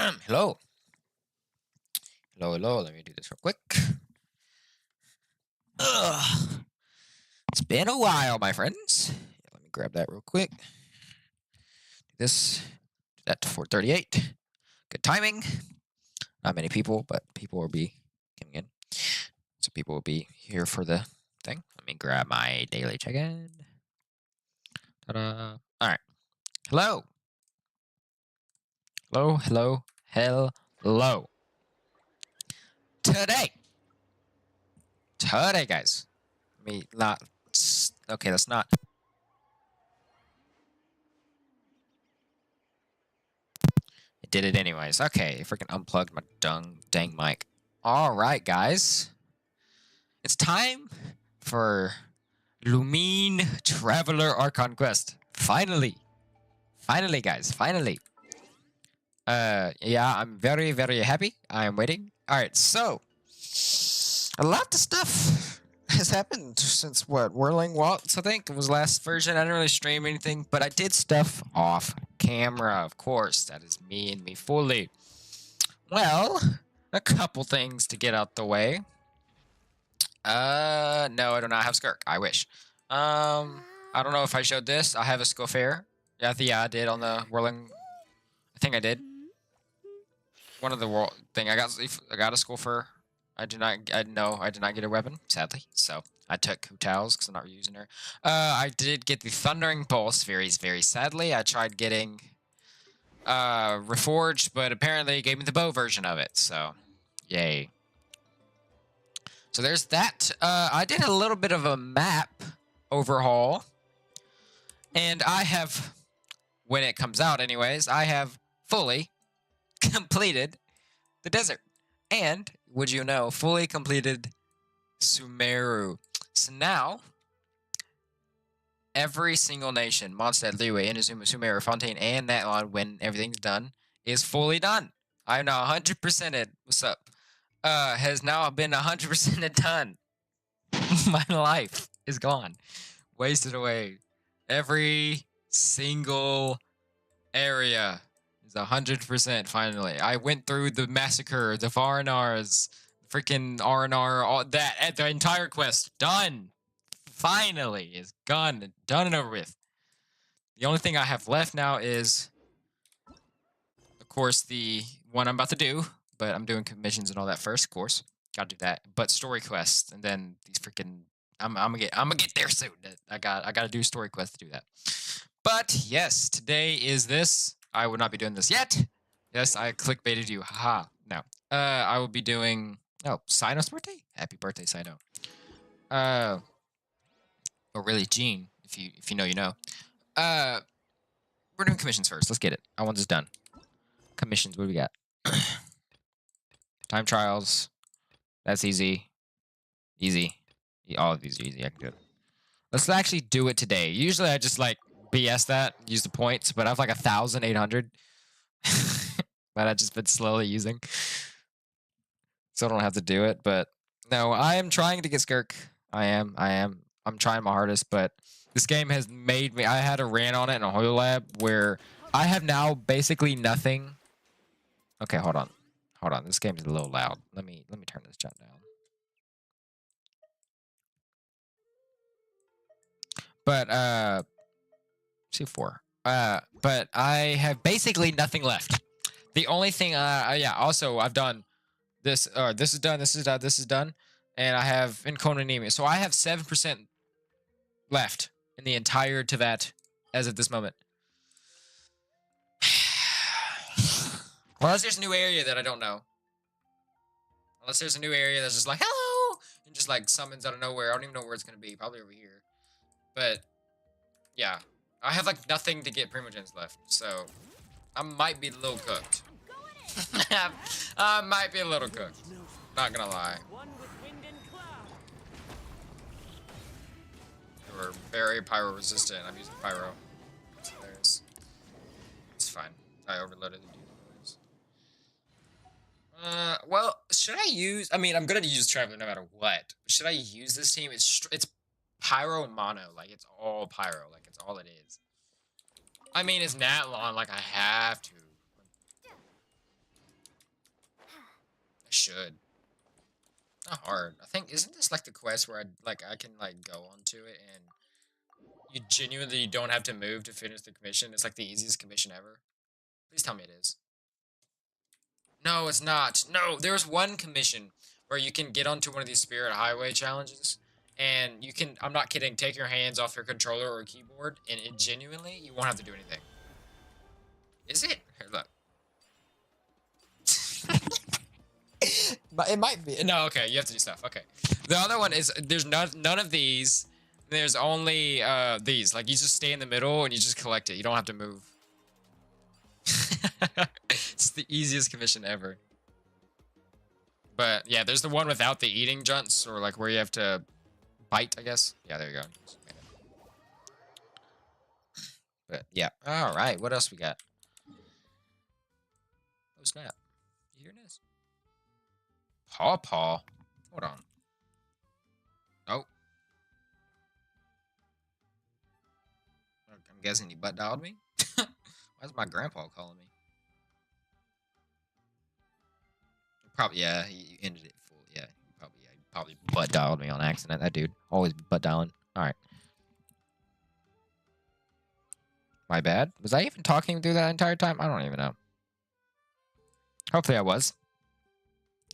Hello. Hello. Let me do this real quick. Ugh. It's been a while, my friends. Let me grab that real quick. Do this. Do that to 4:38. Good timing. Not many people, but people will be coming in. So people will be here for the thing. Let me grab my daily check-in. Ta-da. All right. Hello. Hello. Today, guys. Let me not. Okay, that's not. It did it anyways. Okay, freaking unplugged my dang mic. All right, guys. It's time for Lumine Traveler Archon Quest. Finally, guys. Finally. Yeah, I'm very happy. I am waiting. All right, so a lot of stuff has happened since Whirling Waltz, I think it was last version. I didn't really stream anything, but I did stuff off camera, of course. That is me and me fully. Well, a couple things to get out the way. No, I do not have Skirk. I wish. I don't know if I showed this. I have a school fair. Yeah, I did on the Whirling. I think I did. One of the world thing. I got a school fair. I did not get a weapon, sadly. So I took Hutals because I'm not using her. I did get the Thundering Pulse, very sadly. I tried getting Reforged, but apparently it gave me the bow version of it. So, yay. So there's that. I did a little bit of a map overhaul, and I have, when it comes out, anyways, I have fully completed the desert. And, would you know, fully completed Sumeru. So now, every single nation, Mondstadt, Liyue, Inazuma, Sumeru, Fontaine, and Natlan, when everything's done, is fully done. I'm now 100%ed. What's up? Has now been 100%ed done. My life is gone. Wasted away. Every single area is 100% finally. I went through the massacre, the Varanars, freaking R&R, all that, at the entire quest. Done. Finally is done and over with. The only thing I have left now is, of course, the one I'm about to do, but I'm doing commissions and all that first, of course. Gotta do that. But story quests, and then these freaking I'm gonna get there soon. I gotta do story quests to do that. But yes, today is this. I would not be doing this yet. Yes, I clickbaited you. Haha. No. I will be doing Sino's birthday? Happy birthday, Sino. Or really Gene, if you know, you know. We're doing commissions first. Let's get it. I want this done. Commissions, what do we got? Time trials. That's easy. Easy. All of these are easy. I can do it. Let's actually do it today. Usually I just like BS that, use the points, but I have like 1,800. But I've just been slowly using. So I don't have to do it. But no, I am trying to get Skirk. I am. I'm trying my hardest, but this game has made me. I had a rant on it in a Hoyo Lab where I have now basically nothing. Okay, hold on. This game is a little loud. Let me turn this chat down. But C4. But I have basically nothing left. The only thing yeah, also I've done this this is done, and I have Incona Anemia. So I have 7% left in the entire Tevat as of this moment. Unless there's a new area that I don't know. Unless there's a new area that's just like, hello! And just like summons out of nowhere. I don't even know where it's going to be. Probably over here. But, yeah. I have like nothing to get Primogens left. So, I might be a little cooked. I might be a little cooked. Not going to lie. They were very pyro resistant. I'm using pyro. So there's... It's fine. I overloaded the dude. Well, should I use... I mean, I'm gonna use Traveler no matter what. Should I use this team? It's Pyro and Mono. Like, it's all Pyro. Like, it's all it is. I mean, it's Natlon. Like, I have to. should. Not hard. I think, isn't this like the quest where I can like go onto it and you genuinely don't have to move to finish the commission? It's like the easiest commission ever. Please tell me it is. No, it's not. No, there's one commission where you can get onto one of these Spirit Highway challenges, and you can, I'm not kidding, take your hands off your controller or keyboard, and it genuinely, you won't have to do anything. Is it? Here, look. But it might be. No, okay, you have to do stuff. Okay. The other one is, there's none of these. There's only these. Like, you just stay in the middle, and you just collect it. You don't have to move. It's the easiest commission ever. But yeah, there's the one without the eating junts, or like where you have to bite, I guess. Yeah, there you go. But yeah, all right. What else we got? Oh snap! You hear this? Paw. Hold on. Oh. I'm guessing he butt dialed me. Why is my grandpa calling me? Probably, yeah, he ended it full. Yeah, he probably butt dialed me on accident. That dude always butt dialing. All right, my bad. Was I even talking through that entire time? I don't even know. Hopefully, I was.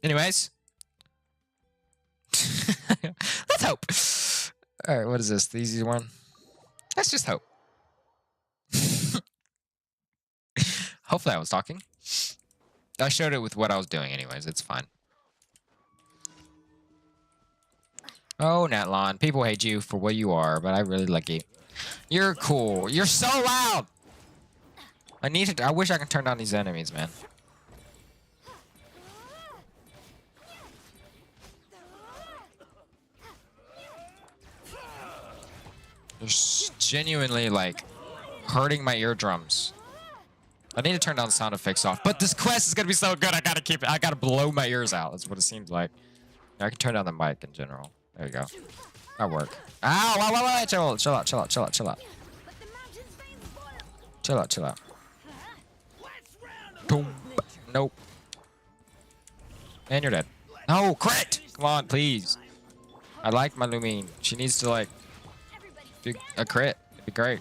Anyways, let's hope. All right, what is this? The easy one. Let's just hope. Hopefully, I was talking. I showed it with what I was doing anyways. It's fine. Oh, Natlon. People hate you for what you are, but I really like you. You're cool. You're so loud! I wish I could turn down these enemies, man. They're genuinely, like, hurting my eardrums. I need to turn down the sound effects off. But this quest is gonna be so good, I gotta keep it. I gotta blow my ears out. That's what it seems like. I can turn down the mic in general. There you go. That'll work. Ow! Chill out. Chill out. Boom. Nope. And you're dead. No, crit! Come on, please. I like my Lumine. She needs to, like, do a crit. It'd be great.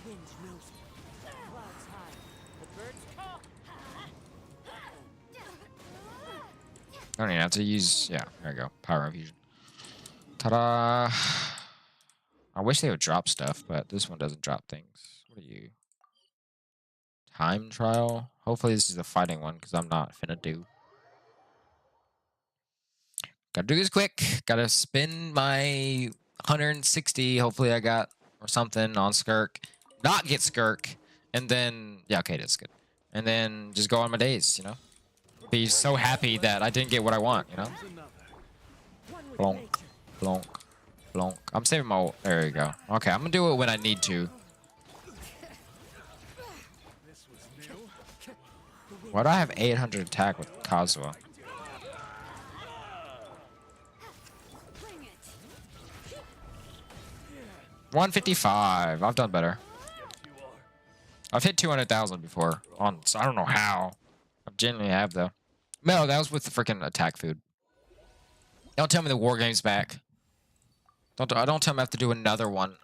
I don't even have to use, yeah, there you go. Power infusion. Ta-da! I wish they would drop stuff, but this one doesn't drop things. What are you? Time trial? Hopefully this is a fighting one, because I'm not finna do. Gotta do this quick. Gotta spin my 160. Hopefully I got, or something, on Skirk. Not get Skirk. And then, yeah, okay, that's good. And then just go on my days, you know? Be so happy that I didn't get what I want, you know? Blonk. I'm saving my ult. There you go. Okay, I'm gonna do it when I need to. Why do I have 800 attack with Kazuha? $155. I've done better. I've hit 200,000 before. So I don't know how. I genuinely have, though. No, that was with the freaking attack food. Don't tell me the war game's back. Don't tell me I have to do another one.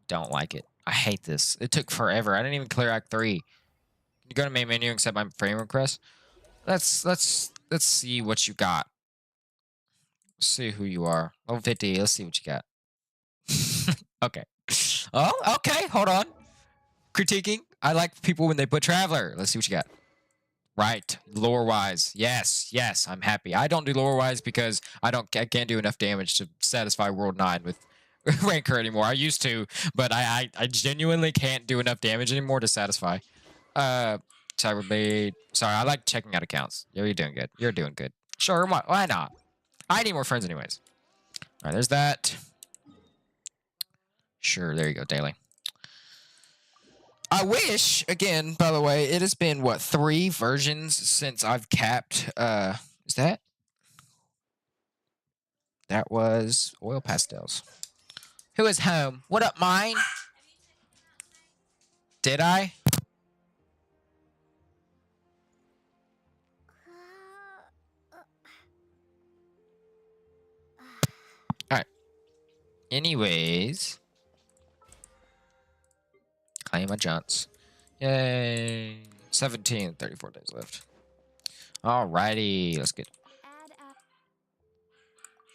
Don't like it. I hate this. It took forever. I didn't even clear Act 3. Can you go to main menu and accept my frame request? Let's see what you got. Let's see who you are. Level 50. Let's see what you got. Okay. Oh, okay. Hold on. Critiquing. I like people when they put Traveler. Let's see what you got. Right. Lore-wise. Yes. I'm happy. I don't do lore-wise because I can't do enough damage to satisfy World 9 with Ranker anymore. I used to, but I genuinely can't do enough damage anymore to satisfy. Cyberblade. Sorry, I like checking out accounts. You're doing good. You're doing good. Sure, why not? I need more friends anyways. All right, there's that. Sure, there you go, daily. I wish, again, by the way, it has been, what, 3 versions since I've capped, is that? That was Oil Pastels. Who is home? What up, mine? Did I? Alright. Anyways. Claim my jaunts. Yay. 17, 34 days left. Alrighty. Let's get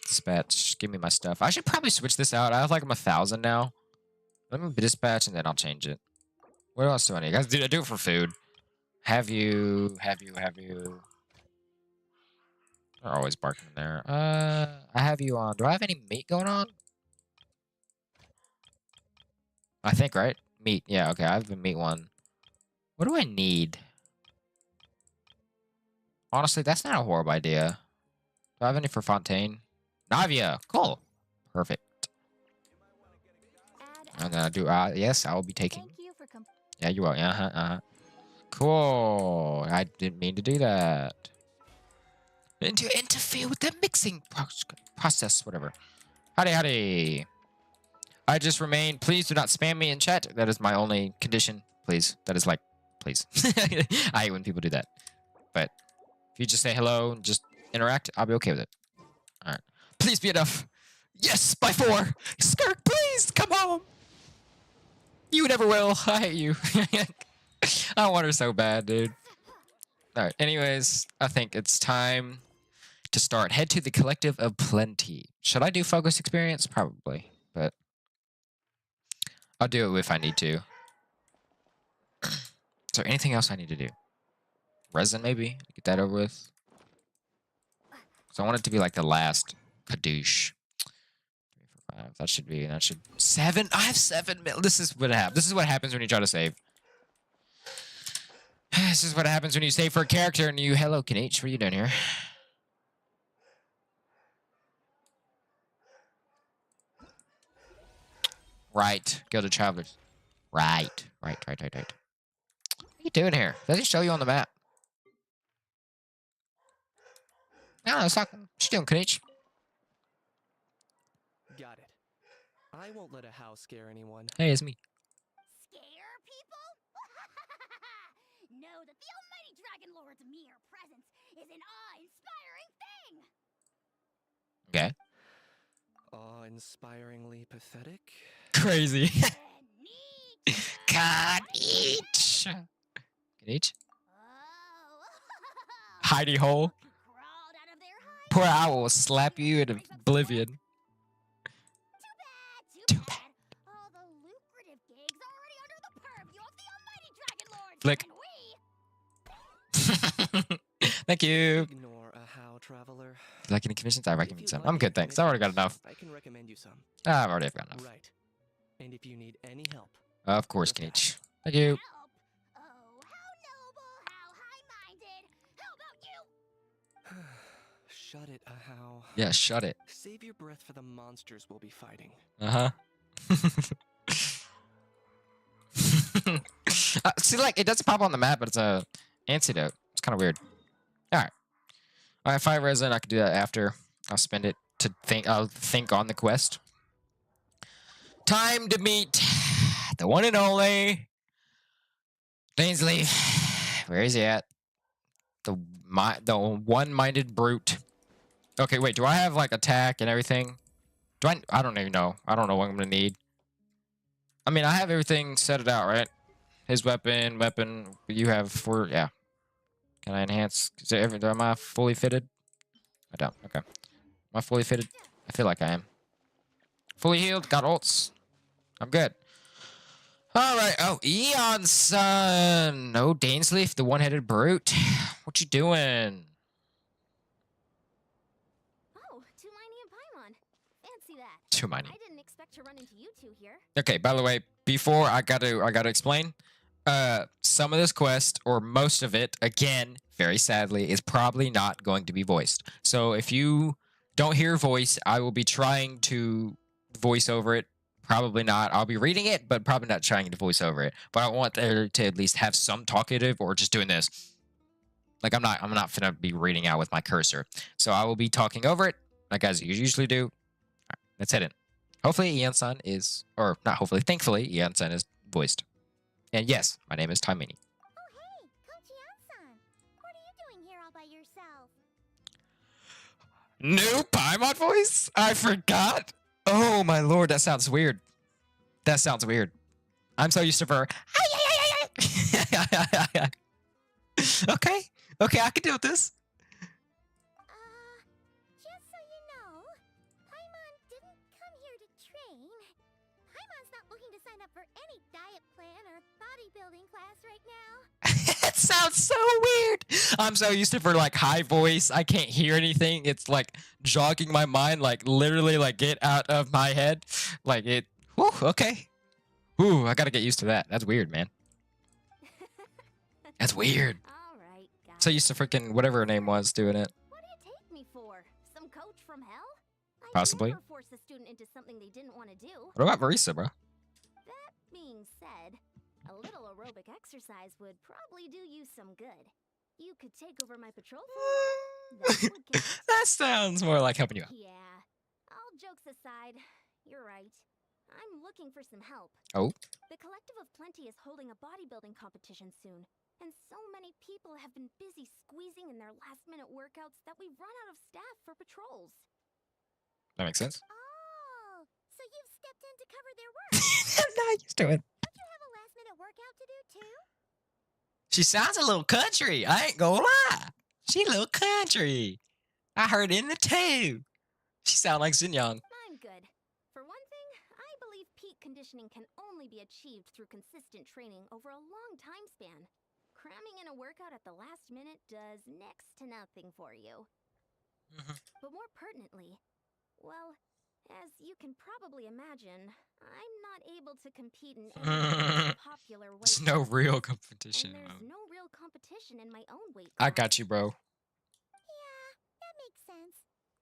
dispatch. Give me my stuff. I should probably switch this out. I have like 1,000 now. Let me dispatch and then I'll change it. What else do I need? Guys, do I do it for food? Have you. They're always barking in there. I have you on. Do I have any meat going on? I think, right? Meat. Yeah, okay. I have the meat one. What do I need? Honestly, that's not a horrible idea. Do I have any for Fontaine? Navia. Cool. Perfect. I'm gonna do, yes, I will be taking. Yeah, you will. Cool. I didn't mean to do that. And to interfere with the mixing process, whatever. Howdy. I just remain. Please do not spam me in chat. That is my only condition. Please. That is like, please. I hate when people do that. But if you just say hello and just interact, I'll be okay with it. All right. Please be enough. Yes, by 4. Skirk, please come home. You never will. I hate you. I want her so bad, dude. All right. Anyways, I think it's time to start. Head to the Collective of Plenty. Should I do focus experience? Probably, but I'll do it if I need to. Is there anything else I need to do? Resin, maybe? Get that over with. So I want it to be like the last kadoosh. 3, 4, 5. That should 7. I have 7 mil. This is what happens. This is what happens when you try to save. This is what happens when you save for a character and you. Hello, Kanich. What are you doing here? Right. Go to Travelers. Right. What are you doing here? Does it show you on the map? No, it's not. What you doing, Kanich? Got it. I won't let a house scare anyone. Hey, it's me. Scare people? Know that the almighty Dragon Lord's mere presence is an awe-inspiring thing! Okay. Awe-inspiringly pathetic? Crazy. Kanich! Kanich? Oh. Hidey hole. Crawled out of their hide. Poor owl will slap you in oblivion. Too bad. All the lucrative gigs already under the purview of the almighty Dragon Lord. Flick. And we... Thank you. Ignore a how, traveler. Like any commissions? I If recommend you'd some. like I'm good, any thanks. I already got enough. I can recommend you some. I've already got enough. Right. And if you need any help. Of course, just Kanich. ask. Thank you. Help? Oh, how noble, how high-minded. How about you? Shut it, a how. Yeah, shut it. Save your breath for the monsters we'll be fighting. Uh-huh. See, like, it doesn't pop on the map, but it's a antidote. It's kind of weird. All right, 5 resin. I can do that after. I'll spend it to think. I'll think on the quest. Time to meet the one and only Ainsley. Where is he at? The one-minded brute. Okay, wait. Do I have like attack and everything? Do I? I don't even know. I don't know what I'm gonna need. I mean, I have everything set it out, right? His weapon. You have 4. Yeah. Can I enhance? Am I fully fitted? I don't. Okay. Am I fully fitted? I feel like I am. Fully healed. Got ults. I'm good. All right. Oh, Eon's son. Oh, Dainsleif, the one-headed brute. What you doing? Oh, Tumini and Paimon. Fancy that. Too many. I didn't expect to run into you two here. Okay. By the way, before I gotta explain. Some of this quest, or most of it, again, very sadly, is probably not going to be voiced. So if you don't hear voice, I will be trying to voice over it. Probably not. I'll be reading it, but probably not trying to voice over it. But I want there to at least have some talkative or just doing this. Like I'm not gonna be reading out with my cursor. So I will be talking over it, like as you usually do. All right, let's head in. Hopefully Eon's son is, or not hopefully, thankfully Eon's son is voiced. And yes, my name is Taimini. Oh hey, Kochi-san. What are you doing here all by yourself? New Paimon voice? I forgot. Oh my lord, that sounds weird. That sounds weird. I'm so used to her. Okay. Okay, I can deal with this. Just so you know, Paimon didn't come here to train. Paimon's not looking to sign up for any diet plan or bodybuilding class right now. It sounds so weird. I'm so used to her like high voice. I can't hear anything. It's like jogging my mind, like literally like get out of my head. Like it. Whew, okay. Ooh, I gotta get used to that. That's weird, man. That's weird. Alright, guys. So used to freaking whatever her name was doing it. What do you take me for? Some coach from hell? I'd Possibly. never force a student into something they didn't want to do. What about Marisa, bro? That being said, a little aerobic exercise would probably do you some good. You could take over my patrol force. That would count. That sounds more like helping you out. Yeah. All jokes aside, you're right. I'm looking for some help. Oh. The Collective of Plenty is holding a bodybuilding competition soon, and so many people have been busy squeezing in their last-minute workouts that we've run out of staff for patrols. That makes sense. Oh, so you've stepped in to cover their work. I'm not used to it. Don't you have a last-minute workout to do too? She sounds a little country. I ain't gonna lie. She a little country. I heard in the two. She sound like Xin Young. I'm good. For one thing, I believe peak conditioning can only be achieved through consistent training over a long time span. Cramming in a workout at the last minute does next to nothing for you. But more pertinently, well, as you can probably imagine, I'm not able to compete in any popular weight There's no classes, real and competition. there's no real competition in my own weight I class. got you, bro. Yeah, that makes sense.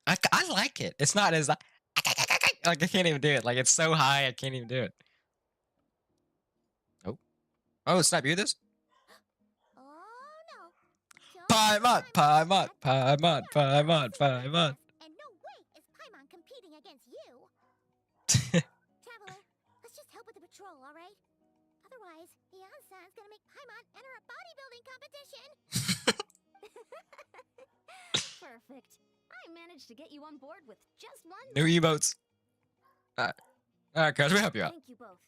I like it. It's not as like I can't even do it. Like it's so high, I can't even do it. Oh, oh, it's not you. This Oh no. Paimon, Paimon, Paimon, Paimon, Paimon. And no way is Paimon competing against you. Traveler, let's just help with the patrol, all right? Otherwise, Yan-san's gonna make Paimon enter a bodybuilding competition. Perfect. I managed to get you on board with just one. New emotes. All right, guys, we help you out. Thank you both.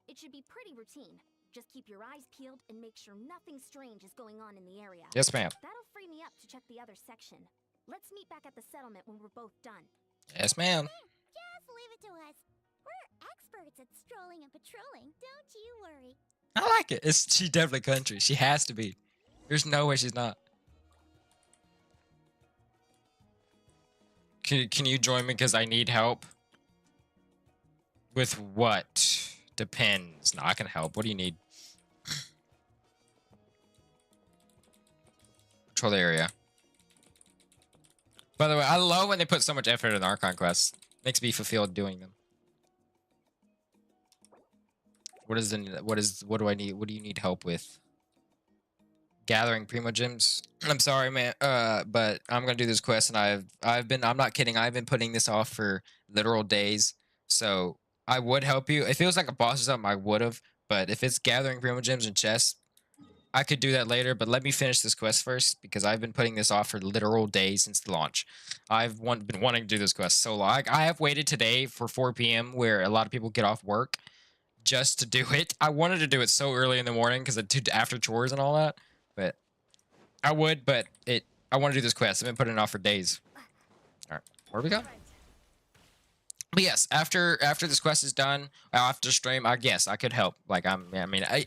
It should be pretty routine. Just keep your eyes peeled and make sure nothing strange is going on in the area. Yes, ma'am. That'll free me up to check the other section. Let's meet back at the settlement when we're both done. Yes, ma'am. Just leave it to us. We're experts at strolling and patrolling, don't you worry. I like it. She's definitely country. She has to be. There's no way she's not. Can you join me because I need help? With what? Depends. No, I can help. What do you need? Patrol the area. By the way, I love when they put so much effort in Archon quests. Makes me fulfilled doing them. What do I need? What do you need help with? Gathering Primo Gems. I'm sorry, man. But I'm gonna do this quest, and I'm not kidding. I've been putting this off for literal days. So I would help you. If it was like a boss or something, I would have. But if it's gathering Primo Gems and chests, I could do that later. But let me finish this quest first because I've been putting this off for literal days since the launch. I've been wanting to do this quest so long. I have waited today for 4 p.m. where a lot of people get off work just to do it. I wanted to do it so early in the morning because after chores and all that. But I would, but I want to do this quest. I've been putting it off for days. All right, where do we go? But yes, after this quest is done, after stream, I guess I could help. Like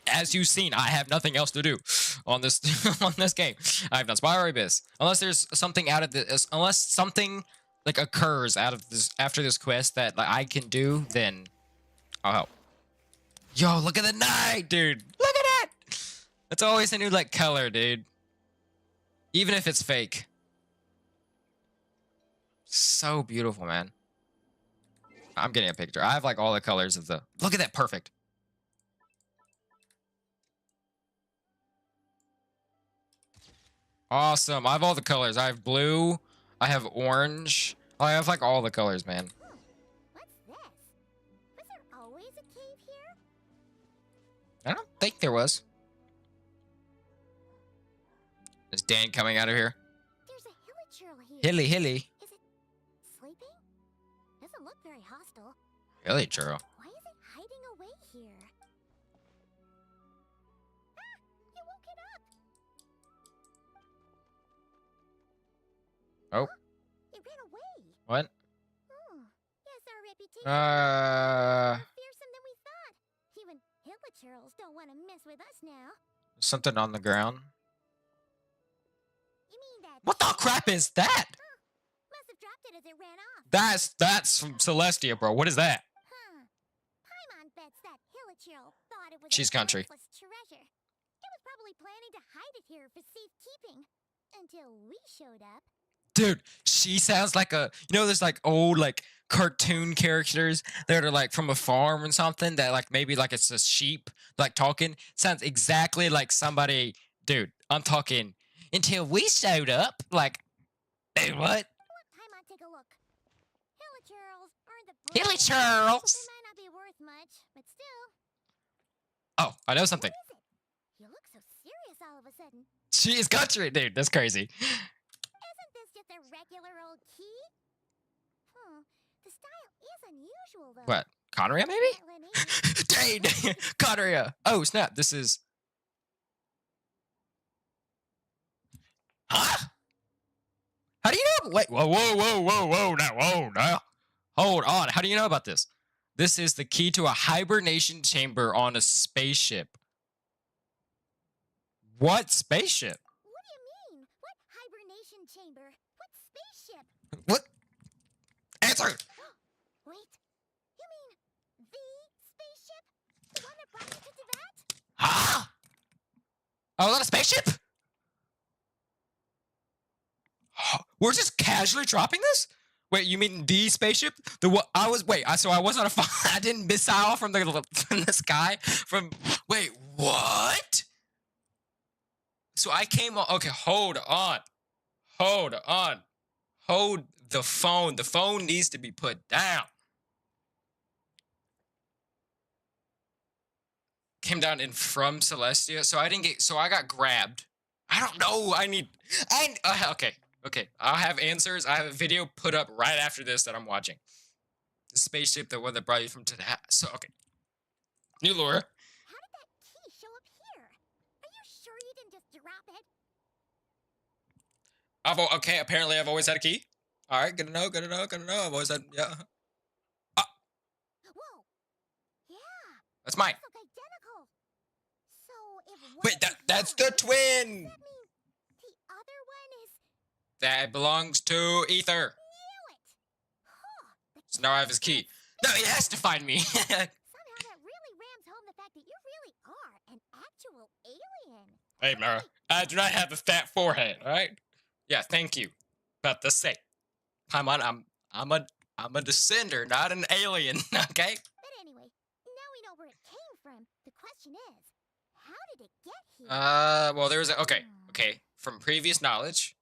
as you've seen, I have nothing else to do on this on this game. I have done Spyro Abyss. Unless there's something out of this, unless something like occurs out of this after this quest that like I can do, then I'll help. Yo, look at the night, dude. Look at it. It's always a new like color, dude. Even if it's fake. So beautiful, man. I'm getting a picture. I have like all the colors of the... Look at that. Perfect. Awesome. I have all the colors. I have blue. I have orange. I have like all the colors, man. What's this? Was there always a cave here? I don't think there was. Is Dan coming out of here? There's a hilichurl here. Hilly. Is it sleeping? Doesn't look very hostile. Hilichurl. Why is it hiding away here? Ah! You woke it up! Oh. It ran away. What? Oh, yes, our reputation is more fearsome than we thought. Even hilichurls don't want to mess with us now. Something on the ground. You mean that? What the crap is that? Must have dropped it as it ran off. That's from Celestia, bro. What is that? Huh. Paimon bets that hilichurl thought it was Cheese a country. worthless treasure. It was probably planning to hide it here for safekeeping until we showed up. Dude, she sounds like a, there's like old like cartoon characters that are like from a farm or something that like maybe like it's a sheep like talking. Sounds exactly like somebody, dude, I'm talking until we showed up. Like, hey, what? Paimon, take a look. Hilichurls aren't the Hilichurls! They might not be worth much, but still. Oh, I know something. What is it? You look so serious all of a sudden. She is country, dude. That's crazy. Isn't this just a regular old key? The style is unusual though. What? Conria, maybe? Dang. Dang, Conria. Oh, snap. This is. Huh? How do you know? Wait, whoa, now. Hold on. How do you know about this? This is the key to a hibernation chamber on a spaceship. What spaceship? What do you mean? What hibernation chamber? What spaceship? What? Answer! Wait, you mean the spaceship? The one that brought you to Tibet? Huh? Oh, that a spaceship? We're just casually dropping this? Wait, you mean the spaceship? The what? I was so I wasn't I didn't missile from the sky from. Wait, what? So I came on. Okay, hold on. Hold the phone. The phone needs to be put down. Came down in from Celestia. So I didn't get. So I got grabbed. I don't know. Okay. I'll have answers. I have a video put up right after this that I'm watching. The spaceship, the one that brought you from to the so okay. New lore. How did that key show up here? Are you sure you didn't just drop it? Okay, apparently I've always had a key. All right, good to know. I've always had, yeah. Whoa. Yeah. That's mine. Look identical. So if one Wait, is that's yours, the twin. does that mean the other one is That belongs to Ether. knew it? Huh. The So now I have his key. No, he has to find me. Somehow that really rams home the fact that you really are an actual alien. Hey, Mara, I do not have a fat forehead. All right. Yeah, thank you. About to say, Paimon, I'm a descender, not an alien. Okay. But anyway, now we know where it came from. The question is, how did it get here? Well, there was okay. From previous knowledge,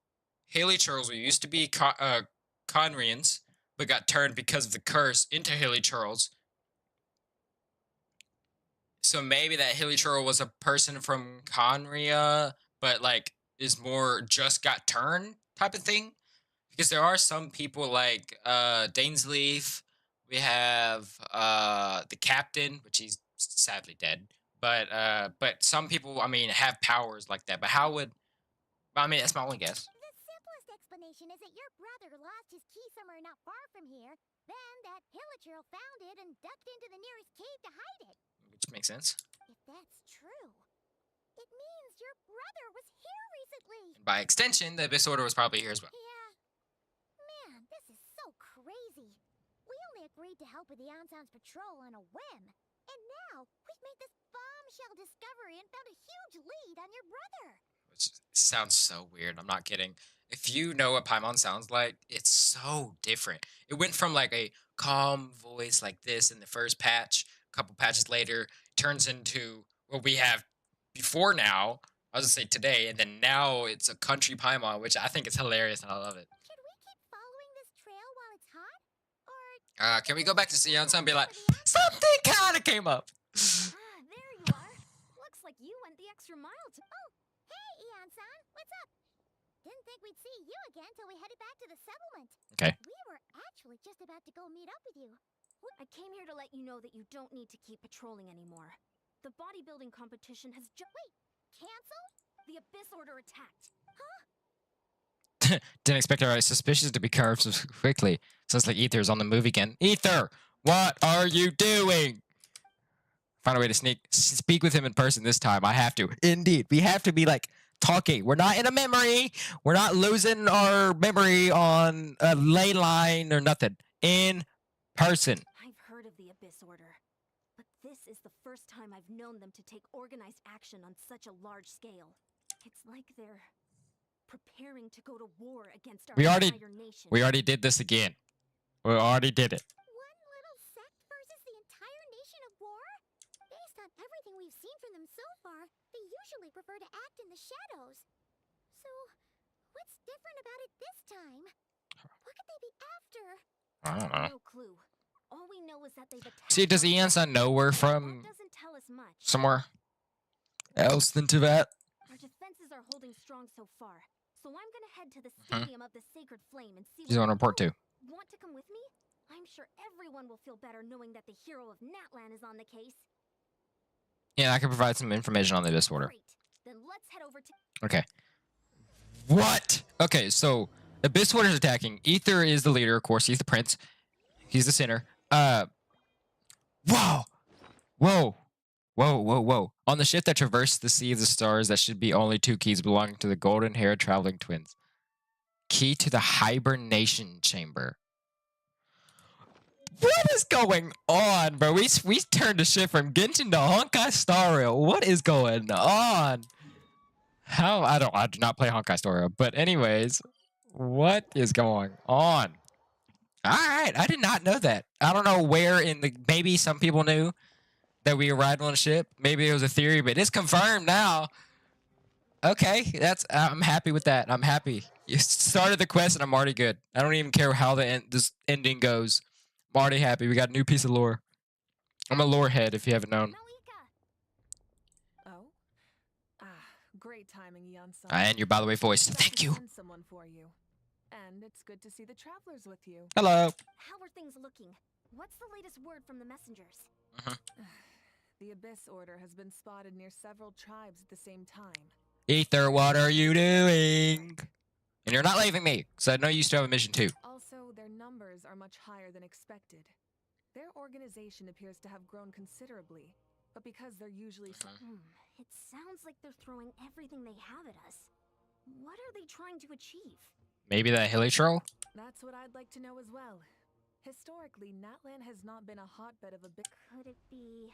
hilichurls used to be Conrians, but got turned because of the curse into hilichurls. So maybe that hilichurl was a person from Conria, but like is more just got turned type of thing. Because there are some people like Dainsleif. We have the captain, which he's sadly dead. But some people, I mean, have powers like that. But how would? I mean, that's my only guess. The simplest explanation is that your brother lost his key somewhere not far from here. Then that hilichurl found it and ducked into the nearest cave to hide it. Which makes sense. If that's true, it means your brother was here recently. And by extension, the Abyss Order was probably here as well. Yeah. Man, this is so crazy. We only agreed to help with the Anson's patrol on a whim. And now, we've made this bombshell discovery and found a huge lead on your brother. Which sounds so weird. I'm not kidding. If you know what Paimon sounds like, it's so different. It went from like a calm voice like this in the first patch, a couple patches later, turns into what we have before now. I was gonna say today, and then now it's a country Paimon, which I think is hilarious and I love it. Should we keep following this trail while it's hot? Or Can we go back to Sionsan and be like, something kind of came up? there you are. extra mile to. Oh, hey, Eon-san, what's up? Didn't think we'd see you again till we headed back to the settlement. Okay. We were actually just about to go meet up with you. I came here to let you know that you don't need to keep patrolling anymore. The bodybuilding competition has Wait, cancel? The Abyss Order attacked. Didn't expect our suspicions to be carved so quickly. Sounds like Ether's on the move again. Ether, what are you doing? Find a way to speak with him in person this time. I have to. Indeed, we have to be like talking. We're not in a memory. We're not losing our memory on a ley line or nothing. In person. I've heard of the Abyss Order, but this is the first time I've known them to take organized action on such a large scale. It's like they're preparing to go to war against our entire nation. We already did this again. We already did it. One little sect versus the entire nation of war? Based on everything we've seen from them so far, they usually prefer to act in the shadows. So, what's different about it this time? What could they be after? I don't know. No clue. All we know is that they've attacked. See, does Eon-san know we're from That doesn't tell us much. somewhere else than Tibet? Our defenses are holding strong so far, so I'm gonna head to the Stadium of the Sacred Flame and see. She's on report too. Want to come with me? I'm sure everyone will feel better knowing that the hero of Natlan is on the case. Yeah, I can provide some information on the disorder. Great. Then let's head over to. Okay. What? Okay, so Abyss Order is attacking. Ether is the leader, of course. He's the prince. He's the center. Whoa! Whoa! Whoa, whoa, whoa. On the ship that traversed the Sea of the Stars, that should be only 2 keys belonging to the golden-haired traveling twins. Key to the hibernation chamber. What is going on, bro? We turned the ship from Genshin to Honkai Star Rail. What is going on? How? I do not play Honkai Star Rail. But anyways, what is going on? All right, I did not know that. I don't know where in the. Maybe some people knew that we arrived on a ship. Maybe it was a theory, but it's confirmed now. Okay, I'm happy with that. I'm happy. You started the quest and I'm already good. I don't even care how this ending goes. I'm already happy. We got a new piece of lore. I'm a lore head, if you haven't known. Oh? Ah, great timing, Eon-san. And you're, by the way, voiced. Thank you. Someone for you. And it's good to see the travelers with you. Hello. How are things looking? What's the latest word from the messengers? The Abyss Order has been spotted near several tribes at the same time. Ether, what are you doing? And you're not leaving me, so I know you still have a mission too. Also, their numbers are much higher than expected. Their organization appears to have grown considerably, but because they're usually It sounds like they're throwing everything they have at us. What are they trying to achieve? Maybe that hilly troll? That's what I'd like to know as well. Historically, Natlan has not been a hotbed of a bit. Could it be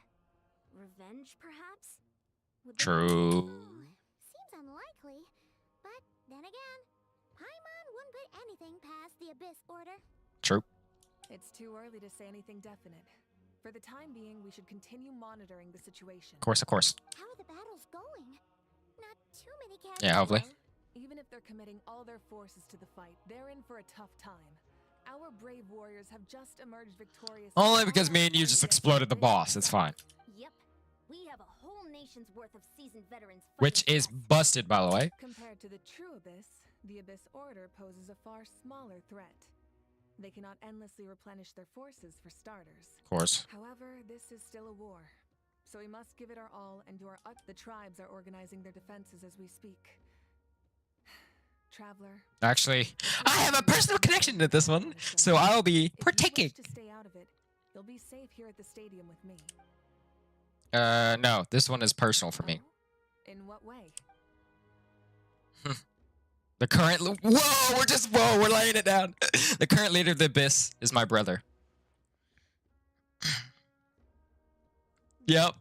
revenge, perhaps? True. Seems unlikely, but then again, Paimon wouldn't put anything past the Abyss Order. True. It's too early to say anything definite. For the time being, we should continue monitoring the situation. Of course, of course. How are the battles going? Not too many casualties. Yeah, hopefully. Well, even if they're committing all their forces to the fight, they're in for a tough time. Our brave warriors have just emerged victorious. Only because me and you just exploded the boss. It's fine. Yep. We have a whole nation's worth of seasoned veterans. Which is busted, by the way. Compared to the true Abyss, the Abyss Order poses a far smaller threat. They cannot endlessly replenish their forces for starters. Of course. However, this is still a war. So we must give it our all and do our The tribes are organizing their defenses as we speak. Traveler. Actually, I have a personal connection to this one, so I'll be partaking. If you wish to stay out of it, you'll be safe here at the stadium with me. No, this one is personal for me. Oh? In what way? The current... Whoa, we're laying it down. The current leader of the Abyss is my brother. Yep.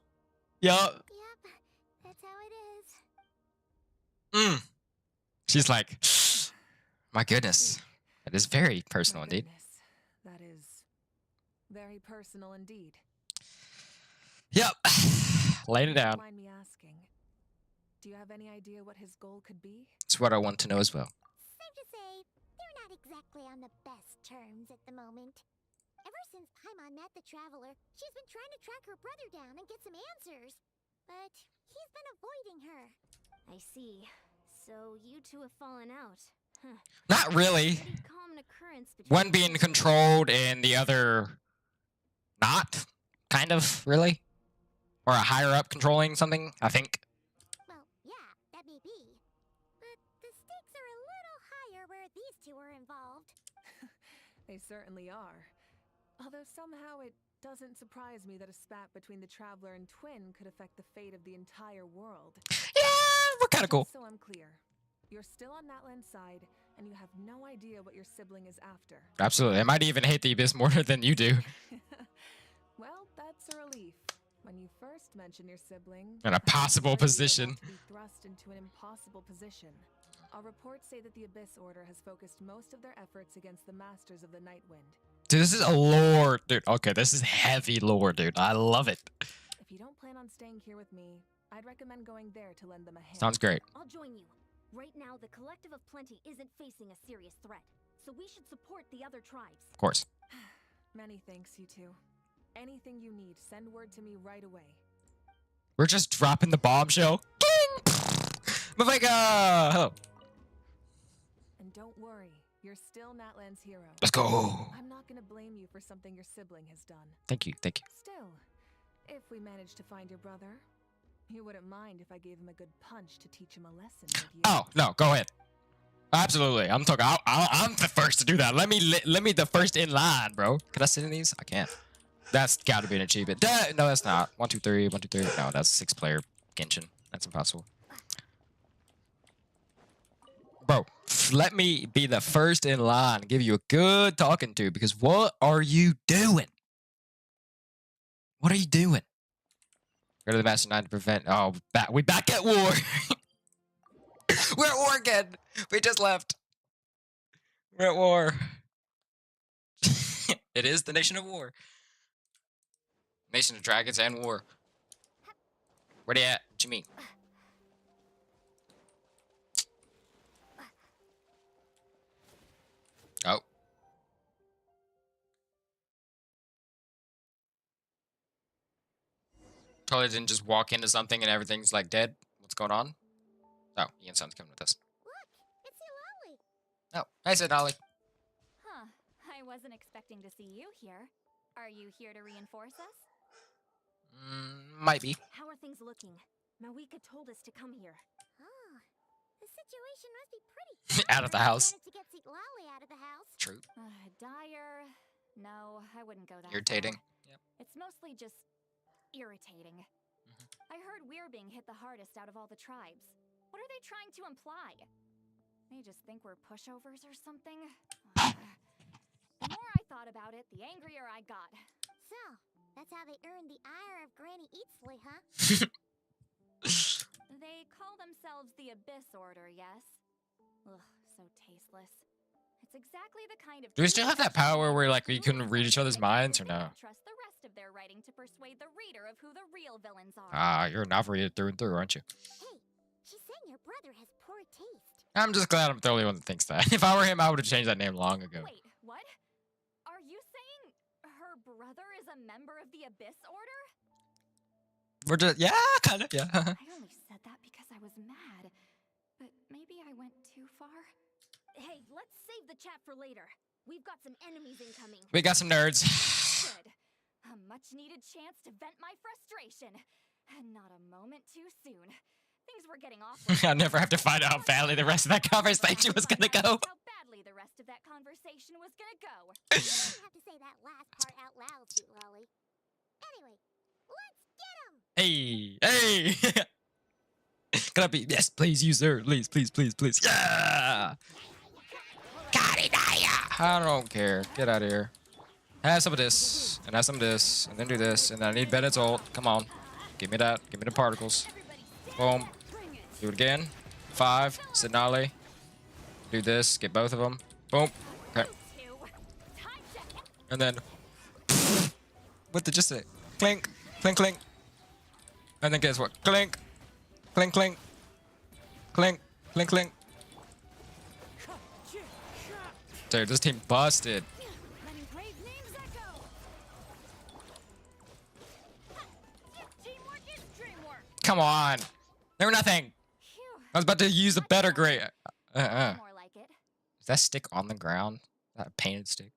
Yep, that's how it is. She's like, my goodness. That is very personal My indeed. goodness, that is very personal indeed. Yep. Laying it down. Mind me asking, do you have any idea what his goal could be? It's what I want to know as well. Safe to say, they're not exactly on the best terms at the moment. Ever since Paimon met the Traveler, she's been trying to track her brother down and get some answers. but he's been avoiding her. I see. So you two have fallen out. Huh. Not really. Pretty common occurrence between One being controlled and the other not. Kind of, really. Or a higher up controlling something, I think. Well, yeah, that may be. But the stakes are a little higher where these two are involved. They certainly are. Although somehow it doesn't surprise me that a spat between the Traveler and Twin could affect the fate of the entire world. Yeah, we're kind of cool. Just so I'm clear, you're still on Natlan's side, and you have no idea what your sibling is after. Absolutely. I might even hate the Abyss more than you do. Well, that's a relief. When you first mention your sibling, In a I was possible worried you were position. about to be thrust into an impossible position. Our reports say that the Abyss Order has focused most of their efforts against the Masters of the Nightwind. Dude, this is a lore, dude. Okay, this is heavy lore, dude. I love it. If you don't plan on staying here with me, I'd recommend going there to lend them a hand. Sounds great. I'll join you. Right now, the Collective of Plenty isn't facing a serious threat, so we should support the other tribes. Of course. Many thanks, you two. Anything you need, send word to me right away. We're just dropping the bombshell. Ding! Mavega! Hello. And don't worry, you're still Natlan's hero. Let's go. I'm not gonna blame you for something your sibling has done. Thank you, thank you. Still, if we manage to find your brother, you wouldn't mind if I gave him a good punch to teach him a lesson, would you? Oh, no, go ahead. Absolutely. I'm talking. I'm the first to do that. Let me the first in line, bro. Can I sit in these? I can't. That's got to be an achievement. Duh, no, that's not. 1, 2, 3. 1, 2, 3. No, that's 6-player Genshin. That's impossible. Bro, let me be the first in line and give you a good talking to, because what are you doing? What are you doing? Go to the Master 9 to prevent. Oh, we back at war. We're at war again. We just left. We're at war. It is the nation of war. Nation of dragons and war. Where they at? What you mean? Oh. Totally didn't just walk into something and everything's like dead. What's going on? Oh, Ian's son's coming with us. Look, it's Eulalie. Oh, I said Ollie. Huh. I wasn't expecting to see you here. Are you here to reinforce us? Might be. How are things looking? Mawika told us to come here. Oh, the situation must be pretty Out of the house. to get Eulalie out of the house. True. Dire? No, I wouldn't go that Irritating. far. It's mostly just irritating. I heard we're being hit the hardest out of all the tribes. What are they trying to imply? They just think we're pushovers or something? The more I thought about it, the angrier I got. So, that's how they earned the ire of Granny Eatsley, huh? They call themselves the Abyss Order, yes? Ugh, so tasteless. It's exactly the kind of... Do we still have that power where like we couldn't read each other's minds or no? Trust the rest of their writing to persuade the reader of who the real villains are. Ah, you're a novel reader through and through, aren't you? Hey, she's saying your brother has poor taste. I'm just glad I'm the only one that thinks that. If I were him, I would have changed that name long ago. Wait, what? Are you saying her brother is a member of the Abyss Order? We're just, yeah, kind of, yeah. I only said that because I was mad. But maybe I went too far. Hey, let's save the chat for later. We've got some enemies incoming. We got some nerds. Good. A much-needed chance to vent my frustration. And not a moment too soon. Things were getting awful. I'll never have to find out how badly the rest of that conversation was gonna go. How badly the rest of that conversation was gonna go. You didn't have to say that last part out loud, sweet Lolly. Anyway, let's get him! Hey! Can I be? Yes, please, use her. Please, please, please, please. Yeah! Got it, I don't care. Get out of here. Have some of this, and have some of this, and then do this, and then I need Bennett's ult. Come on. Give me that. Give me the particles. Boom. Do it again. 5. Signale. Do this. Get both of them. Boom. Okay. And then... What did you say? Clink. Clink, clink. And then guess what? Clink. Clink, clink. Clink. Clink, clink. Dude, this team busted. Letting brave names echo. Teamwork is dreamwork. come on. They were nothing. Phew. I was about to use a better grade. More like it. Is that stick on the ground? That a painted stick?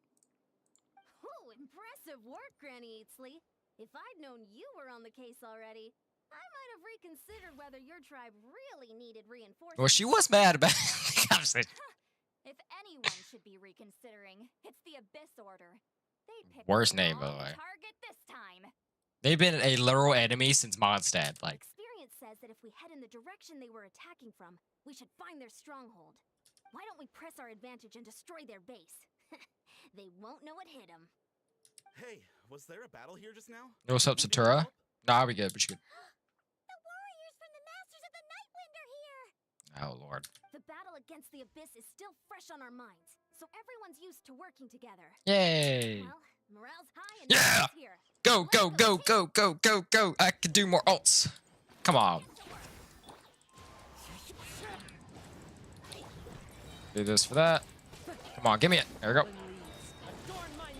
Oh, impressive work, Granny Eatsley. If I'd known you were on the case already, I might have reconsidered whether your tribe really needed reinforcements. Well, she was mad about the conversation. If anyone should be reconsidering, it's the Abyss Order. They picked Worst the name, by the wrong way. target this time. They've been a literal enemy since Mondstadt. Like, Experience says that if we head in the direction they were attacking from, we should find their stronghold. Why don't we press our advantage and destroy their base? They won't know it hit them. Hey, was there a battle here just now? what's up, Need any Satura? help? Nah, we good, but you good. The warriors from the Masters of the Nightwind are here! Oh, Lord. The battle against the Abyss is still fresh on our minds, so everyone's used to working together. Yay. Well, morale's high and Yeah! everyone's here. Go, Let's go, go, team. go, go, go, go. I can do more ults. Come on. Do this for that. Come on, give me it. There we go.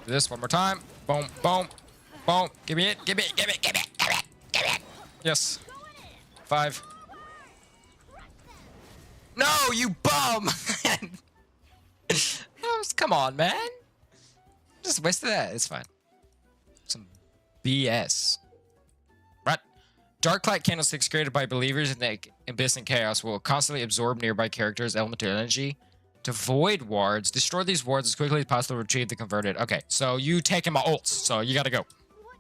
Do this one more time. Boom, boom, boom. Give me it, give me it, give me it, give me it, give me it, give me it. Yes. 5. No, you bum! Come on, man. Just wasted that. It's fine. Some BS. Right? Dark light candlesticks created by believers in the Abyss and Chaos will constantly absorb nearby characters' elemental energy to void wards. Destroy these wards as quickly as possible to retrieve the converted. Okay, so you taking my ults, so you gotta go. What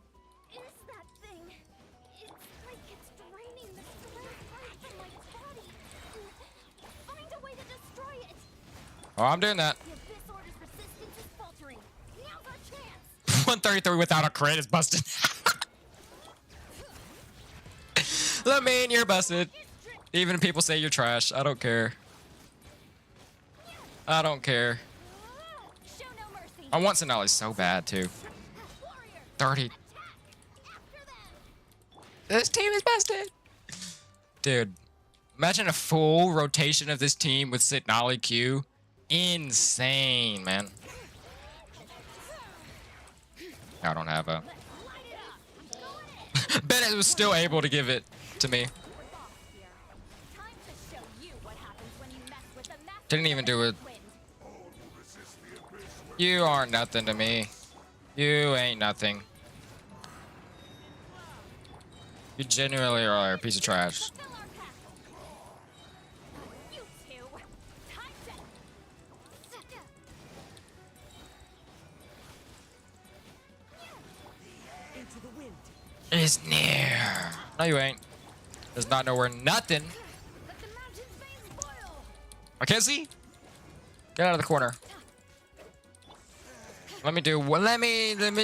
is that thing? It's like it's draining the strength right from my body. Find a way to destroy it. Oh, I'm doing that. The Abyss Order's resistance is faltering. Now's our chance. 133 without a crit is busted. Let me in, you're busted. Even if people say you're trash, I don't care. I don't care. Show no mercy. I want Sonali so bad too. Warrior, 30. attack! After them! This team is busted. Dude, imagine a full rotation of this team with Signali Q. Insane, man. I don't have a. Bennett was still able to give it to me. Time to show you what happens when you mess with the Masters Didn't even do it. of the Nightwind. You aren't nothing to me. You ain't nothing. You genuinely are a piece of trash. Fulfill our pact. You two. Time to. Into the wind. It's near. No, you ain't. There's not nowhere nothing. Let the mountain's veins boil! I can't see. Get out of the corner. Let me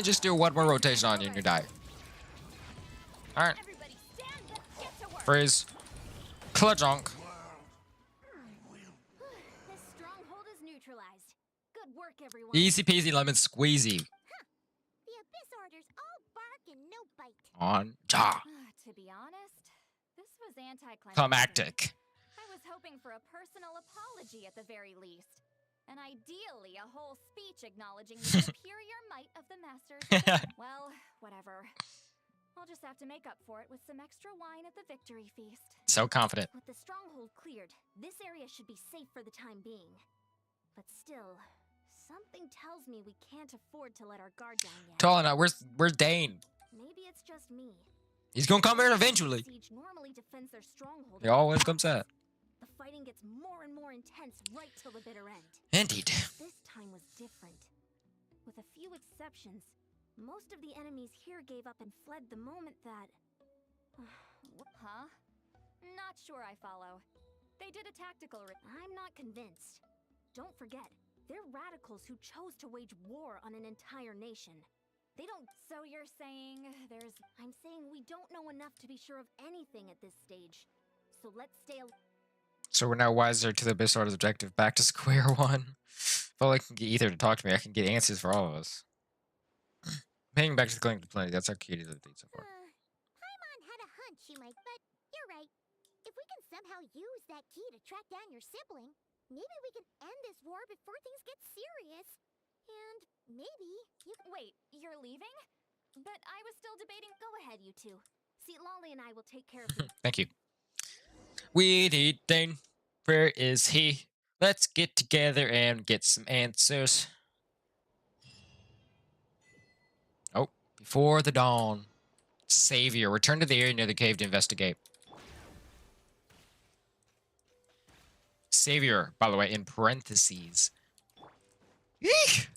just do one more rotation on you and you die. All right. Everybody stand up. Get to work. Freeze. Klajunk. This stronghold is neutralized. Good work, everyone. Easy peasy lemon squeezy. The Abyss Order's all bark and no bite. On ja. To be honest, this was anticlimactic. Climactic. I was hoping for a personal apology at the very least. And ideally, a whole speech acknowledging the superior might of the Masters. Well, whatever. I'll just have to make up for it with some extra wine at the victory feast. So confident. With the stronghold cleared, this area should be safe for the time being. But still, something tells me we can't afford to let our guard down yet. Talina, where's Dane? Maybe it's just me. He's gonna come here eventually. Siege normally defends their stronghold. He always comes out. The fighting gets more and more intense right till the bitter end. Indeed. This time was different. With a few exceptions, most of the enemies here gave up and fled the moment that... Huh? Not sure I follow. They did a tactical I'm not convinced. Don't forget, they're radicals who chose to wage war on an entire nation. They don't... So you're saying there's... I'm saying we don't know enough to be sure of anything at this stage. So let's stay... So we're now wiser to the Abyss Order's objective. Back to square one. If all I can get Ether to talk to me, I can get answers for all of us. Paying back to the clinic to plenty. That's how cute it is so far. Paimon had a hunch you might, but you're right. If we can somehow use that key to track down your sibling, maybe we can end this war before things get serious. And maybe you... Wait, you're leaving? But I was still debating... Go ahead, you two. See, Lolly and I will take care of the Thank you. We need Dane. Where is he? Let's get together and get some answers. Oh, before the dawn. Savior, return to the area near the cave to investigate. Savior, by the way, in parentheses. Eek!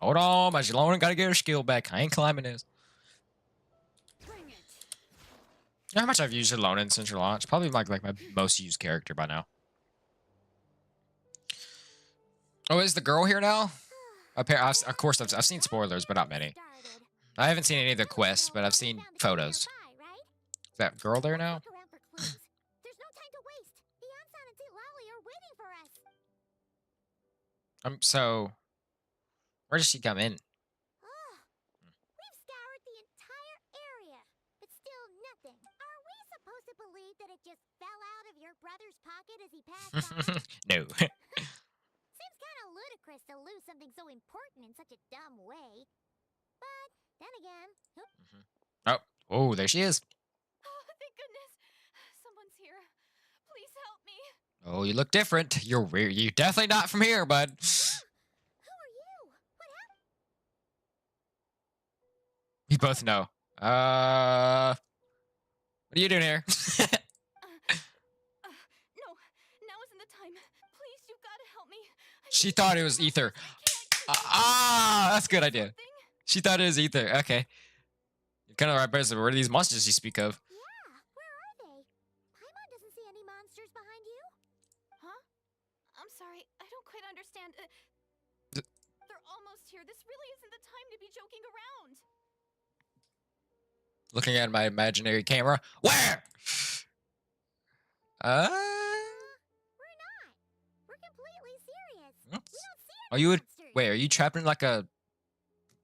Hold on, my Shalona gotta get her skill back. I ain't climbing this. bring it. You know how much I've used Shalona since her launch? Probably like my most used character by now. Oh, is the girl here now? Of course, I've seen spoilers, but not many. I haven't seen any of the quests, but I've seen photos. Is that girl there now? Look around for clues. There's no time to waste. Beyonce and St. Lolly are waiting for us. So, where does she come in? We've scoured the entire area, but still nothing. Are we supposed to believe that it just fell out of your brother's pocket as he passed by? No. Seems kind of ludicrous to lose something so important in such a dumb way. But then again, Oh, there she is. Oh, thank goodness. Someone's here. Please help me. Oh, you look different. You're weird. You're definitely not from here, bud. who are you? What happened? We both know. What are you doing here? No, now isn't the time. Please, you've got to help me. She thought it was ether. That's a good idea. She thought it was ether. Okay. You're kind of the right person. Where are these monsters you speak of? Yeah, where are they? Paimon doesn't see any monsters behind you. Huh? I'm sorry, I don't quite understand. They're almost here. This really isn't the time to be joking around. Looking at my imaginary camera. Where? We're not. We're completely serious. We don't see Are any you monsters. wait, are you trapped in like a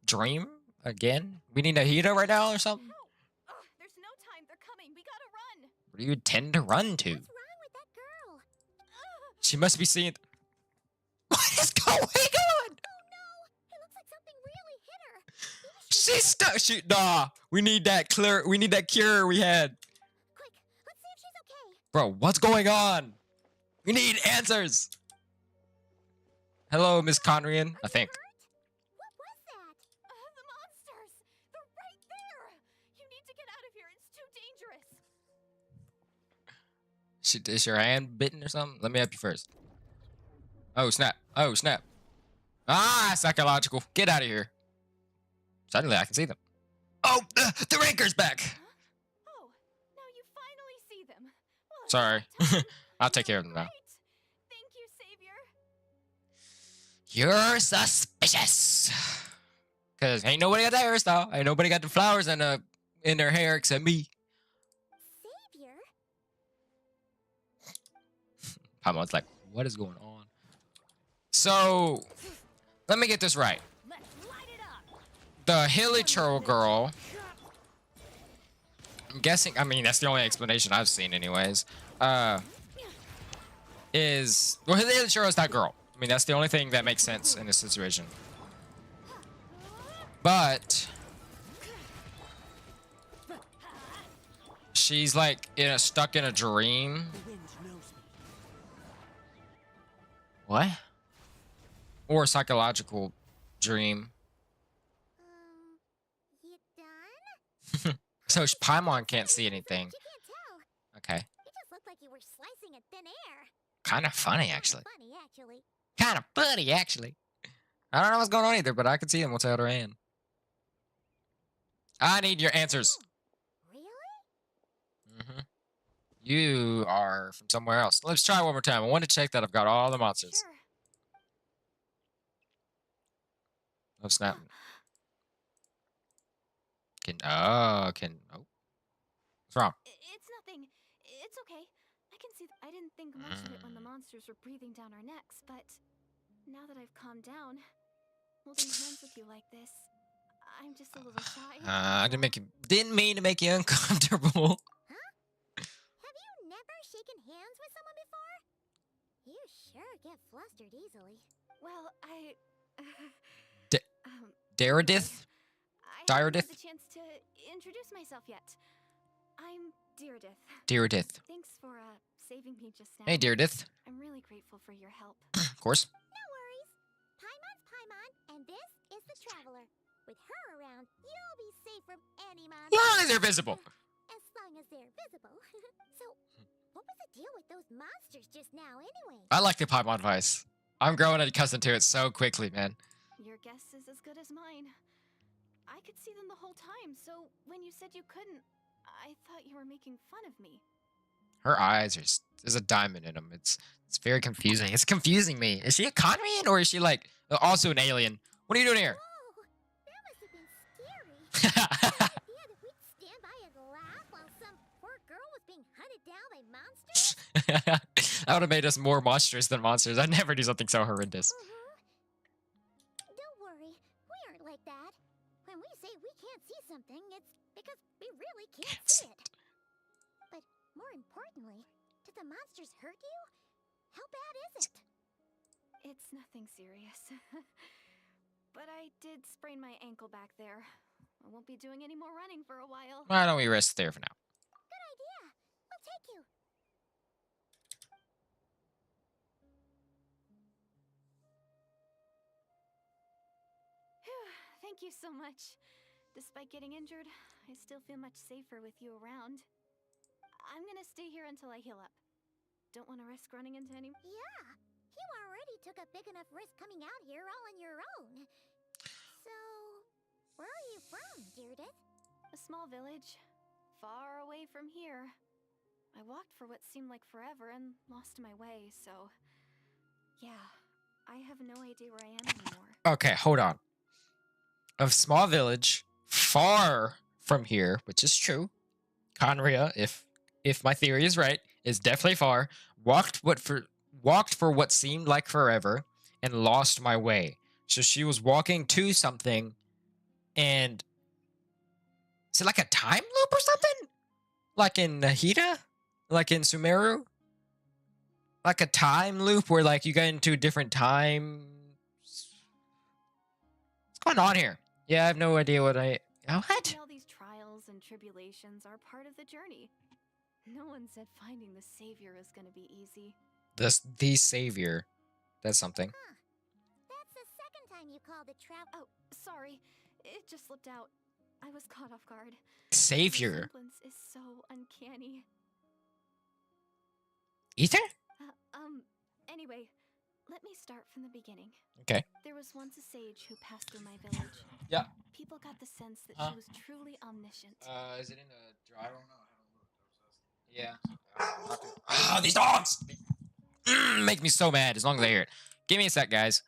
dream again? We need a heater right now or something? Help! Ugh, there's no time. They're coming. We gotta run. Where do you intend to run to? What's wrong with that girl? She must be seeing. What is going on? Oh no! It looks like something really hit her. Maybe She's stuck. Nah. We need that clear. We need that cure we had. Quick, let's see if she's okay. Bro, what's going on? We need answers. Hello, Miss Conrian. I think. Hurt? What was that? The monsters! They're right there! You need to get out of here. It's too dangerous. Is your hand bitten or something? Let me help you first. Oh, snap. Oh, snap. Ah, psychological. Get out of here. Suddenly, I can see them. Oh, the Ranker's back. Oh, now you finally see them. Well, Sorry. it's about time. I'll take care of them now. Great. Thank you, Savior. You're suspicious. Because ain't nobody got that hairstyle. Ain't nobody got the flowers in their hair except me. Savior? Paimon's like, what is going on? So, let me get this right. Let's light it up. The Hilly Churl girl, I'm guessing, I mean, that's the only explanation I've seen anyways, is, well, the Hilly Churl is that girl. I mean, that's the only thing that makes sense in this situation. But, she's like, stuck in a dream. The wind knows me. What? Or a psychological dream. You done? So Paimon can't see anything. You can't tell. Okay. It just looked like you were slicing at thin air. Kind of funny, actually. Funny, actually. Kind of funny, actually. I don't know what's going on either, but I can see him what's out her hand. I need your answers. Really? You are from somewhere else. Let's try one more time. I want to check that I've got all the monsters. Sure. Oh, snap. Oh. What's wrong? It's nothing. It's okay. I can see. I didn't think much of it when the monsters were breathing down our necks, but now that I've calmed down, holding hands with you like this, I'm just a little shy. I didn't mean to make you uncomfortable. Have you never shaken hands with someone before? You sure get flustered easily. Well, Daradith? I I haven't had Deirdith? the chance to introduce myself yet. I'm Deirdith. Deirdith. Thanks for saving me just now. Hey, Deirdith. I'm really grateful for your help. Of course. No worries. Paimon's Paimon, and this is the Traveler. With her around, you'll be safe from any monster. As long as they're visible. As long as they're visible. So, what was the deal with those monsters just now anyway? I like the Paimon voice. I'm growing accustomed to it so quickly, man. Your guess is as good as mine. I could see them the whole time, so when you said you couldn't, I thought you were making fun of me. Her eyes are there's a diamond in them. It's very confusing. It's confusing me. Is she a Conrian or is she like also an alien? What are you doing here? Whoa, that must have been scary. The idea that we'd stand by and laugh while some poor girl was being hunted down by monsters? That would have made us more monstrous than monsters. I'd never do something so horrendous. Don't worry, we aren't like that. When we say we can't see something, it's because we really can't see it. But more importantly, did the monsters hurt you? How bad is it? It's nothing serious. But I did sprain my ankle back there. I won't be doing any more running for a while. Why don't we rest there for now? Good idea. We'll take you. Thank you so much. Despite getting injured, I still feel much safer with you around. I'm gonna stay here until I heal up. Don't want to risk running into any... Yeah, you already took a big enough risk coming out here all on your own. So, where are you from, Deirdith? A small village, far away from here. I walked for what seemed like forever and lost my way, so... Yeah, I have no idea where I am anymore. Okay, hold on. A small village far from here, which is true. Conria, if my theory is right, is definitely far. Walked for what seemed like forever and lost my way. So she was walking to something, and is it like a time loop or something? Like in Nahida? Like in Sumeru? Like a time loop where like you get into different times? What's going on here? Yeah, I have no idea what I... What? All these trials and tribulations are part of the journey. No one said finding the savior is gonna be easy. The savior. That's something. Huh. That's the second time you called the Oh, sorry. It just slipped out. I was caught off guard. The Savior. resemblance is so uncanny. Ether? Anyway, let me start from the beginning. Okay. There was once a sage who passed through my village. Yeah. People got the sense that Huh? she was truly omniscient. Is it in the drive? Yeah. Ah, these dogs! Make me so mad as long as I hear it. Give me a sec, guys.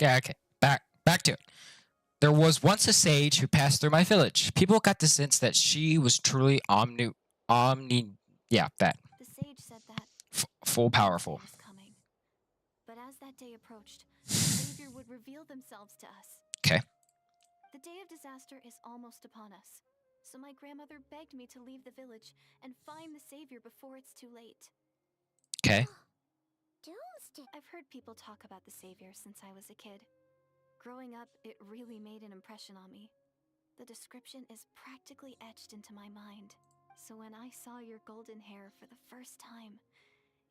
Okay. Back to it. There was once a sage who passed through my village. People got the sense that she was truly that. The sage said that Full powerful. was coming. But as that day approached, the savior would reveal themselves to us. Okay. The day of disaster is almost upon us. so my grandmother begged me to leave the village and find the savior before it's too late. Okay. Doomsday. I've heard people talk about the savior since I was a kid. Growing up, it really made an impression on me. The description is practically etched into my mind. So when I saw your golden hair for the first time,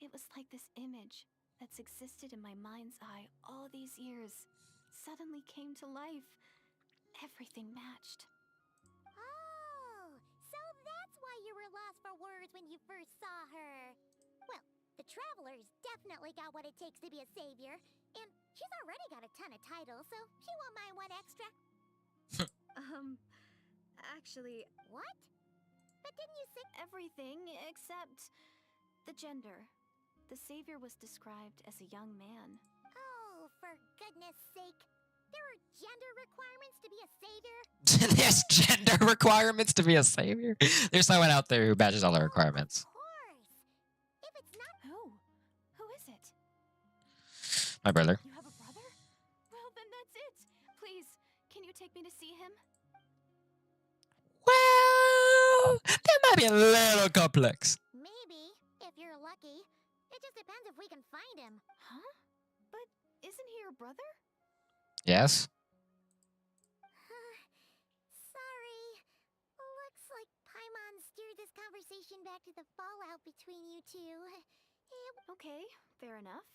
it was like this image that's existed in my mind's eye all these years suddenly came to life. Everything matched. Oh, so that's why you were lost for words when you first saw her. Well, the Traveler's definitely got what it takes to be a savior, and she's already got a ton of titles, so she won't mind one extra. Actually, What? But didn't you say everything except the gender. The savior was described as a young man. Oh, for goodness sake. There are gender requirements to be a savior? There's gender requirements to be a savior. There's someone out there who matches all the requirements. Of course. If it's not... Who is it? My brother. You have a brother? Well, then that's it. Please, can you take me to see him? Well, that might be a little complex. Maybe, if you're lucky. It just depends if we can find him. Huh? But isn't he your brother? Yes. Sorry. Looks like Paimon steered this conversation back to the fallout between you two. Okay, fair enough.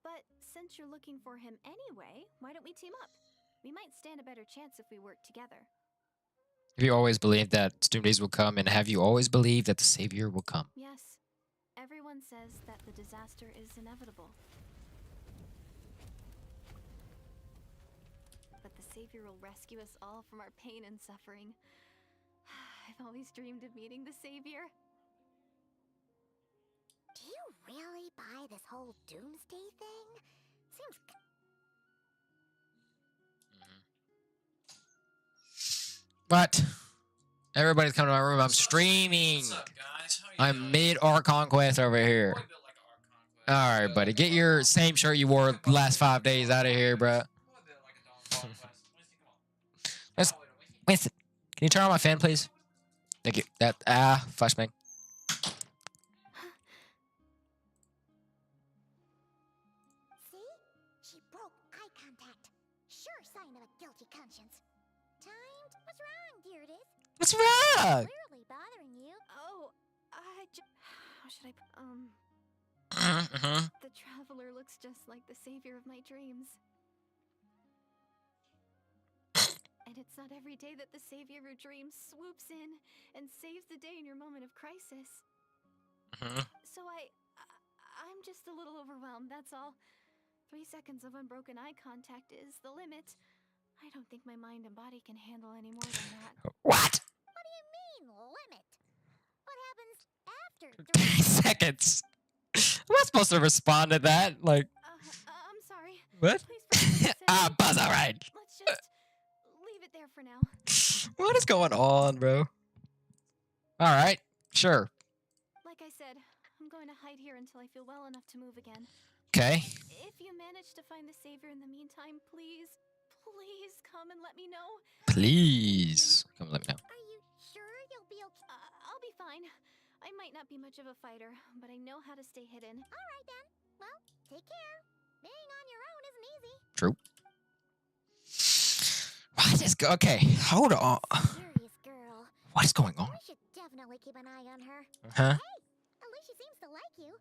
But since you're looking for him anyway, why don't we team up? We might stand a better chance if we work together. Have you always believed that Doom Days will come, and have you always believed that the savior will come? Yes. Everyone says that the disaster is inevitable. But the savior will rescue us all from our pain and suffering. I've always dreamed of meeting the savior. Do you really buy this whole doomsday thing? Seems... But everybody's coming to my room. I'm streaming. What's up, guys? I'm mid Archon quest over here. All right, buddy. Get your same shirt you wore the last 5 days out of here, bro. Winston, can you turn on my fan, please? Thank you. That flashbang. See? She broke eye contact. Sure sign of a guilty conscience. Timed? What's wrong, Deirdis? What's wrong? Clearly bothering you. Oh, how should I... The traveler looks just like the savior of my dreams. And it's not every day that the savior of your dreams swoops in and saves the day in your moment of crisis. So I'm just a little overwhelmed, that's all. 3 seconds of unbroken eye contact is the limit. I don't think my mind and body can handle any more than that. What? What do you mean, limit? What happens after 3 seconds. Am I supposed to respond to that? Like, I'm sorry. what? Please forgive what I said. Buzz, all right. Let's just leave it there for now. What is going on, bro? All right, sure. Like I said, I'm going to hide here until I feel well enough to move again. Okay. If you manage to find the savior in the meantime, please come and let me know. Please come let me know. Are you sure you'll be okay? I'll be fine. I might not be much of a fighter, but I know how to stay hidden. Alright then. Well, take care. Being on your own isn't easy. True. What is okay? Hold on. Curious girl. What is going on? We should definitely keep an eye on her. Huh? Hey, at least she seems to like you.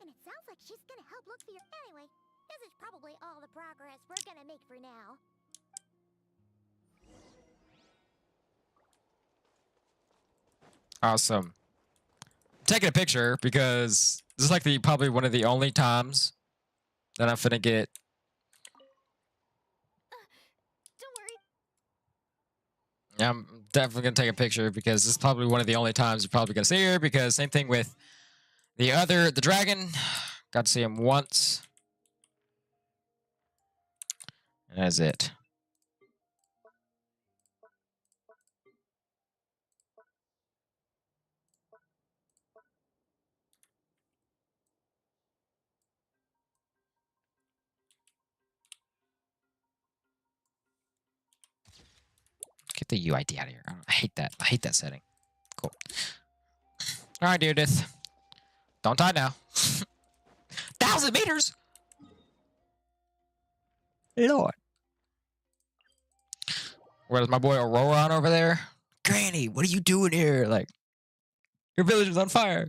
And it sounds like she's gonna help look for you. Anyway, this is probably all the progress we're gonna make for now. Awesome. I'm taking a picture because this is like probably one of the only times that I'm finna get. Don't worry. Yeah, I'm definitely gonna take a picture because this is probably one of the only times you're probably gonna see her. Because same thing with the dragon. Got to see him once. And that's it. Get the UID out of here. I hate that. I hate that setting. Cool. All right, Deardith. Don't die now. 1,000 meters. Lord. Where's my boy Auroron over there? Granny, what are you doing here? Like, your village is on fire.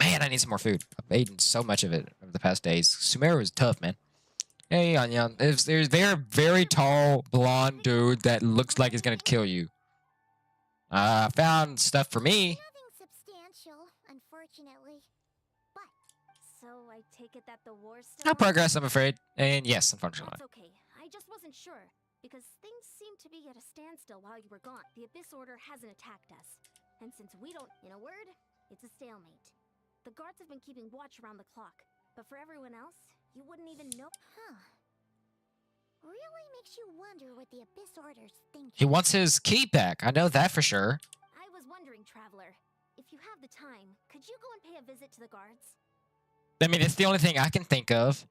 Man, I need some more food. I've eaten so much of it over the past days. Sumeru is tough, man. Hey, Anya. There's a very tall, blonde dude that looks like he's gonna kill you. I found stuff for me. Nothing substantial, unfortunately. But So I take it that the war's still No on? progress, I'm afraid. And yes, unfortunately. That's okay. I just wasn't sure because things seem to be at a standstill while you were gone. The Abyss Order hasn't attacked us, and since we don't, in a word, it's a stalemate. the guards have been keeping watch around the clock. But for everyone else, you wouldn't even know. Huh. Really makes you wonder what the Abyss Order's thinking. He wants his key back. I know that for sure. I was wondering, Traveler, if you have the time, could you go and pay a visit to the guards? I mean, it's the only thing I can think of.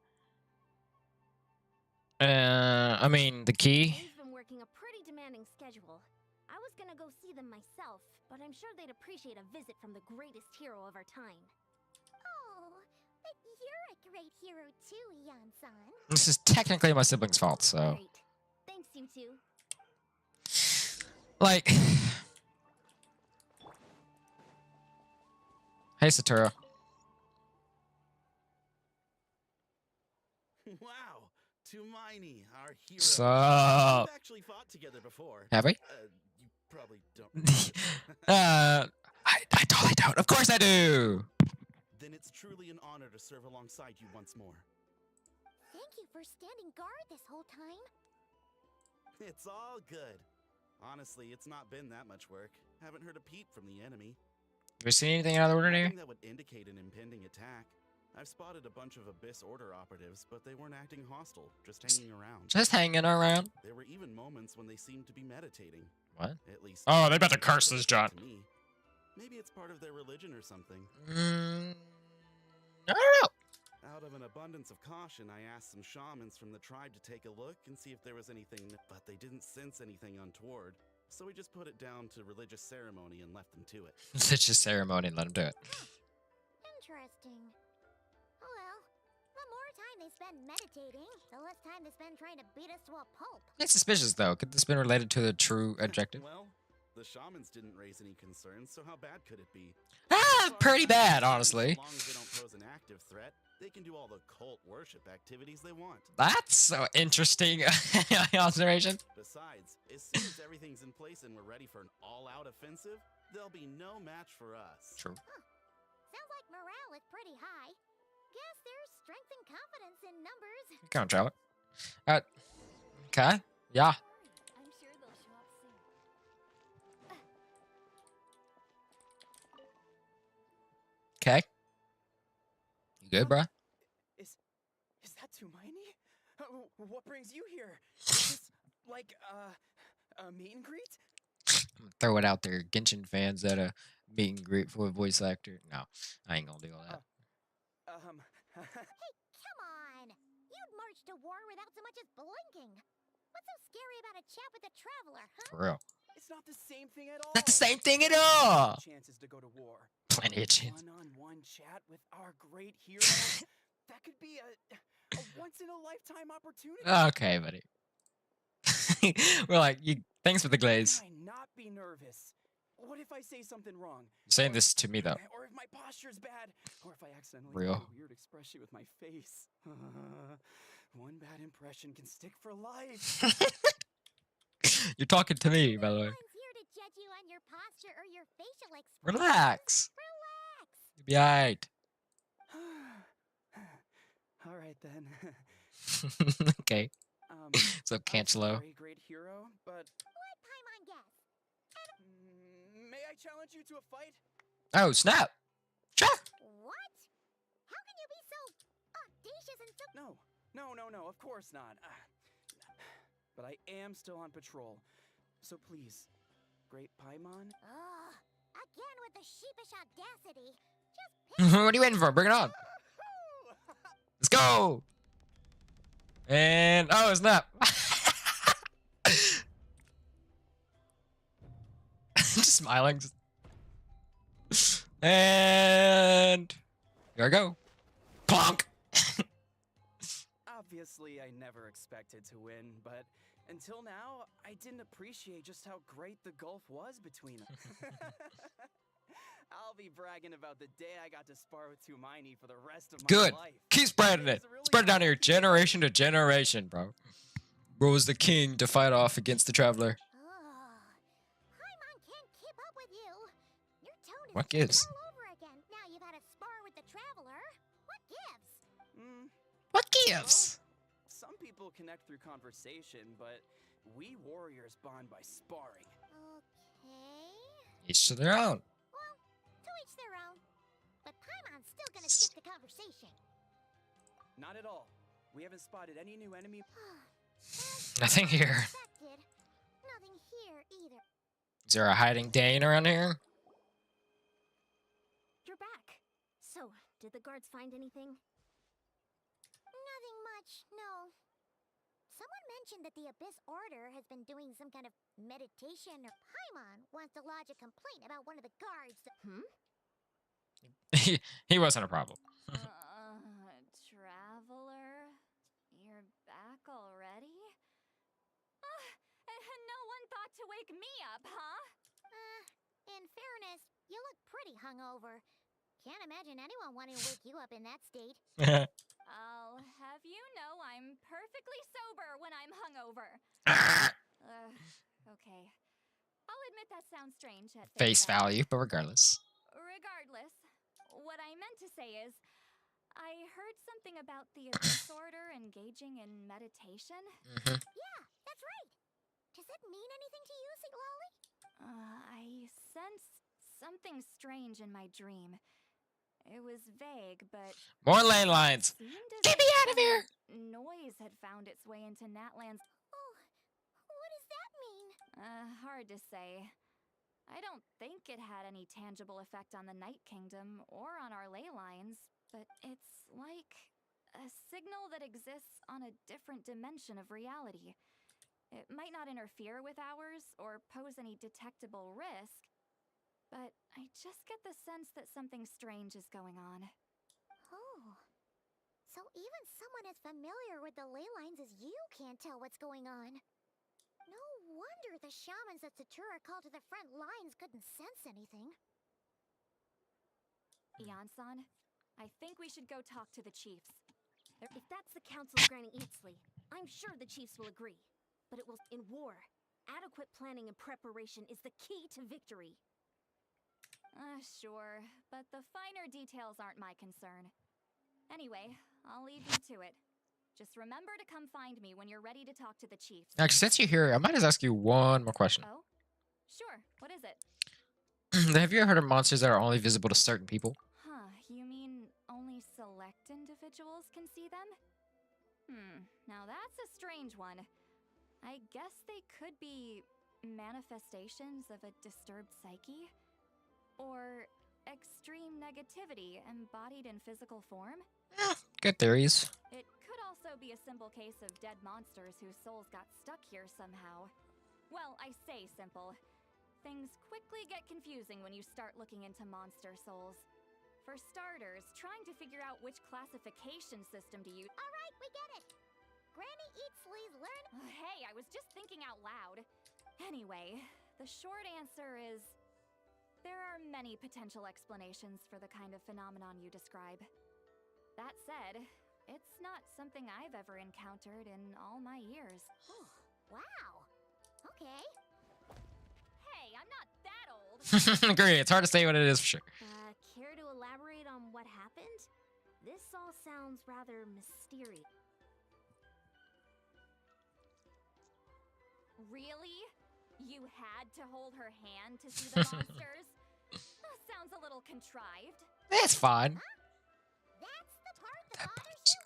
I mean, the key. They've been working a pretty demanding schedule. I was gonna go see them myself, but I'm sure they'd appreciate a visit from the greatest hero of our time. Oh, but you're a great hero too, Yan-san. This is technically my sibling's fault, so. Great. Thanks, you two. Like. Hey, Satoru. Wow, Tumaini, our hero. So. We've actually fought together before. Have we? You probably don't. I totally don't. Of course I do. Then it's truly an honor to serve alongside you once more. Thank you for standing guard this whole time. It's all good. Honestly, it's not been that much work. Haven't heard a peep from the enemy. Have you seen anything out of the ordinary? Nothing that would indicate an impending attack. I've spotted a bunch of Abyss Order operatives, but they weren't acting hostile, just hanging around. Just hanging around. There were even moments when they seemed to be meditating. What? At least. Oh, they about to curse this, John. To me. Maybe it's part of their religion or something. I don't know. Out of an abundance of caution, I asked some shamans from the tribe to take a look and see if there was anything, but they didn't sense anything untoward. So we just put it down to religious ceremony and left them to it. It's just ceremony and let them do it. Interesting. Oh well, the more time they spend meditating, the less time they spend trying to beat us to a pulp. It's suspicious, though. Could this have been related to the true objective? Well, the shamans didn't raise any concerns, so how bad could it be? Pretty bad, honestly. As long as they don't pose an active threat, they can do all the cult worship activities they want. That's so interesting observation. Besides, as soon as everything's in place and we're ready for an all-out offensive, there'll be no match for us. True. Sounds like morale is pretty high. Guess there's strength and confidence in numbers. Come on, Charlotte. Okay. Yeah. I'm sure they'll show up soon. Okay. You good, bruh? Is that Tumaini? What brings you here? Is this like a meet and greet? I'm gonna throw it out there. Genshin fans at a meet and greet for a voice actor. No, I ain't gonna do all that. Hey, come on! You'd march to war without so much as blinking. What's so scary about a chat with a traveler, huh? For real. It's not the same thing at all. Not the same thing at all. Chances to go to war. Plenty of chance. One-on-one chat with our great hero. That could be a once-in-a-lifetime opportunity. Okay, buddy. We're like, thanks for the glaze. Can I not be nervous? What if I say something wrong? You're saying this to me, though. Or if my posture's bad? Or if I accidentally Real. make a weird expression with my face? One bad impression can stick for life. You're talking to me, by the way. No one's here to judge you on your posture or your facial expressions. Relax. Relax. You'll be alright. All right then. Okay. So, I'm Cancelo. sorry, great hero, but What Paimon guess? may I challenge you to a fight? Oh, snap. Sure. What? How can you be so audacious and so... No, of course not. But I am still on patrol. So please, Great Paimon? Ugh, again with the sheepish audacity. Just pick What are you waiting for? Bring it on. Let's go. And oh, it's not. Just smiling. And here I go. Plonk. Obviously, I never expected to win, but until now, I didn't appreciate just how great the gulf was between us. I'll be bragging about the day I got to spar with Tumaini for the rest of my Good. life. Keep spreading it. was really Spread it down here, awesome. generation to generation, bro. Bro was the king to fight off against the traveler. Paimon can't keep up with you. Your tone is What changed gives? all over again. Now you've had a spar with the traveler. What gives? What gives? Some people connect through conversation, but we warriors bond by sparring. Okay. Each to their own. Well, to each their own. But Paimon's still gonna skip the conversation. Not at all. We haven't spotted any new enemy. Nothing here. Expected. Nothing here either. Is there a hiding Dane around here? You're back. So, did the guards find anything? Nothing much, no. Someone mentioned that the Abyss Order has been doing some kind of meditation, or Paimon wants to lodge a complaint about one of the guards. He wasn't a problem. Traveler? You're back already? No one thought to wake me up, huh? In fairness, you look pretty hungover. Can't imagine anyone wanting to wake you up in that state. I'll have you know I'm perfectly sober when I'm hungover. Okay. I'll admit that sounds strange at Face value, but regardless. Regardless, what I meant to say is, I heard something about the Abyss Order engaging in meditation. Yeah, that's right. Does that mean anything to you, Siglali? I sensed something strange in my dream. It was vague, but More lane lines. seemed as Get if me out of some here! Noise had found its way into Natlands. Oh, what does that mean? Hard to say. I don't think it had any tangible effect on the Night Kingdom or on our ley lines, but it's like a signal that exists on a different dimension of reality. It might not interfere with ours or pose any detectable risk, but I just get the sense that something strange is going on. Oh. So even someone as familiar with the ley lines as you can't tell what's going on. No wonder the shamans that Satura called to the front lines couldn't sense anything. Ian-san, I think we should go talk to the chiefs. If that's the council's granting Eatsley, I'm sure the chiefs will agree. But it will in war. Adequate planning and preparation is the key to victory. Sure, but the finer details aren't my concern. Anyway, I'll leave you to it. Just remember to come find me when you're ready to talk to the chiefs. Actually, since you're here, I might just ask you one more question. Oh? Sure, what is it? Have you ever heard of monsters that are only visible to certain people? Huh, you mean only select individuals can see them? Now that's a strange one. I guess they could be manifestations of a disturbed psyche? Or extreme negativity embodied in physical form? Good theories. It could also be a simple case of dead monsters whose souls got stuck here somehow. Well, I say simple. Things quickly get confusing when you start looking into monster souls. For starters, trying to figure out which classification system to use— Alright, we get it. Granny Eatsley's learn— Hey, I was just thinking out loud. Anyway, the short answer is there are many potential explanations for the kind of phenomenon you describe. That said, it's not something I've ever encountered in all my years. Wow. Okay. Hey, I'm not that old! Agree, it's hard to say what it is for sure. Care to elaborate on what happened? This all sounds rather mysterious. Really? You had to hold her hand to see the monsters? Sounds a little contrived. It's fine. That's the part that That bothers you?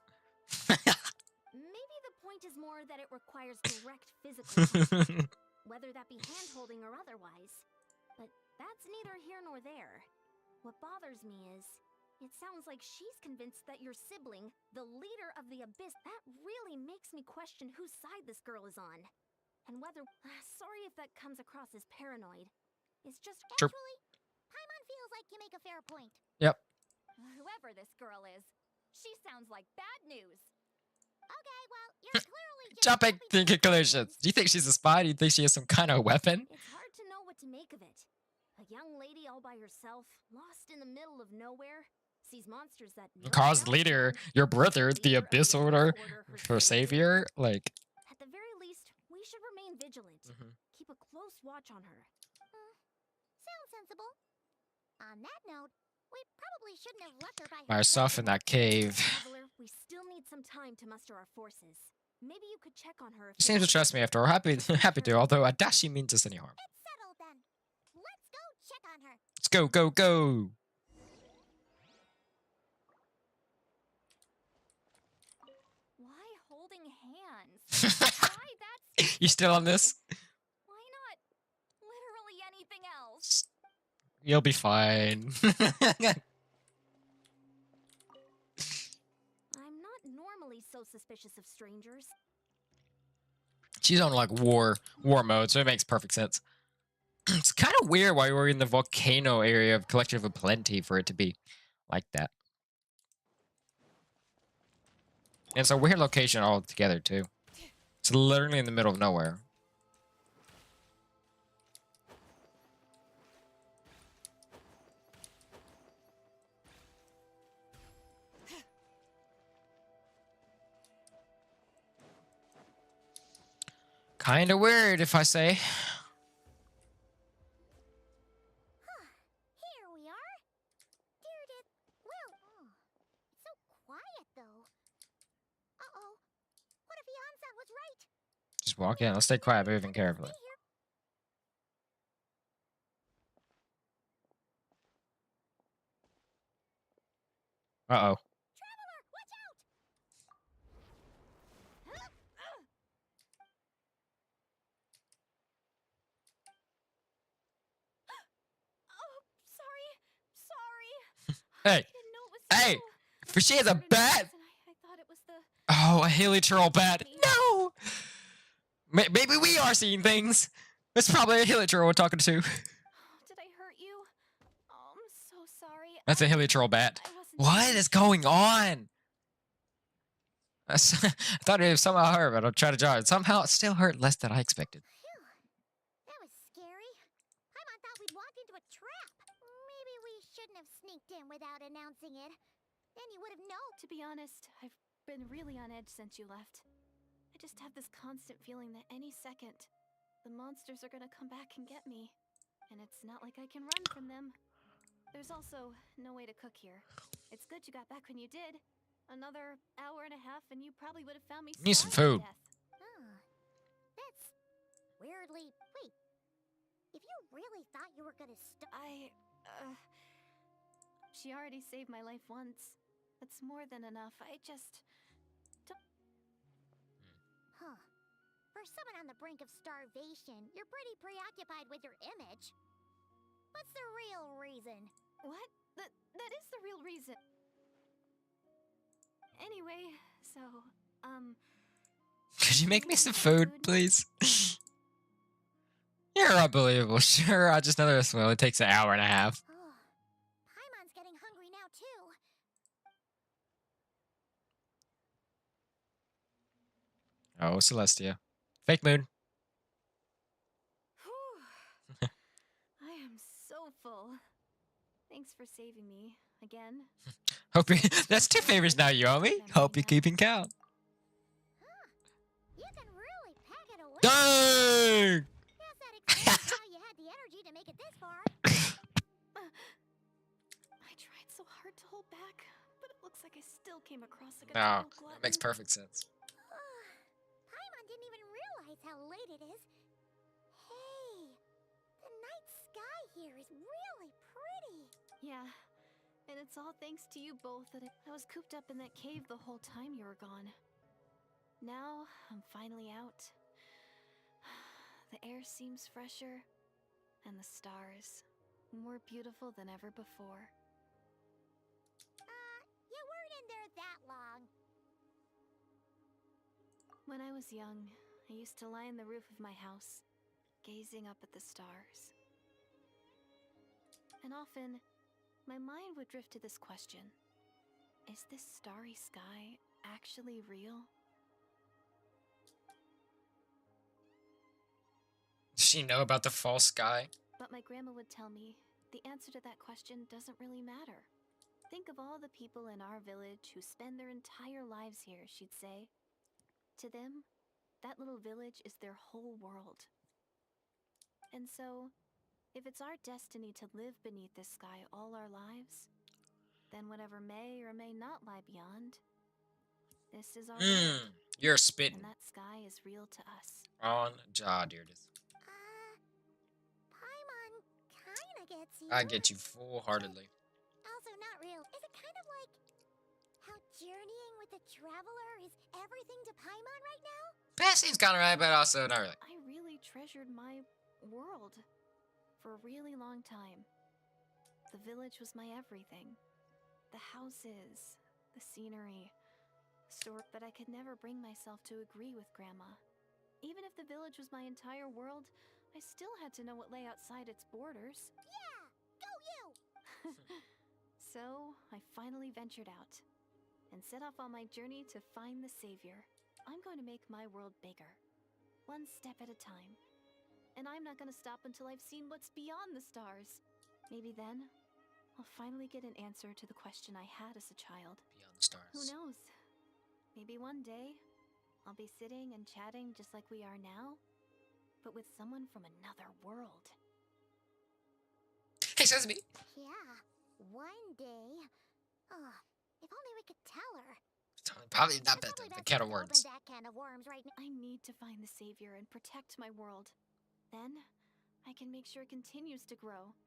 Maybe the point is more that it requires direct physical contact, whether that be hand-holding or otherwise. But that's neither here nor there. What bothers me is, It sounds like she's convinced that your sibling, the leader of the Abyss, that really makes me question whose side this girl is on. And whether... sorry if that comes across as paranoid. It's just... True. Actually, Paimon feels like you make a fair point. Yep. Whoever this girl is, she sounds like bad news. Okay, well, you're clearly just Jumping jumping to conclusions. Do you think she's a spy? Do you think she has some kind of weapon? It's hard to know what to make of it. A young lady all by herself, lost in the middle of nowhere, sees monsters that no Cause one else leader, can. your brother, the Leader of Abyss Order, her for savior. Like, At the very least, we should remain vigilant. Keep a close watch on her. Sounds sensible. On that note, we probably shouldn't have left her by herself in that cave. Traveler, we still need some time to muster our forces. Maybe you could check on her. If She seems to trust me after all. Happy to, although I doubt she means us any harm. It's settled then. Let's go check on her. Let's go, go, go! Why holding hands? Why that's... You still on this? Why not literally anything else? You'll be fine. I'm not normally so suspicious of strangers. She's on like war mode, so it makes perfect sense. It's kind of weird why we're in the volcano area of Collective of Plenty for it to be like that. And it's a weird location altogether too. It's literally in the middle of nowhere. Kinda weird, if I say. Here we are. Well, it's so quiet though. Uh-oh. What if Yansa was right? Just walk in. Let's stay quiet, moving carefully. Uh-oh. Traveler, watch out! Oh, sorry. Hey, Didn't know it was hey! you. For she has a Covered in bat! ice, and I thought it was the... Oh, a heliotroll bat. No! Maybe we are seeing things. It's probably a heliotroll we're talking to. Oh, did I hurt you? Oh, I'm so sorry. That's a heliotroll bat. I wasn't What sure. is going on? I thought it somehow hurt, but I'll try to draw it. Somehow it still hurt less than I expected. Phew. That was scary. Paimon thought we'd walked into a trap. Maybe we shouldn't have sneaked in without announcing it. Then you would have known. To be honest, I've been really on edge since you left. I just have this constant feeling that any second, the monsters are gonna come back and get me. And it's not like I can run from them. There's also no way to cook here. It's good you got back when you did. Another hour and a half and you probably would have found me Need some starving food. to death. That's weirdly. Wait. If you really thought you were gonna She already saved my life once. That's more than enough. I just... Huh. For someone on the brink of starvation, you're pretty preoccupied with your image. What's the real reason? What? That is the real reason. Anyway, so, Could you make me some food, please? You're unbelievable. Sure, I just know this one only takes an hour and a half. Oh, Paimon's getting hungry now too. Oh, Celestia. Fake moon. whew. I am so full. Thanks for saving me again. Hope you, that's 2 favors now, you owe me. Hope you're keeping count. You can really pack it away. Dang! Guess that explains how you had the energy to make it this far. I tried so hard to hold back, but it looks like I still came across like a No, total glutton. that makes perfect sense. Paimon didn't even realize how late it is. Hey, the night sky here is really pretty. Yeah, and it's all thanks to you both that I was cooped up in that cave the whole time you were gone. Now, I'm finally out. The air seems fresher, and the stars more beautiful than ever before. When I was young, I used to lie on the roof of my house, gazing up at the stars. And often, my mind would drift to this question. Is this starry sky actually real? Does she know about the false sky? But my grandma would tell me the answer to that question doesn't really matter. Think of all the people in our village who spend their entire lives here, she'd say. To them, that little village is their whole world. And so, if it's our destiny to live beneath this sky all our lives, then whatever may or may not lie beyond, this is our world, You're spitting and that sky is real to us. on jaw, Deirdre. Paimon kinda gets you. I get you full-heartedly. Also not real. Is it kind of like how journeying with the traveler is everything to Paimon right now? That seems kind of right, but also not really. I really treasured my world for a really long time. The village was my everything. The houses, the scenery, but I could never bring myself to agree with Grandma. Even if the village was my entire world, I still had to know what lay outside its borders. Yeah! Go you! So, I finally ventured out and set off on my journey to find the savior. I'm going to make my world bigger, one step at a time. And I'm not going to stop until I've seen what's beyond the stars. Maybe then, I'll finally get an answer to the question I had as a child. Beyond the stars. Who knows? Maybe one day, I'll be sitting and chatting just like we are now, but with someone from another world. Hey, Sesame! Yeah, one day. Oh, if only we could tell her. Probably not It's that probably the best can of not to words. open that can of worms right now. I need to find the savior and protect my world. Then, I can make sure it continues to grow.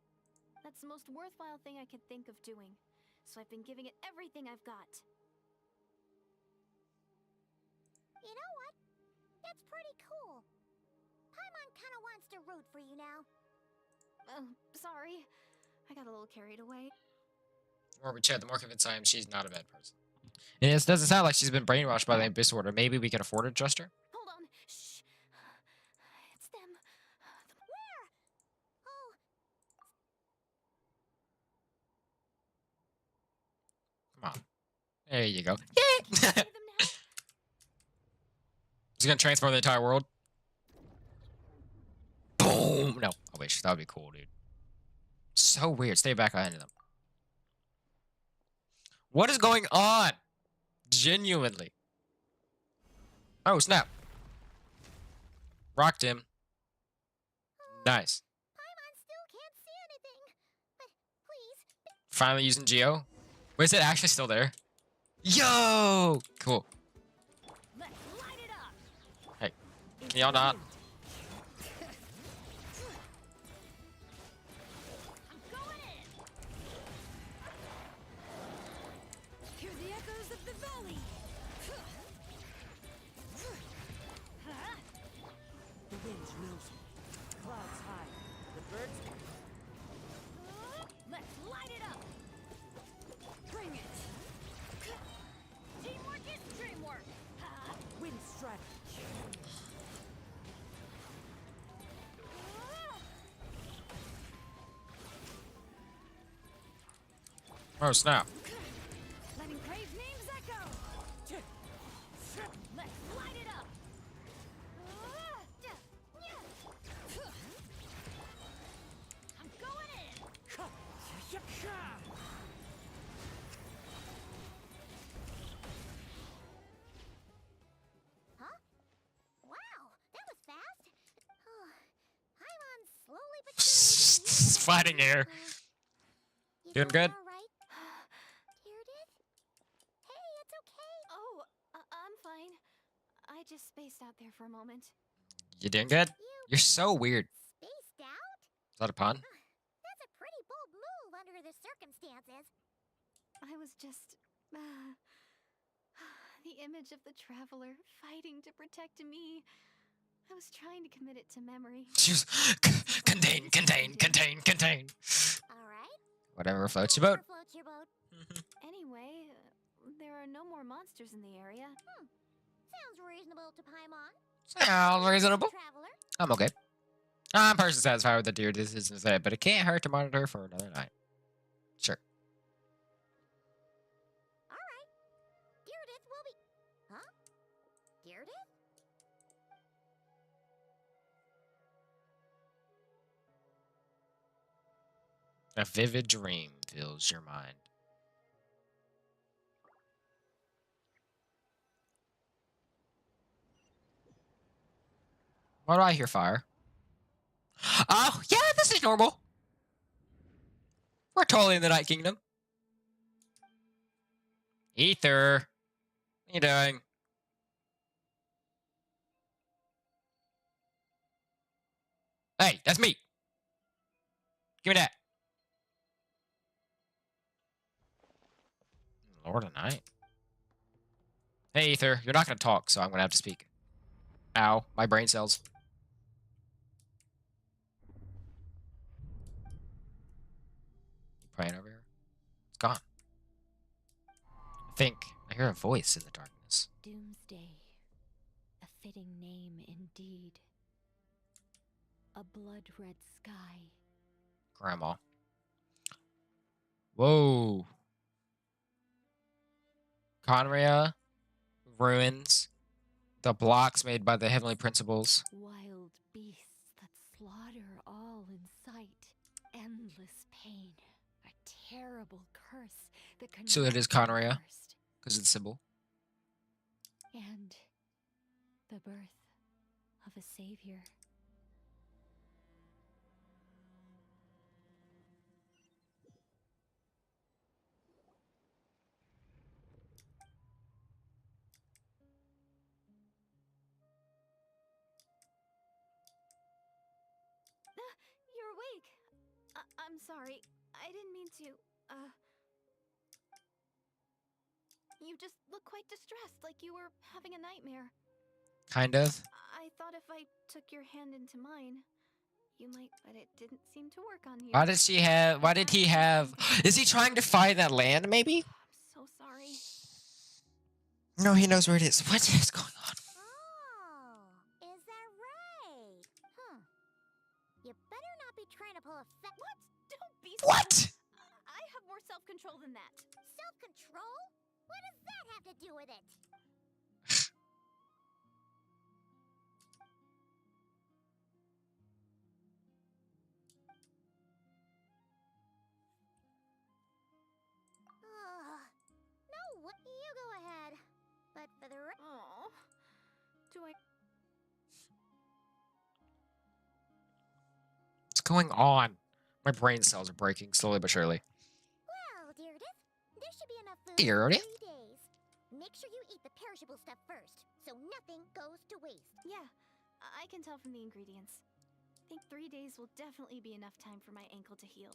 That's the most worthwhile thing I could think of doing. So I've been giving it everything I've got. You know what? It's pretty cool. Paimon kinda wants to root for you now. Sorry. I got a little carried away. The more we chat, the more convinced I am she's not a bad person. And it doesn't sound like she's been brainwashed by the Abyss Order. Maybe we can afford to trust her? Hold on. Shh. It's them. Where? Oh, Come on. There you go. See them now? He's gonna transform the entire world. Boom! No, I wish. That would be cool, dude. So weird. Stay back behind them. What is going on? Genuinely. Oh, snap. Rocked him. Nice. Paimon still can't see anything. But please, Finally using Geo. Wait, is it actually still there? Yo! Cool. Let's light it up. Hey, can y'all not? I'm going in. Hear the echoes of the valley. The wind knows me. Clouds high. The birds. Let's light it up. Bring it. Teamwork is dreamwork. Wind strike. Oh, snap. Letting brave names echo. Let's light it up. I'm going in. huh? Wow, that was fast. Oh, Paimon's slowly but surely getting used to Fighting air. You Doing good? all right? Deirdre? Hey, it's okay. Oh, I'm fine. I just spaced out there for a moment. You doing good? You You're so weird. spaced out? Is that a pun? That's a pretty bold move under the circumstances. I was just... the image of the traveler fighting to protect me. I was trying to commit it to memory. She was contain. All right. Whatever floats your boat. Whatever floats your boat. Anyway, there are no more monsters in the area. Sounds reasonable. reasonable to Paimon? Sounds reasonable. Traveler? I'm okay. I'm personally satisfied with the deer decision today, but it can't hurt to monitor for another night. Sure. Alright. Deirdith will be... Huh? Deirdith? A vivid dream fills your mind. Why do I hear fire? Oh, yeah, this is normal. We're totally in the Night Kingdom. Ether. What are you doing? Hey, that's me. Give me that. Lord of Night. Hey, Ether. You're not going to talk, so I'm going to have to speak. Ow. My brain cells. Praying over here. It's gone. I think I hear a voice in the darkness. Doomsday. A fitting name indeed. A blood-red sky. Grandma. Whoa. Conria. Ruins. The blocks made by the heavenly principles. Wild beasts that slaughter all in sight. Endless pain. A terrible curse that can So it is never be Conria. reversed. Because it's symbol. And the birth of a savior. You're awake. I'm sorry. I didn't mean to, You just look quite distressed, like you were having a nightmare. Kind of. I thought if I took your hand into mine, you might, but it didn't seem to work on you. Why did he have... Is he trying to find that land, maybe? I'm so sorry. No, he knows where it is. What is going on? Oh, is that right? Huh. You better not be trying to pull a What? Don't be What? I have more self-control than that. Self-control? What does that have to do with it? No, what? You go ahead. But for the rest... Oh. Do I... What's going on? My brain cells are breaking slowly but surely. Well, Deirdith, there should be enough food Deirdith? for 3 days. Make sure you eat the perishable stuff first, so nothing goes to waste. Yeah, I can tell from the ingredients. I think 3 days will definitely be enough time for my ankle to heal.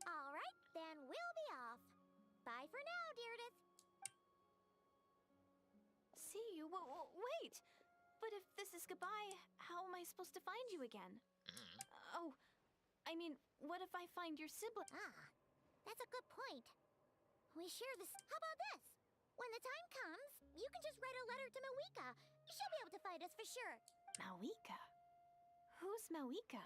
All right, then we'll be off. Bye for now, Deirdith. See you? Wait! But if this is goodbye, how am I supposed to find you again? Oh, I mean, what if I find your sibling? Ah, that's a good point. We share this. How about this? When the time comes, you can just write a letter to Mawika. She'll be able to find us for sure. Mawika? Who's Mawika?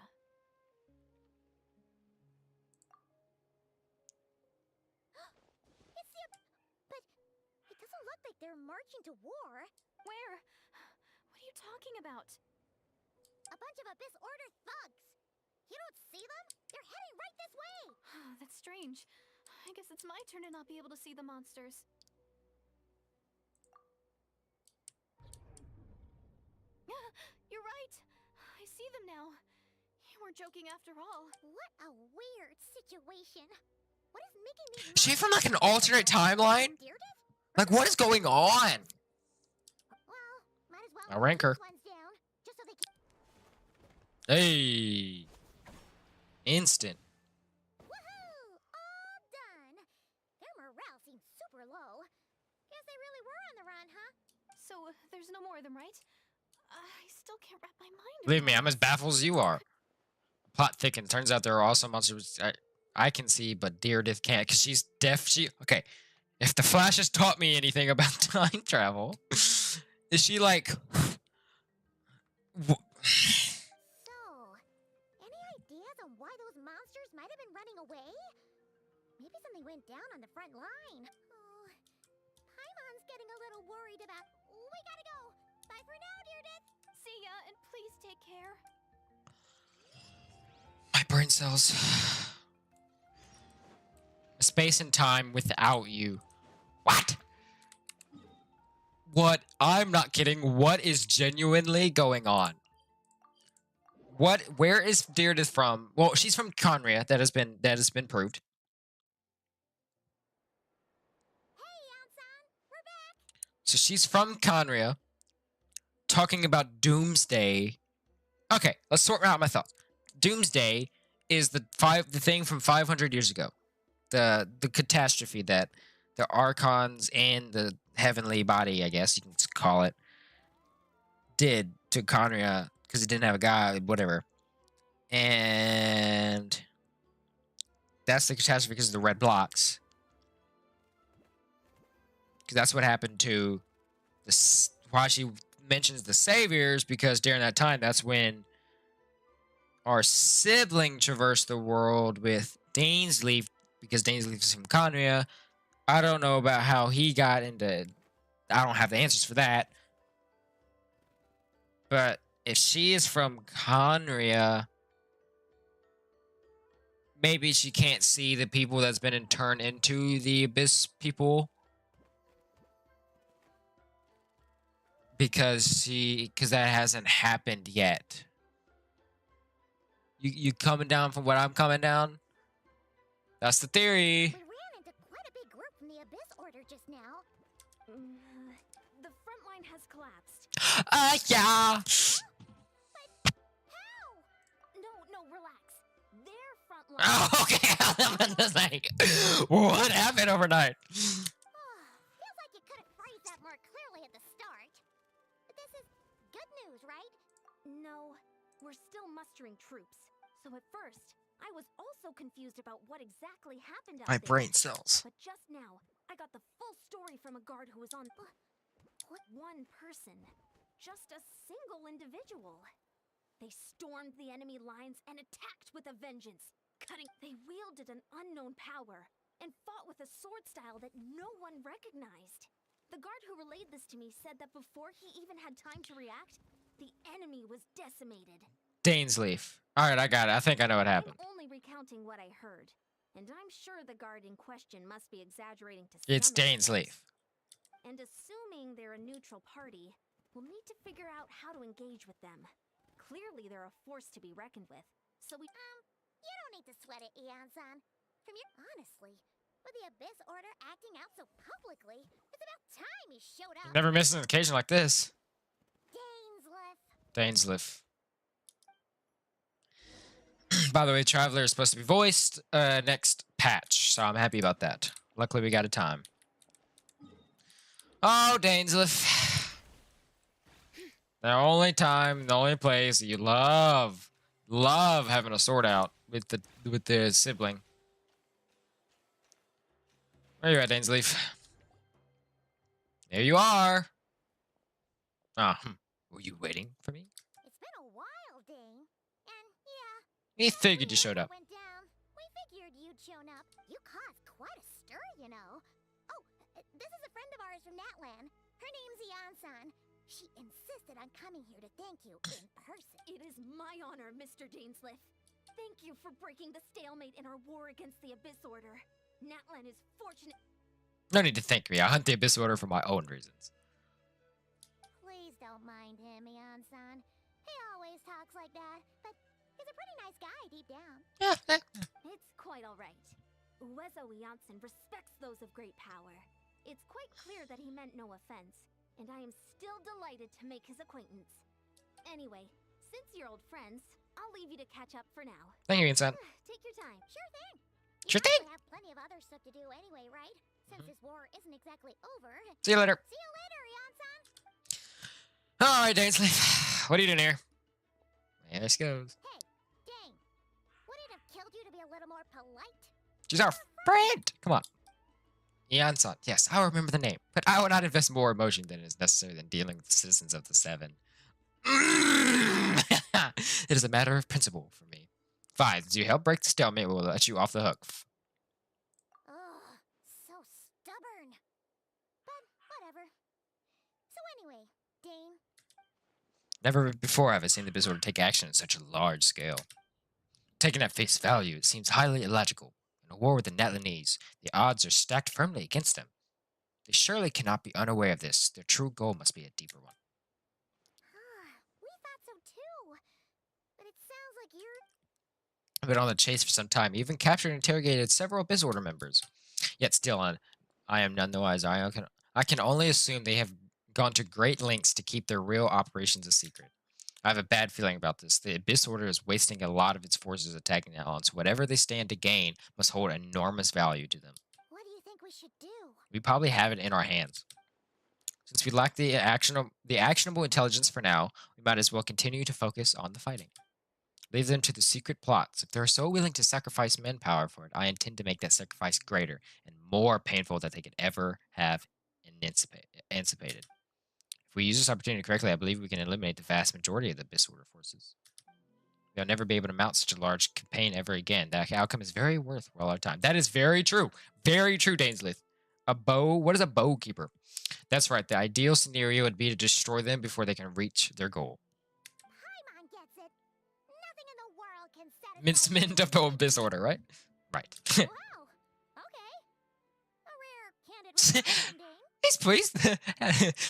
It's the... But it doesn't look like they're marching to war. Where? What are you talking about? A bunch of Abyss Order thugs. You don't see them? They're heading right this way. That's strange. I guess it's my turn to not be able to see the monsters. You're right. I see them now. You weren't joking after all. What a weird situation. What is making these... Is she from like an alternate timeline? Deirdith? Like, what is going on? Well, might as well I'll rank her. put these ones down, just so they can... Hey. Instant. Woohoo! All done. Their morale seems super low. Guess they really were on the run, huh? So, there's no more of them, right? I still can't wrap my mind Believe me, around I'm as this. baffled as you are. Plot thickens. Turns out there are also monsters I can see, but Deirdith can't because she's deaf. Okay. If the Flash has taught me anything about time travel, Is she like? So, any ideas on why those monsters might have been running away? Maybe something went down on the front line. Oh, Paimon's getting a little worried about. We gotta go. Bye for now, Deirdre. See ya, and please take care. My brain cells. Space and time without you. What? What? I'm not kidding. What is genuinely going on? What? Where is Deirdre from? Well, she's from Conria. That has been proved. Hey, Yansan, we're back. So she's from Conria. Talking about Doomsday. Okay, let's sort out my thoughts. Doomsday is the thing from 500 years ago. The catastrophe that the Archons and the heavenly body, I guess you can call it, did to Conria because it didn't have a god, whatever. And that's the catastrophe because of the red blocks. Because that's what happened to the. Why she mentions the saviors, because during that time, that's when our sibling traversed the world with Dainsleif, because Dainsleif is from Conria. I don't know about how he got into. I don't have the answers for that. But if she is from Conria, maybe she can't see the people that's been turned into the Abyss people. Because that hasn't happened yet. You coming down from what I'm coming down? That's the theory. We ran into quite a big group from the Abyss Order just now. The front line has collapsed. Yeah. How? No, relax. Their front line. Oh, okay. I'm just like, what happened overnight? Feels like you could have phrased that more clearly at the start. But this is good news, right? No, we're still mustering troops. So at first, I was also confused about what exactly happened out My there. brain cells. But just now, I got the full story from a guard who was on. What? One person. Just a single individual. They stormed the enemy lines and attacked with a vengeance, cutting. They wielded an unknown power and fought with a sword style that no one recognized. The guard who relayed this to me said that before he even had time to react, the enemy was decimated. Dainsleif. All right, I got it. I think I know what happened. I'm only recounting what I heard, and I'm sure the guard in question must be exaggerating to some It's extent. Dainsleif. And assuming they're a neutral party, we'll need to figure out how to engage with them. Clearly, they're a force to be reckoned with. So we. You don't need to sweat it, Yansan. Honestly, with the Abyss Order acting out so publicly, it's about time he showed up. Never miss an occasion like this. Dainsleif. Dainsleif. By the way, Traveler is supposed to be voiced next patch, so I'm happy about that. Luckily, we got a time. Oh, Dainsleif. The only time, the only place you love having a sword out with the sibling. Where you at, Dainsleif? There you are. Ah, were you waiting for me? It's been a while, Dane. And yeah. We figured you showed up. Went down. We figured you'd shown up. You caused quite a stir, you know. Oh, this is a friend of ours from Natlan. Her name's Yansan. She insisted on coming here to thank you in person. It is my honor, Mr. Dainsleif. Thank you for breaking the stalemate in our war against the Abyss Order. Natlan is fortunate. No need to thank me. I hunt the Abyss Order for my own reasons. Please don't mind him, Yansan. He always talks like that, but he's a pretty nice guy deep down. It's quite all right. Uwezo Janssen respects those of great power. It's quite clear that he meant no offense, and I am still delighted to make his acquaintance. Anyway, since you're old friends, I'll leave you to catch up for now. Thank you, Vincent. Take your time. Sure thing. Sure You thing. probably have plenty of other stuff to do anyway, right? Since this war isn't exactly over. See you later. See you later, Yansan. All right, Dainsleif. What are you doing here? There this goes. Hey, Dane. Would it have killed you to be a little more polite? She's our friend. Come on. Eonson. Yes, I'll remember the name, but I will not invest more emotion than is necessary than dealing with the citizens of the Seven. It is a matter of principle for me. Fine, do you help break the stalemate, we'll let you off the hook. Ugh, so stubborn. But whatever. So anyway, Dane. Never before have I seen the Disorder take action at such a large scale. Taken at face value, it seems highly illogical. In a war with the Natlanese, the odds are stacked firmly against them. They surely cannot be unaware of this. Their true goal must be a deeper one. We thought so too. But it sounds like you're... I've been on the chase for some time, even captured and interrogated several Abyss Order members. Yet still, I am none the wiser. I can only assume they have gone to great lengths to keep their real operations a secret. I have a bad feeling about this. The Abyss Order is wasting a lot of its forces attacking the Alliance. Whatever they stand to gain must hold enormous value to them. What do you think we should do? We probably have it in our hands. Since we lack the actionable intelligence for now, we might as well continue to focus on the fighting. Leave them to the secret plots. If they're so willing to sacrifice manpower for it, I intend to make that sacrifice greater and more painful than they could ever have anticipated. If we use this opportunity correctly, I believe we can eliminate the vast majority of the Abyss Order forces. They'll never be able to mount such a large campaign ever again. That outcome is very worthwhile our time. That is very true. Very true, Dainsley. A bow? What is a bow keeper? That's right. The ideal scenario would be to destroy them before they can reach their goal. Paimon gets it. Nothing in the world can satisfy... Mincement of the Abyss Order, right? Right. Wow. Okay. A rare candid response from Dane. He's pleased.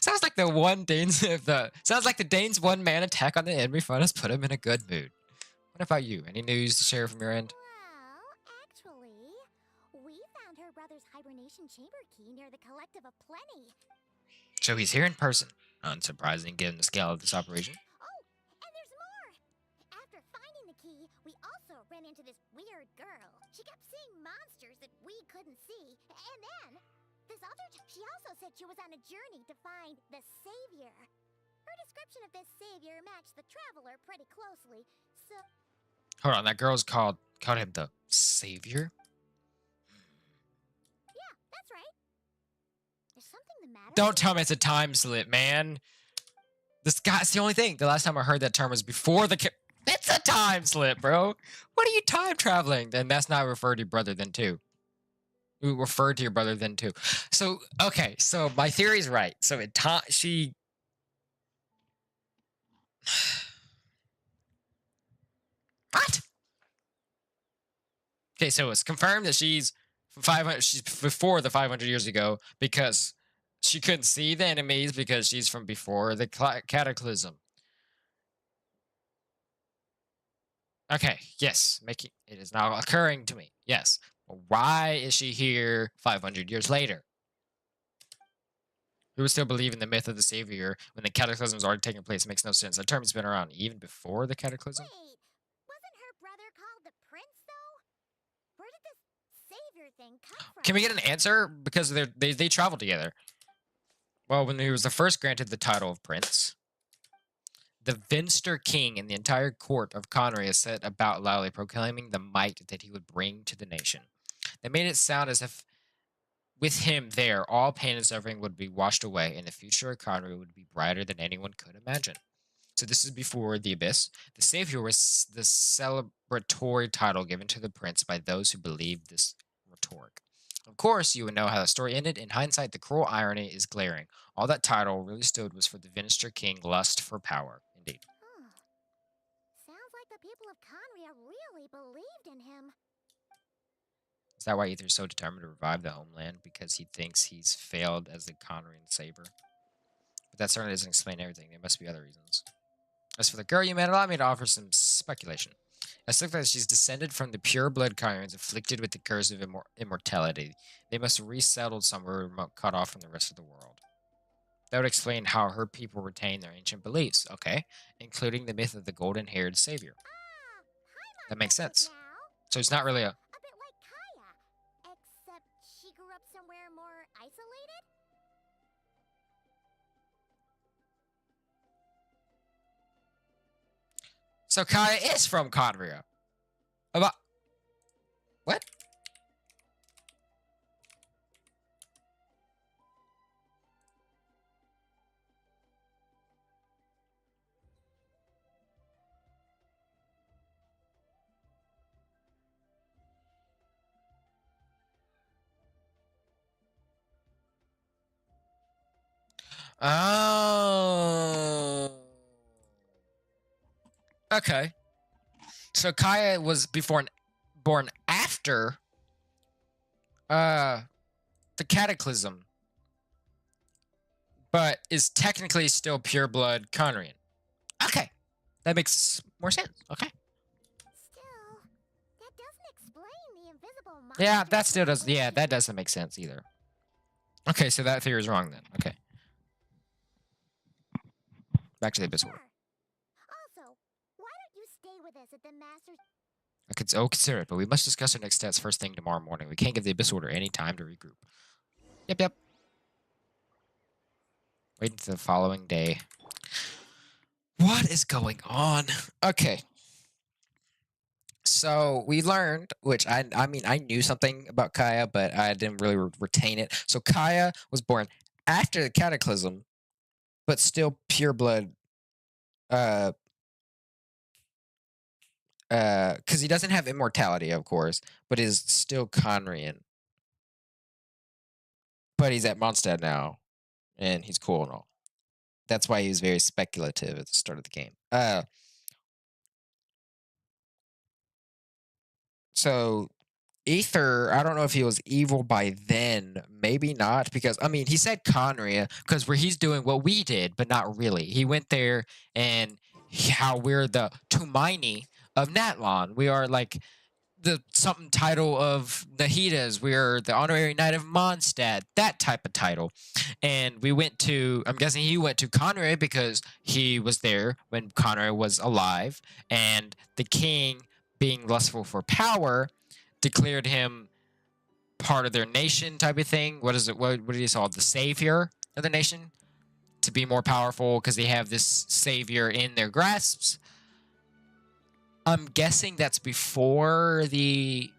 Sounds like the Dane's one-man attack on the enemy front has put him in a good mood. What about you? Any news to share from your end? Well, actually, we found her brother's hibernation chamber key near the Collective of Plenty. So he's here in person. Unsurprising given the scale of this operation. Oh, and there's more! After finding the key, we also ran into this weird girl. She kept seeing monsters that we couldn't see. And then, she also said she was on a journey to find the Savior. Her description of this Savior matched the Traveler pretty closely, so... Hold on, that girl's called him the Savior? Yeah, that's right. Is something the matter? Don't tell me it's a time slip, man. That's the only thing. The last time I heard that term was before the... It's a time slip, bro. What are you time traveling? Then that's not referred to your brother then too. We referred to your brother then too. So, okay. So my theory's right. So she... What? Okay, so it's confirmed that she's from 500. She's before the 500 years ago because she couldn't see the enemies because she's from before the cataclysm. Okay, yes, it is now occurring to me. Yes, but why is she here 500 years later? Who would still believe in the myth of the Savior when the cataclysm is already taking place? It makes no sense. That term's been around even before the cataclysm. Wait, wasn't her brother called the Prince, though? Where did this Savior thing come from? Can we get an answer? Because they traveled together. Well, when he was the first granted the title of Prince, the Venster King and the entire court of Conry has set about loudly proclaiming the might that he would bring to the nation. They made it sound as if with him there, all pain and suffering would be washed away, and the future of Conry would be brighter than anyone could imagine. So this is before the Abyss. The Savior was the celebratory title given to the prince by those who believed this rhetoric. Of course, you would know how the story ended. In hindsight, the cruel irony is glaring. All that title really stood was for the Venster King lust for power. Indeed. Huh. Sounds like the people of Conria really believed in him. Is that why Ether's so determined to revive the homeland? Because he thinks he's failed as the Conrian saber? But that certainly doesn't explain everything. There must be other reasons. As for the girl, you man, allow me to offer some speculation. I think that she's descended from the pure-blood Conrians afflicted with the curse of immortality. They must have resettled somewhere cut off from the rest of the world. That would explain how her people retain their ancient beliefs, okay? Including the myth of the golden-haired savior. That makes sense. So it's not really a... A bit like Kaya, except she grew up somewhere more isolated? So Kaya is from Conria. About... What? Oh. Okay. So Kaya was born after the Cataclysm, but is technically still pureblood Conrian. Okay. That makes more sense. Okay. Still, that doesn't explain the invisible monster. Yeah, that still does. Yeah, that doesn't make sense either. Okay, so that theory is wrong then. Okay. Back to the Abyss Order. Also, why don't you stay with us at the Master's? I'll consider it, but we must discuss our next steps first thing tomorrow morning. We can't give the Abyss Order any time to regroup. Yep. Wait until the following day. What is going on? Okay. So we learned, which I mean, I knew something about Kaya, but I didn't really retain it. So Kaya was born after the Cataclysm, but still pureblood. Because he doesn't have immortality, of course, but is still Conrian. But he's at Mondstadt now, and he's cool and all. That's why he was very speculative at the start of the game. So Aether, I don't know if he was evil by then. Maybe not, because I mean, he said Conria because where he's doing what we did, but not really. He went there and how we're the Tumaini of Natlon. We are like the something title of Nahidas. We are the honorary knight of Mondstadt, that type of title. And we went to, I'm guessing he went to Conray because he was there when Conray was alive. And the king, being lustful for power, declared him part of their nation type of thing. What is it? What did he call it? The savior of the nation? To be more powerful because they have this savior in their grasps. I'm guessing that's before the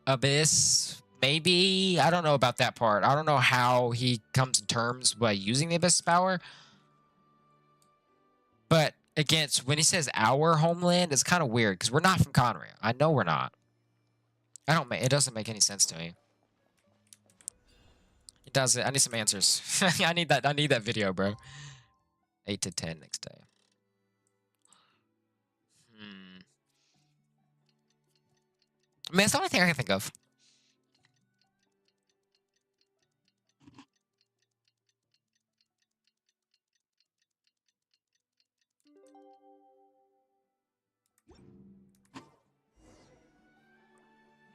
Abyss. Maybe. I don't know about that part. I don't know how he comes to terms by using the Abyss power. But against when he says our homeland, it's kind of weird because we're not from Conria. I know we're not. It doesn't make any sense to me. It doesn't. I need some answers. I need that video, bro. 8 to 10 next day. I mean, it's the only thing I can think of.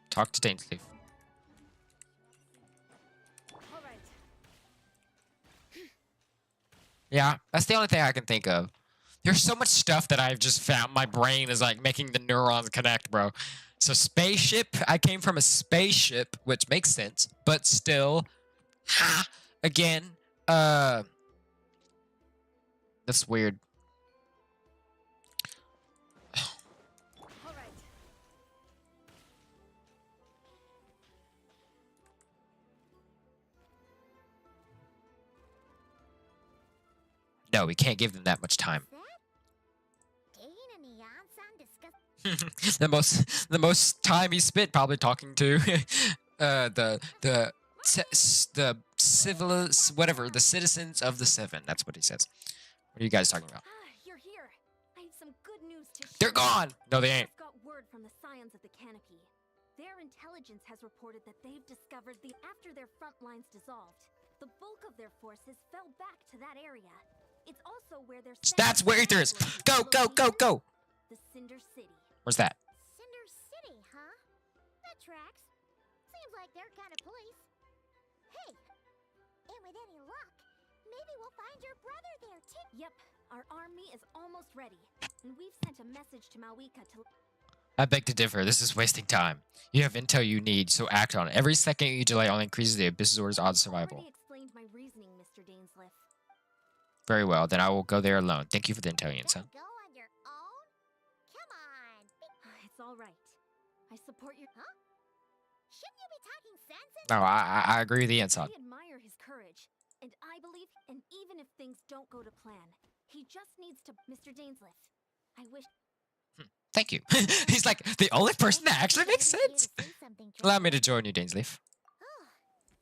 Talk to Dainsleif. Yeah, that's the only thing I can think of. There's so much stuff that I've just found. My brain is like making the neurons connect, bro. So spaceship, I came from a spaceship, which makes sense, but still, again, that's weird. No, we can't give them that much time. the most time he spent probably talking to the citizens of the Seven. That's what he says. What are you guys talking about? You're here. I have some good news to share. They're gone. No, they ain't. I've got word from the Scions of the Canopy. Their intelligence has reported that they've discovered after their front lines dissolved, the bulk of their forces fell back to that area. It's also where their That's where Aether is. Go. The Cinder City. Where's that? Cinder City, huh? That tracks. Seems like their kind of place. Hey, and with any luck, maybe we'll find your brother there too. Yep, our army is almost ready, and we've sent a message to Malwika to... I beg to differ. This is wasting time. You have intel you need, so act on it. Every second you delay only increases the Abyss Order's odds of survival. I already explained my reasoning, Mr. Dainsleif. Very well, then I will go there alone. Thank you for the intel, son. Go on your own? Come on. It's all right. I support your... Huh? Shouldn't you be talking sense? No, I agree with the insight. I admire his courage, and I believe, and even if things don't go to plan, he just needs to... Mr. Dainsleif, I wish... Thank you. He's like the only person that actually makes sense. Allow me to join you, Dainsleif.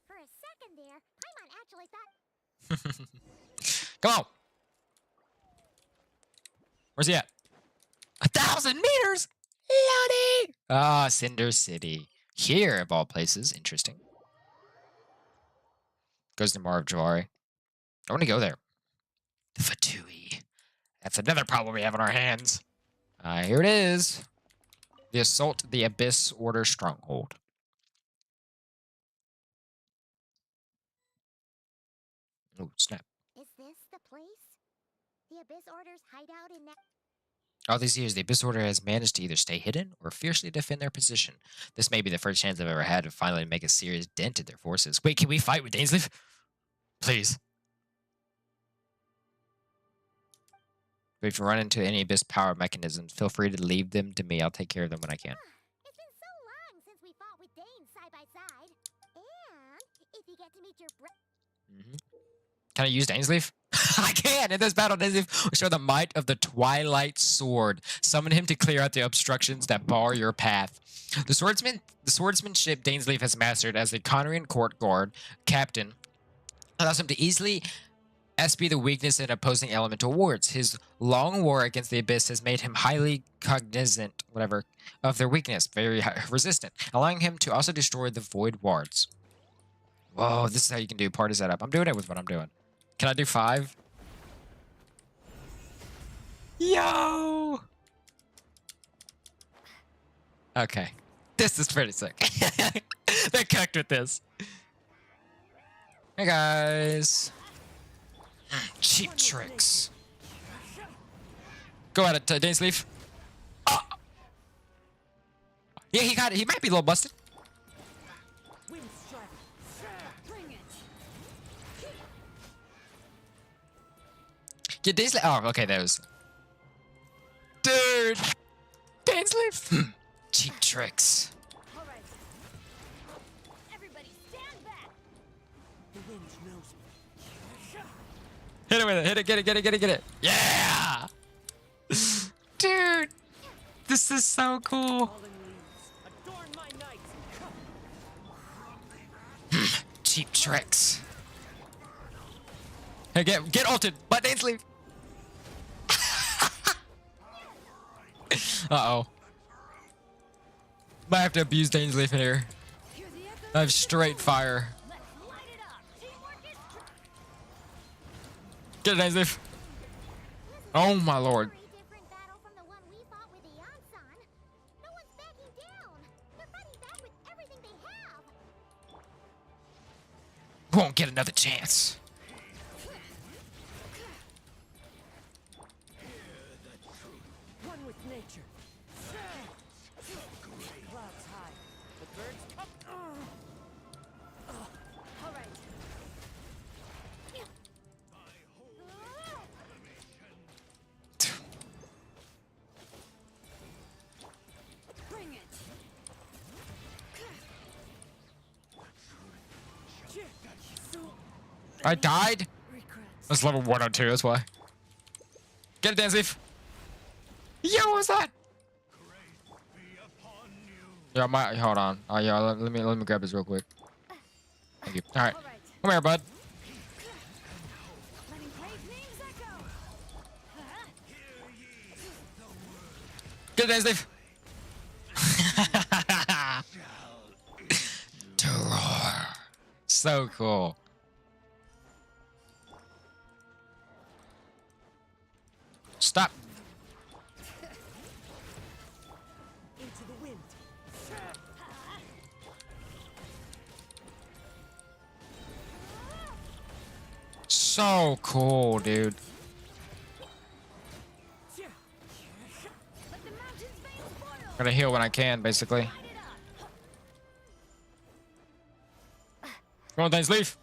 For a second there, Paimon actually thought... Come on. Where's he at? 1,000 meters. Lordy. Ah, Cinder City. Here, of all places. Interesting. Goes to Mar of Jawari. I want to go there. The Fatui. That's another problem we have on our hands. Here it is. The Assault the Abyss Order Stronghold. Oh, snap. Is this the place? The Abyss Order's hideout in that. All these years, the Abyss Order has managed to either stay hidden or fiercely defend their position. This may be the first chance I've ever had to finally make a serious dent in their forces. Wait, can we fight with Dainsleif? Please. But if you run into any Abyss power mechanisms, feel free to leave them to me. I'll take care of them when I can. It's been so long since we fought with Dane side by side. And if you get to meet your Can I use Dainsleif? I can! In this battle, Dainsleif will show the might of the Twilight Sword. Summon him to clear out the obstructions that bar your path. The swordsmanship Dainsleif has mastered as the Conrian court guard captain allows him to easily SP the weakness in opposing elemental wards. His long war against the Abyss has made him highly cognizant, of their weakness, very resistant, allowing him to also destroy the void wards. Whoa, this is how you can do party setup. I'm doing it with what I'm doing. Can I do 5? Yo! Okay. This is pretty sick. They're cooked with this. Hey, guys. Cheap tricks. Go at it, Dainsleif. Oh! Yeah, he got it. He might be a little busted. Get Dainsleif. Oh, okay, that was. Dude! Dainsleif! Cheap tricks. Everybody stand back. The wind knows me. Hit it with it. Hit it. Get it. Get it. Get it. Get it. Yeah! Dude! This is so cool. Fallen leaves, adorn my night. Cheap tricks. Hey, get ulted. But Dainsleif. Uh-oh. Might have to abuse Dainsleif in here. I have straight fire. Get it, Dainsleif. Oh my lord. Very different battle from the one we fought with the Yansan. No one's backing down. They're fighting back with everything they have. Won't get another chance. One with nature. Clouds high. The birds come. All right. Bring it. I died? Regrets. That's level 102, that's why. Get it, Dainsleif. Yo, what's that? Yeah, hold on. Oh yeah, let me grab this real quick. Thank you. Alright. Come here, bud. Letting brave names echo. Get it, Dainsleif. Terror. So cool. Stop. Into the wind. So cool, dude. Let the mountains veins boil. Gotta heal when I can, basically. Come on, Dainsleif.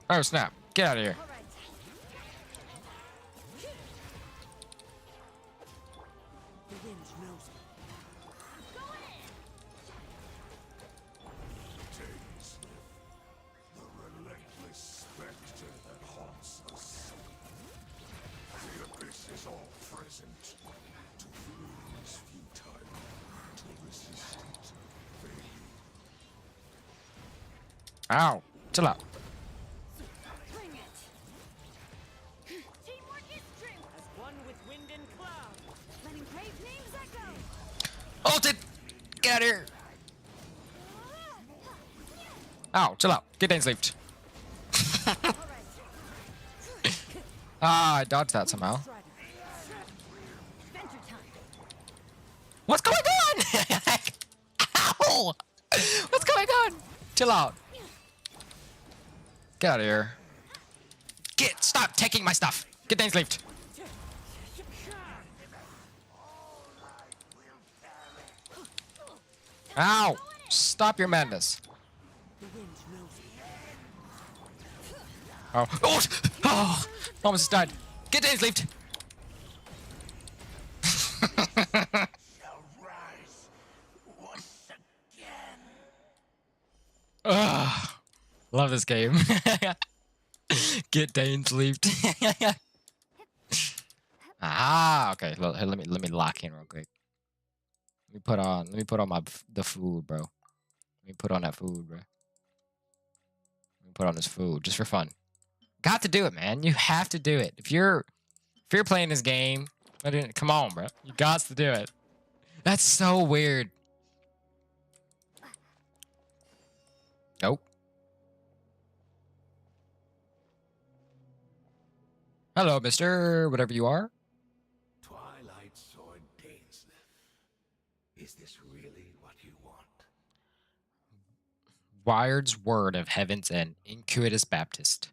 Oh, snap. Get out of here. The wind knows me. The relentless specter that haunts us. The abyss is all present. To flee is futile. To resist it, vain. Ow. Chill out. Bring it. Teamwork is strength. As one with wind and cloud. Letting brave names echo. Ulted! Get out of here! Ow, chill out. Get Dane's leafed. Ah, I dodged that somehow. What's going on? Ow! What's going on? Chill out. Get out of here. Stop taking my stuff. Get Dane's leafed. Ow! Stop your madness. Oh. Oh! Oh! Almost died. Get Dane's leafed. Ugh. Love this game. Get Dane's leafed. Ah, okay. Let me lock in real quick. Let me put on the food, bro. Let me put on that food, bro. Let me put on this food just for fun. Got to do it, man. You have to do it. If you're playing this game, come on, bro. You got to do it. That's so weird. Nope. Hello, mister. Whatever you are. Twilight Sword Dainsleif. Is this really what you want? Wired's Word of Heaven's End. Incuitus Baptist.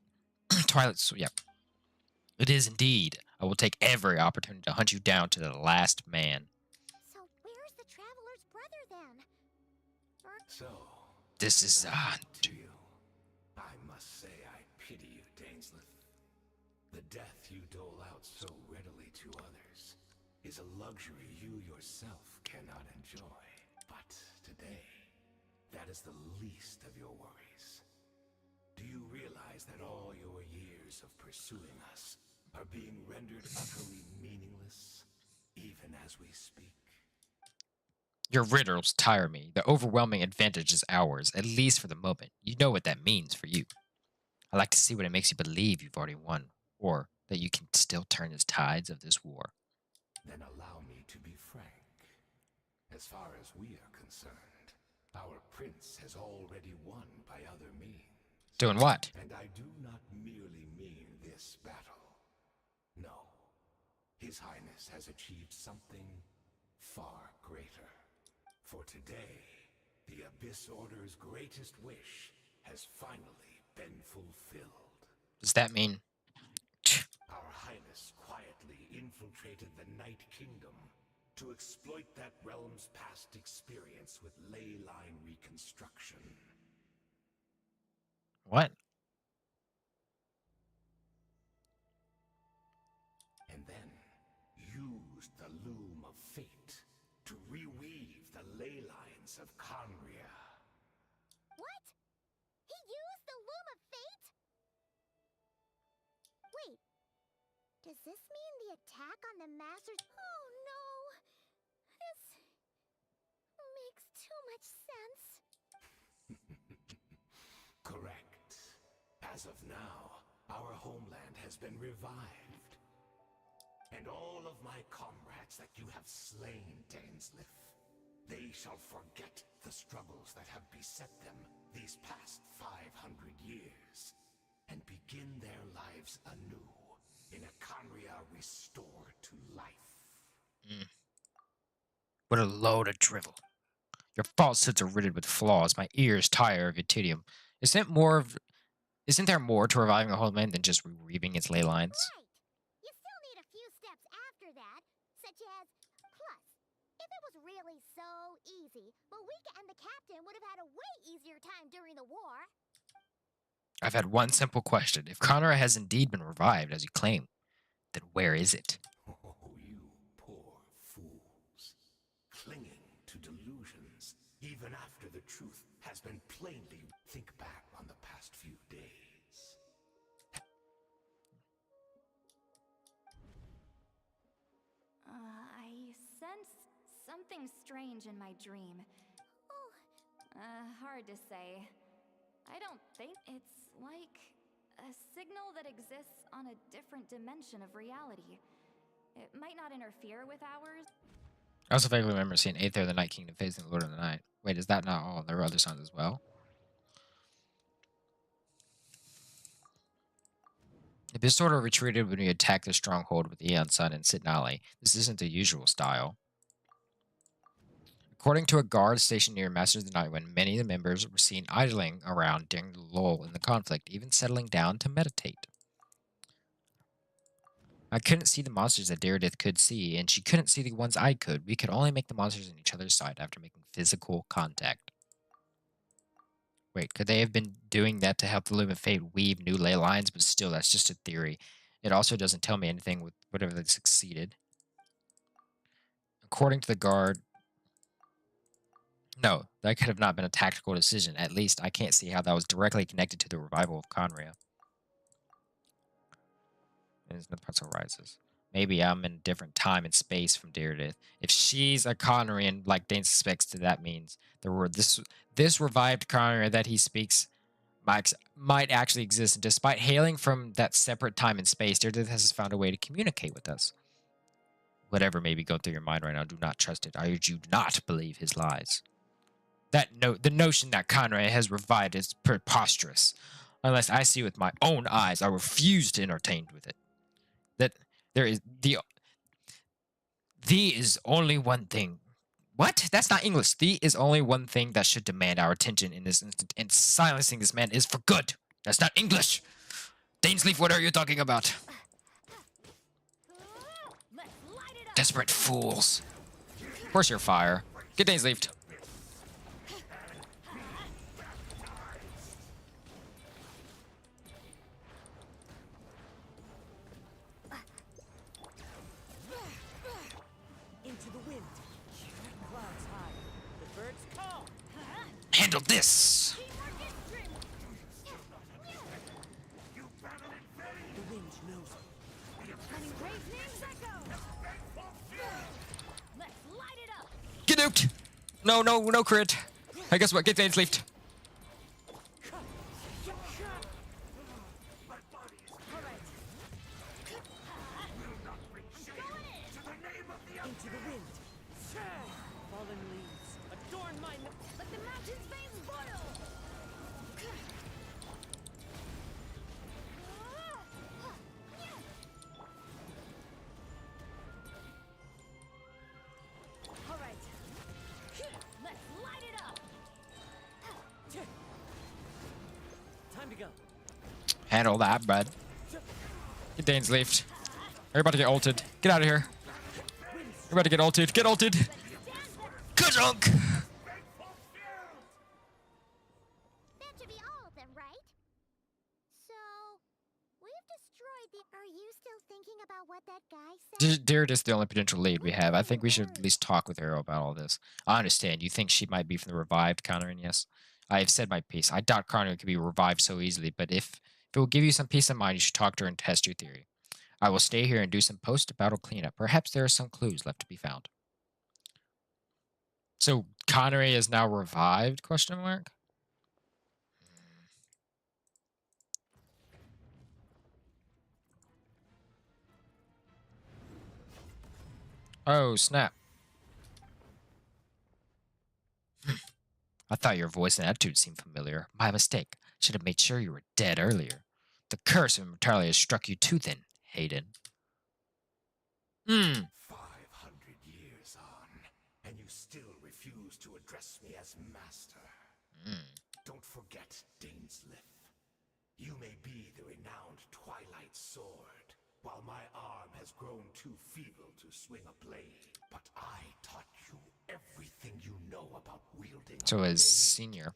Twilight Sword. Yep. It is indeed. I will take every opportunity to hunt you down to the last man. So where's the Traveler's brother then? So, This is to you. I must say I pity you, Dainsleif. The death you dole out so readily to others is a luxury you yourself cannot enjoy. But today, that is the least of your worries. Do you realize that all your years of pursuing us are being rendered utterly meaningless, even as we speak? Your riddles tire me. The overwhelming advantage is ours, at least for the moment. You know what that means for you. I like to see what it makes you believe you've already won, or that you can still turn the tides of this war. Then allow me to be frank. As far as we are concerned, our prince has already won by other means. Doing what? And I do not merely mean this battle. No. His Highness has achieved something far greater. For today, the Abyss Order's greatest wish has finally been fulfilled. Does that mean? Our Highness quietly infiltrated the Night Kingdom to exploit that realm's past experience with ley line reconstruction. What? And then used the Loom of Fate to reweave the ley lines of Conria. What? He used the Loom of Fate? Wait. Does this mean the attack on the Masters? Oh no! This makes too much sense. Correct. As of now, our homeland has been revived. And all of my comrades that you have slain, Dainsleif, they shall forget the struggles that have beset them these past 500 years, and begin their lives anew in a Conria restored to life. What a load of drivel. Your falsehoods are riddled with flaws. My ears tire of your tedium. Isn't there more to reviving a homeland than just reweaving its ley lines? Right! You still need a few steps after that, such as... Plus, if it was really so easy, Moika and the captain would have had a way easier time during the war. I've had one simple question. If Conrad has indeed been revived, as you claim, then where is it? Oh, you poor fools. Clinging to delusions, even after the truth has been plainly... Think back on the past few days. I sense something strange in my dream. Oh, Hard to say. I don't think it's like a signal that exists on a different dimension of reality. It might not interfere with ours. I also vaguely remember seeing Aether of the Night Kingdom facing the Lord of the Night. Wait, is that not all? There were other sons as well? The Abyss Order retreated when we attacked the stronghold with Aeon Sun and Sitnali. This isn't the usual style. According to a guard stationed near Masters of the Night, when many of the members were seen idling around during the lull in the conflict, even settling down to meditate. I couldn't see the monsters that Daredith could see, and she couldn't see the ones I could. We could only make the monsters on each other's side after making physical contact. Wait, could they have been doing that to help the Loom of Fate weave new ley lines? But still, that's just a theory. It also doesn't tell me anything with whatever they succeeded. According to the guard, no, that could have not been a tactical decision. At least, I can't see how that was directly connected to the revival of Conria. And there's no parcel rises. Maybe I'm in a different time and space from Daredith. If she's a Conrian, like Dane suspects, that means there were this revived Conria that he speaks might actually exist. And despite hailing from that separate time and space, Daredith has found a way to communicate with us. Whatever may be going through your mind right now, do not trust it. I urge you not believe his lies. The notion that Conria has revived is preposterous. Unless I see with my own eyes, I refuse to entertain with it. That there is the is only one thing. What? That's not English. The is only one thing that should demand our attention in this instant, and silencing this man is for good. That's not English. Dainsleaf, what are you talking about? Desperate fools. Of course you're fire. Get Dainsleafed. Handle this! Get nuked! No crit. I guess what? Get Dainsleafed. Handle that, bud. Get Dainsleafed. Everybody get ulted. Get out of here. Everybody get ulted. Get ulted. Ka-junk! That should be all of them, right? So, we've destroyed the... Are you still thinking about what that guy said? Dared is the only potential lead we have. I think we should at least talk with Arrow about all this. I understand. You think she might be from the revived Connery, yes? I have said my piece. I doubt Connery could be revived so easily, but if it will give you some peace of mind, you should talk to her and test your theory. I will stay here and do some post-battle cleanup. Perhaps there are some clues left to be found. So, Connery is now revived, question mark? Oh, snap. I thought your voice and attitude seemed familiar. My mistake. Should have made sure you were dead earlier. The curse of immortality has struck you too thin, Hayden. 500 years on, and you still refuse to address me as master. Don't forget, Dainsleif. You may be the renowned Twilight Sword, while my arm has grown too feeble to swing a blade. But I taught you everything you know about wielding a So as senior,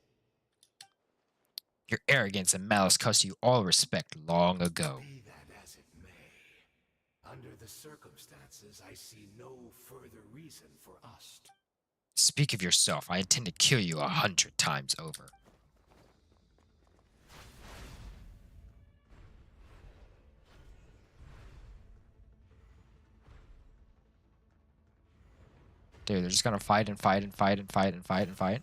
your arrogance and malice cost you all respect long ago. Be that as it may, under the circumstances, I see no further reason for us to... Speak of yourself. I intend to kill you 100 times over. Dude, they're just gonna fight and fight and fight and fight and fight and fight and fight.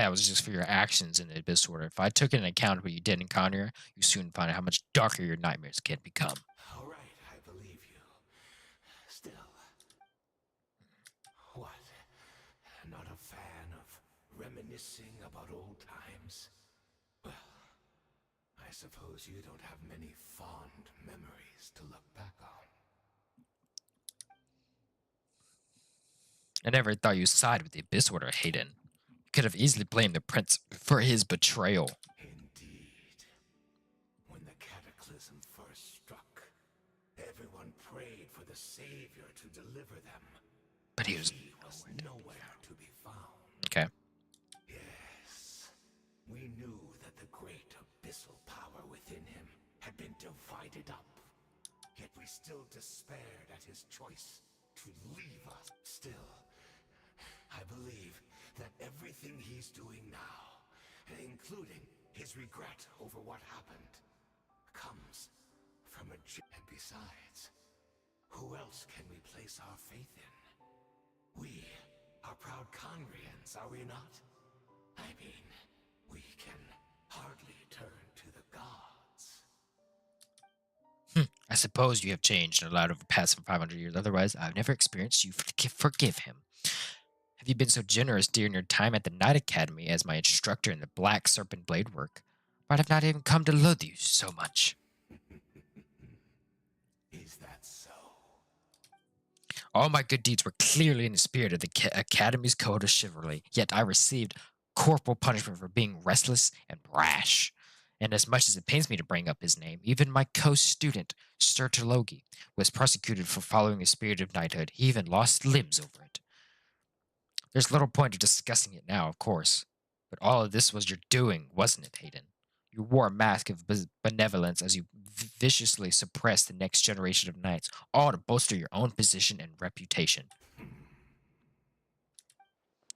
that was just for your actions in the Abyss Order. If I took into account what you did in Conria, you soon find out how much darker your nightmares can become. All right, I believe you. Still, what? Not a fan of reminiscing about old times? Well, I suppose you don't have many fond memories to look back on. I never thought you'd side with the Abyss Order, Hayden. You could have easily blamed the Prince for his betrayal. Indeed. When the cataclysm first struck, everyone prayed for the Savior to deliver them. But he was nowhere to be found. Okay. Yes. We knew that the great abyssal power within him had been divided up. Yet we still despaired at his choice to leave us. Still, I believe that everything he's doing now, including his regret over what happened, comes from a... And besides, who else can we place our faith in? We are proud Conrians, are we not? I mean, we can hardly turn to the gods. I suppose you have changed a lot over the past 500 years. Otherwise, I've never experienced you forgive him. Have you been so generous during your time at the Knight Academy as my instructor in the Black Serpent Blade work? But I've not even come to love you so much. Is that so? All my good deeds were clearly in the spirit of the Academy's code of chivalry, yet I received corporal punishment for being restless and rash. And as much as it pains me to bring up his name, even my co-student, Sir Tologi, was prosecuted for following the spirit of knighthood. He even lost limbs over it. There's little point of discussing it now, of course. But all of this was your doing, wasn't it, Hayden? You wore a mask of benevolence as you viciously suppressed the next generation of knights, all to bolster your own position and reputation.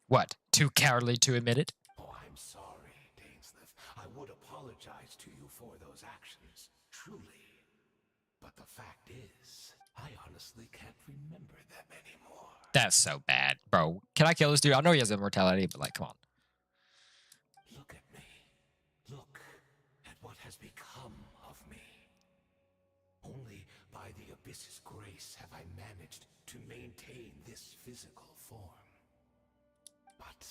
What? Too cowardly to admit it? Oh, I'm sorry, Dainsleif. I would apologize to you for those actions, truly. But the fact is, I honestly can't remember them anymore. That's so bad. Bro, can I kill this dude? I know he has immortality, but like, come on. Look at me. Look at what has become of me. Only by the Abyss's grace have I managed to maintain this physical form. But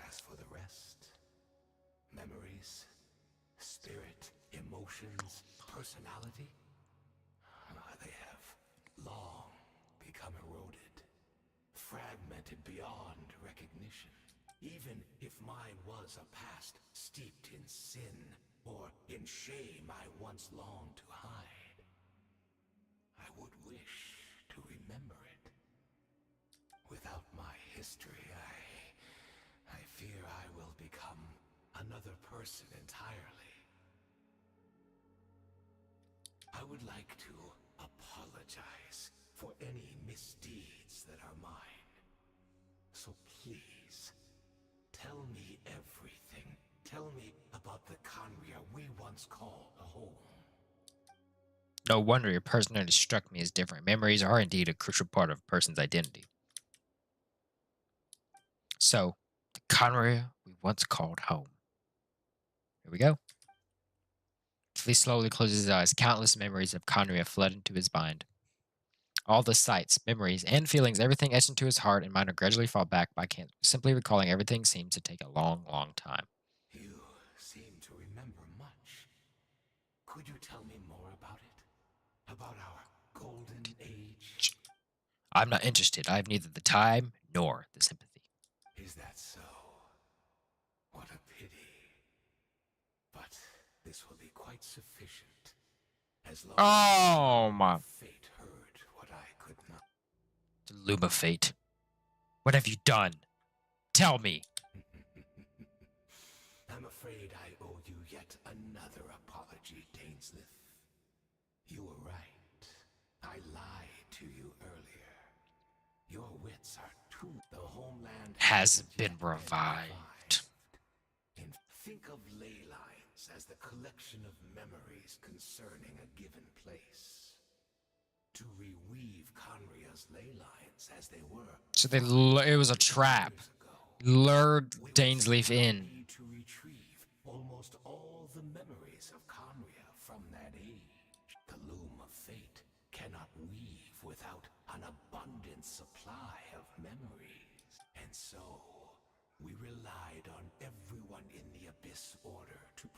as for the rest, memories, spirit, emotions, personality, they have long become eroded. Fragmented beyond recognition. Even if mine was a past steeped in sin or in shame I once longed to hide, I would wish to remember it. Without my history, I fear I will become another person entirely. I would like to apologize for any misdeeds that are mine. So please, tell me everything. Tell me about the Conria we once called a home. No wonder your personality struck me as different. Memories are indeed a crucial part of a person's identity. So, the Conria we once called home. Here we go. He slowly closes his eyes. Countless memories of Conria flood into his mind. All the sights, memories, and feelings, everything etched into his heart and mind are gradually fall back by simply recalling everything seems to take a long, long time. You seem to remember much. Could you tell me more about it? About our golden age? I'm not interested. I have neither the time nor the sympathy. Is that so? What a pity. But this will be quite sufficient. As long as my fate heard what I could not. The Luma fate. What have you done? Tell me. I'm afraid I owe you yet another apology, Dainsleif. You were right. I lied to you earlier. Your wits are too... The homeland Has been revived. And think of ley lines as the collection of memories concerning a given place. To reweave Conria's ley lines as they were. So it was a trap. lured We will Dainsleif soon in. need to retrieve almost all the memories of Conria from that age. The loom of fate cannot weave without an abundant supply of memories. And so, we relied on everyone in the Abyss Order to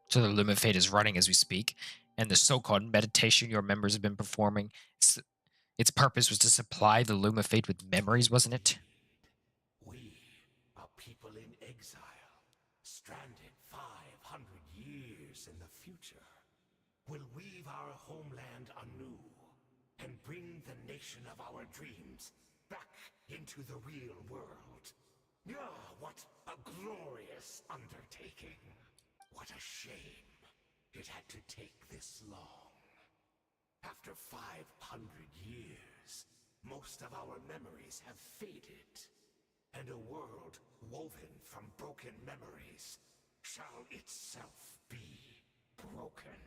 So the Loom of Fate is running as we speak, and the so-called meditation your members have been performing, its purpose was to supply the Loom of Fate with memories, wasn't it? We are people in exile, stranded 500 years in the future. Will weave our homeland anew and bring the nation of our dreams back into the real world. Ah, what a glorious undertaking. What a shame it had to take this long. After 500 years, most of our memories have faded, and a world woven from broken memories shall itself be broken.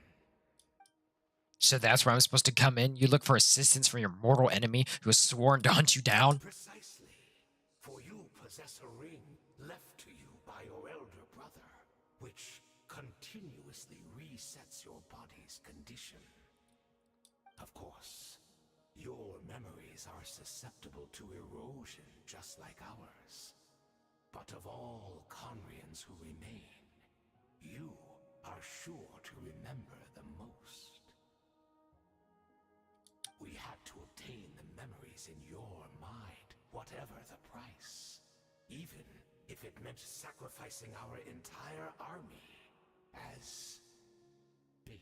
So that's where I'm supposed to come in? You look for assistance from your mortal enemy who has sworn to hunt you down? Precisely, for you possess a ring left to you by your elder brother, which continuously resets your body's condition. Of course, your memories are susceptible to erosion just like ours. But of all Conrians who remain, you are sure to remember the most. We had to obtain the memories in your mind, whatever the price. Even if it meant sacrificing our entire army as bait.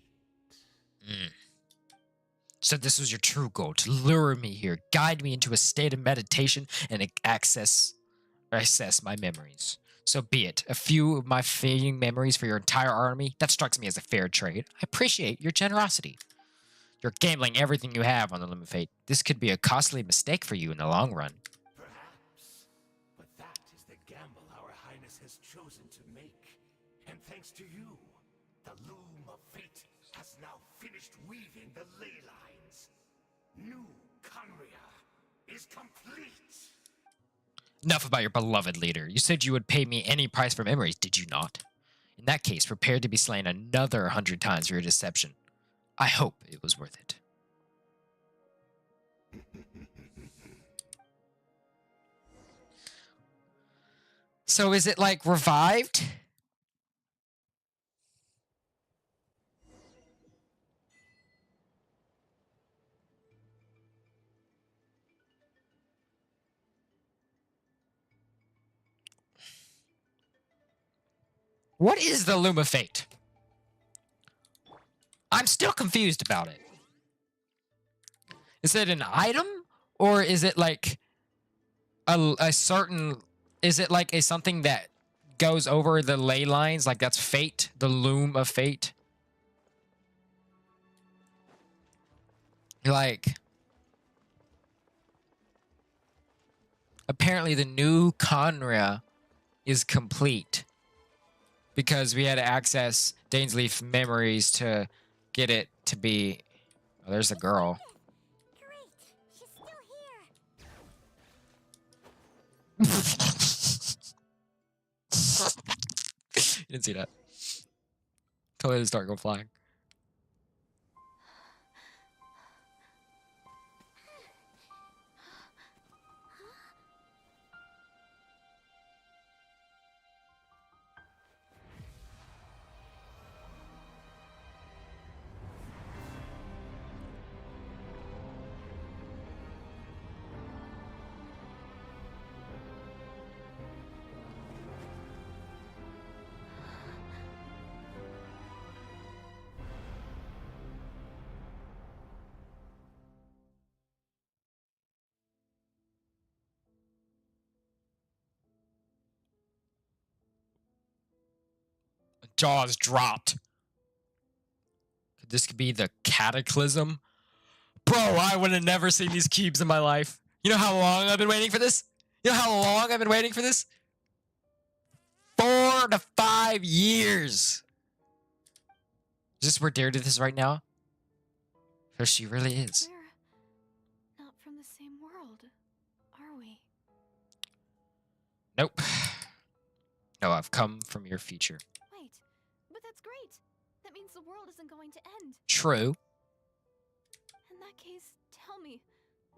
So this was your true goal, to lure me here, guide me into a state of meditation, and access my memories. So be it. A few of my fading memories for your entire army, that strikes me as a fair trade. I appreciate your generosity. You're gambling everything you have on the Loom of Fate. This could be a costly mistake for you in the long run. Perhaps. But that is the gamble our Highness has chosen to make. And thanks to you, the Loom of Fate has now finished weaving the ley lines. New Conria is complete. Enough about your beloved leader. You said you would pay me any price for memories, did you not? In that case, prepare to be slain another 100 times for your deception. I hope it was worth it. So is it like revived? What is the Loom of Fate? I'm still confused about it. Is it an item? Or is it like a certain... Is it like a something that goes over the ley lines? Like that's fate? The Loom of Fate? Like... Apparently the new Conria is complete. Because we had to access Dainsleif memories to get it to be... Oh, there's the girl. Great! She's still here! You didn't see that. Totally just start going flying. Jaws dropped. This could be the cataclysm. Bro, I would have never seen these cubes in my life. You know how long I've been waiting for this? You know how long I've been waiting for this? 4 to 5 years. Is this where Daredevil is right now? There she really is. We're not from the same world, are we? Nope. No, I've come from your future. Wait, but that's great. That means the world isn't going to end. True. In that case, tell me,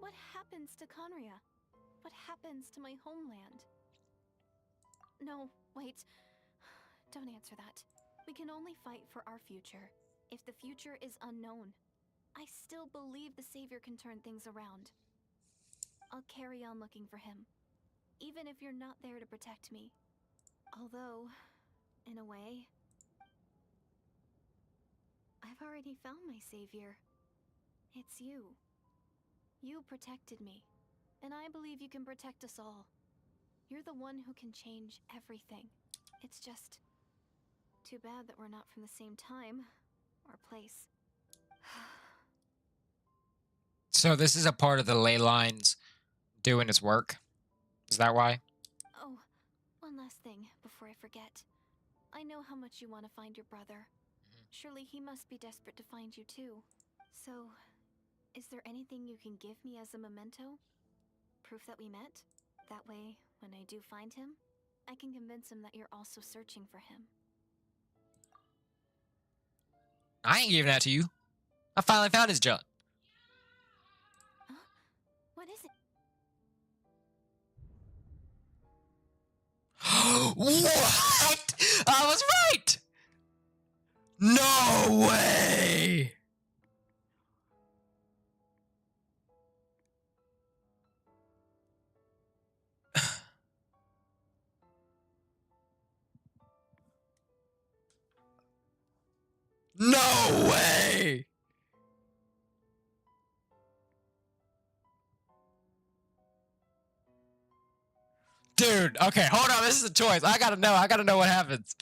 what happens to Conria? What happens to my homeland? No, wait. Don't answer that. We can only fight for our future. If the future is unknown, I still believe the Savior can turn things around. I'll carry on looking for him, even if you're not there to protect me. Although, in a way, I've already found my Savior. It's you. You protected me, and I believe you can protect us all. You're the one who can change everything. It's just too bad that we're not from the same time or place. So this is a part of the ley lines doing its work. Is that why? Oh, one last thing before I forget. I know how much you want to find your brother. Surely he must be desperate to find you too. So, is there anything you can give me as a memento? Proof that we met? That way, when I do find him, I can convince him that you're also searching for him. I ain't giving that to you. I finally found his junk. Huh? What is it? What? I was right! No way! No way! Dude, okay, hold on. This is a choice. I gotta know what happens.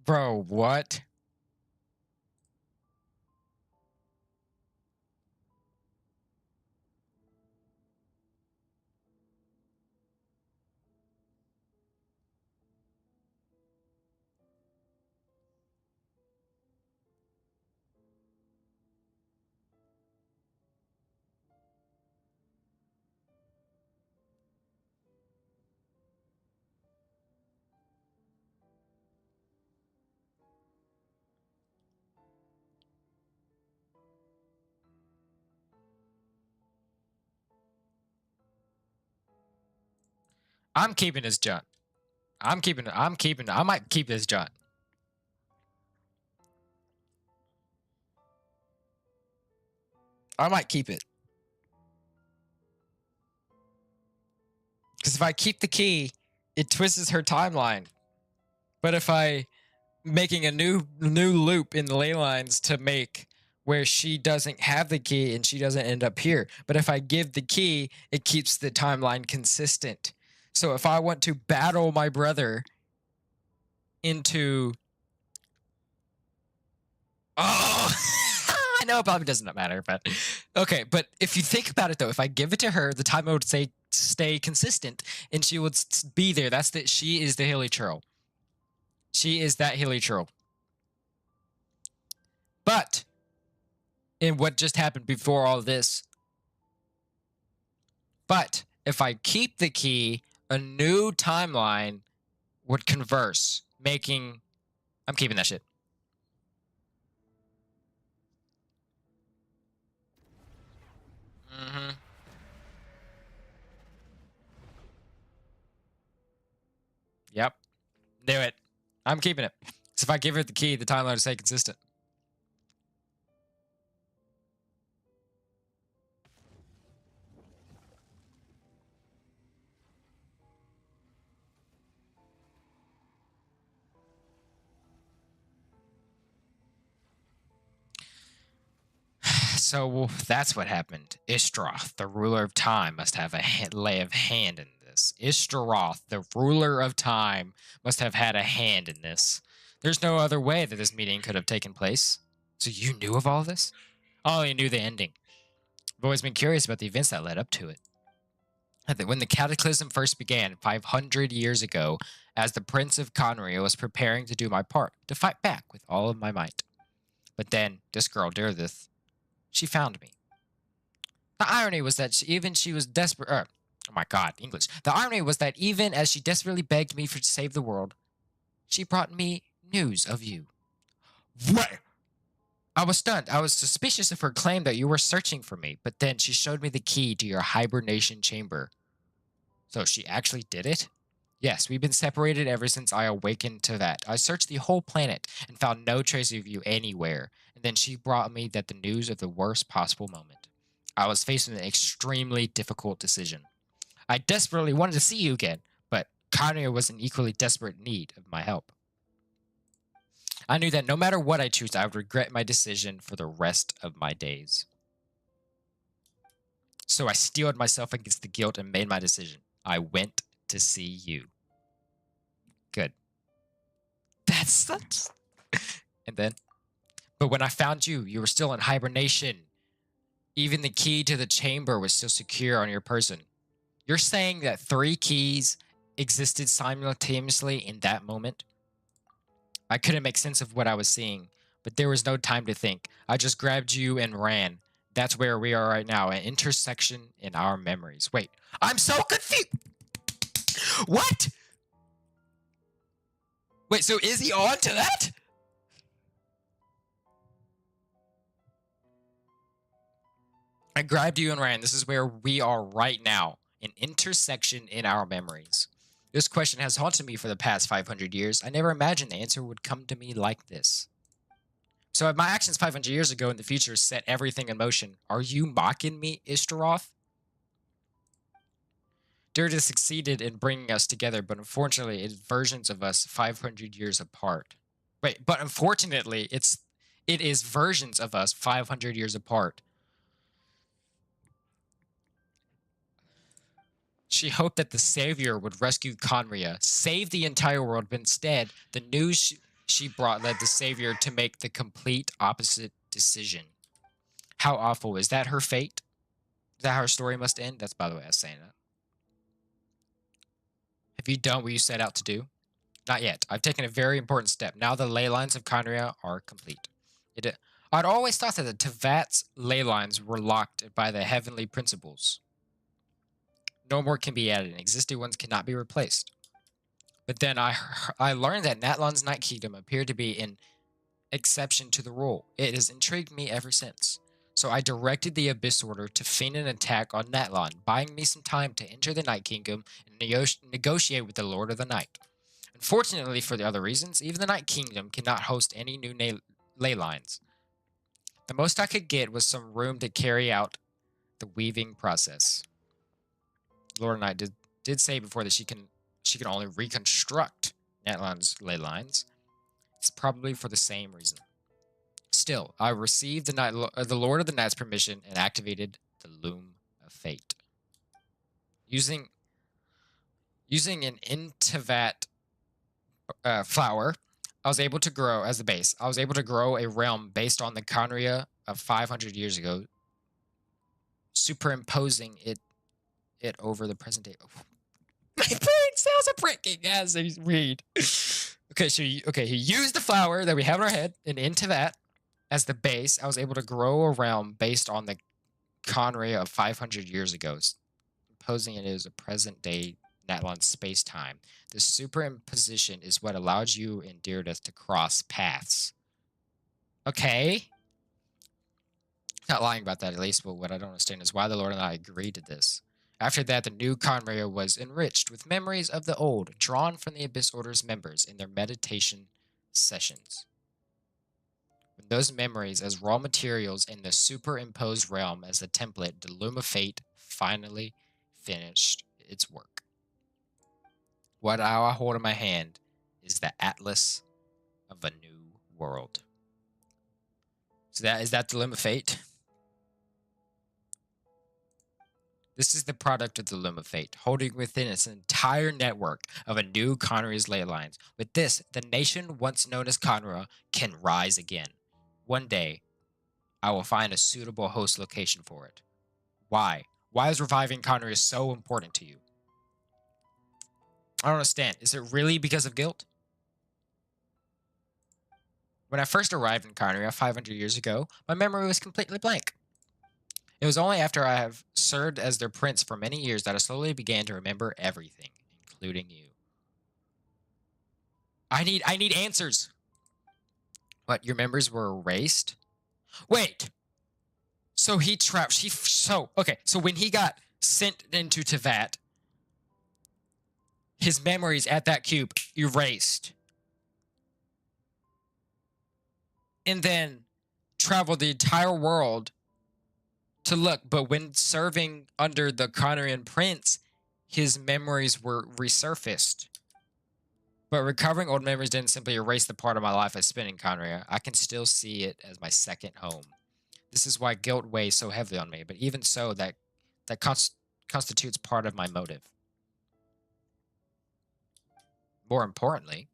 Bro, what? I'm keeping this junk. I might keep this junk. I might keep it. Because if I keep the key, it twists her timeline. But if I making a new loop in the ley lines to make where she doesn't have the key and she doesn't end up here. But if I give the key, it keeps the timeline consistent. So if I want to battle my brother into... Oh! I know it probably doesn't matter, but... Okay, but if you think about it, though, if I give it to her, the timeline would stay consistent, and she would be there. She is the Hilly Churl. She is that Hilly Churl. But... in what just happened before all this. But if I keep the key, a new timeline would converse, making... I'm keeping that shit. Mm-hmm. Yep. Do it. I'm keeping it. So if I give her the key, the timeline will stay consistent. So that's what happened. Ishtaroth, the ruler of time, must have a lay of hand in this. Ishtaroth, the ruler of time, must have had a hand in this. There's no other way that this meeting could have taken place. So you knew of all this? I only knew the ending. I've always been curious about the events that led up to it. When the cataclysm first began 500 years ago, as the Prince of Conria was preparing to do my part, to fight back with all of my might. But then, this girl, Dirdith, she found me. The irony was that she was desperate. Oh my God, English. The irony was that even as she desperately begged me to save the world, she brought me news of you. What? I was stunned. I was suspicious of her claim that you were searching for me, but then she showed me the key to your hibernation chamber. So she actually did it? Yes, we've been separated ever since I awakened to that. I searched the whole planet and found no trace of you anywhere. And then she brought me the news of the worst possible moment. I was facing an extremely difficult decision. I desperately wanted to see you again, but Conria was in equally desperate need of my help. I knew that no matter what I choose, I would regret my decision for the rest of my days. So I steeled myself against the guilt and made my decision. I went to see you. Good. That's such... And then? But when I found you, you were still in hibernation. Even the key to the chamber was still secure on your person. You're saying that 3 keys existed simultaneously in that moment? I couldn't make sense of what I was seeing, but there was no time to think. I just grabbed you and ran. That's where we are right now, an intersection in our memories. Wait, I'm so confused! What? Wait, so is he on to that? I grabbed you and ran. This is where we are right now, an intersection in our memories. This question has haunted me for the past 500 years. I never imagined the answer would come to me like this. So if my actions 500 years ago in the future set everything in motion, are you mocking me, Ishtaroth? Dirdith succeeded in bringing us together, but unfortunately, it's versions of us 500 years apart. Wait, but unfortunately, it is versions of us 500 years apart. She hoped that the Savior would rescue Conria, save the entire world, but instead, the news she brought led the Savior to make the complete opposite decision. How awful. Is that her fate? Is that how her story must end? That's, by the way, I was saying that. Have you done what you set out to do? Not yet. I've taken a very important step. Now the ley lines of Conria are complete. I'd always thought that the Tevat's ley lines were locked by the heavenly principles. No more can be added, and existing ones cannot be replaced. But then I learned that Natlan's Night Kingdom appeared to be an exception to the rule. It has intrigued me ever since. So I directed the Abyss Order to feign an attack on Natlan, buying me some time to enter the Night Kingdom and negotiate with the Lord of the Night. Unfortunately, for the other reasons, even the Night Kingdom cannot host any new ley lines. The most I could get was some room to carry out the weaving process. Lord of the Night did say before that she can only reconstruct Natlan's ley lines. It's probably for the same reason. Still, I received the Lord of the Night's permission and activated the Loom of Fate. Using an Intivat flower, I was able to grow, as the base, I was able to grow a realm based on the Conria of 500 years ago, superimposing it over the present day. My brain cells are breaking as I read. He used the flower that we have in our head and into that as the base. I was able to grow a realm based on the Conria of 500 years ago, imposing it as a present day Natlan space-time. The superimposition is what allowed you and Dirdith to cross paths. Okay. Not lying about that, at least, but what I don't understand is why the Lord and I agreed to this. After that, the new Conria was enriched with memories of the old, drawn from the Abyss Order's members in their meditation sessions. When those memories as raw materials in the superimposed realm as the template, the Loom of Fate finally finished its work. What I hold in my hand is the Atlas of a New World. So is that the Loom of Fate? This is the product of the Loom of Fate, holding within its entire network of a new Conry's ley lines. With this, the nation once known as Conra can rise again. One day, I will find a suitable host location for it. Why? Why is reviving Conry so important to you? I don't understand. Is it really because of guilt? When I first arrived in Conria 500 years ago, my memory was completely blank. It was only after I have served as their prince for many years that I slowly began to remember everything, including you. I need answers. What, your memories were erased? Wait. So he trapped. So when he got sent into Tevat, his memories at that cube erased. And then traveled the entire world to look. But when serving under the Conrian prince, his memories were resurfaced. But recovering old memories didn't simply erase the part of my life I spent in Conria. I can still see it as my second home. This is why guilt weighs so heavily on me. But even so, that constitutes part of my motive. More importantly,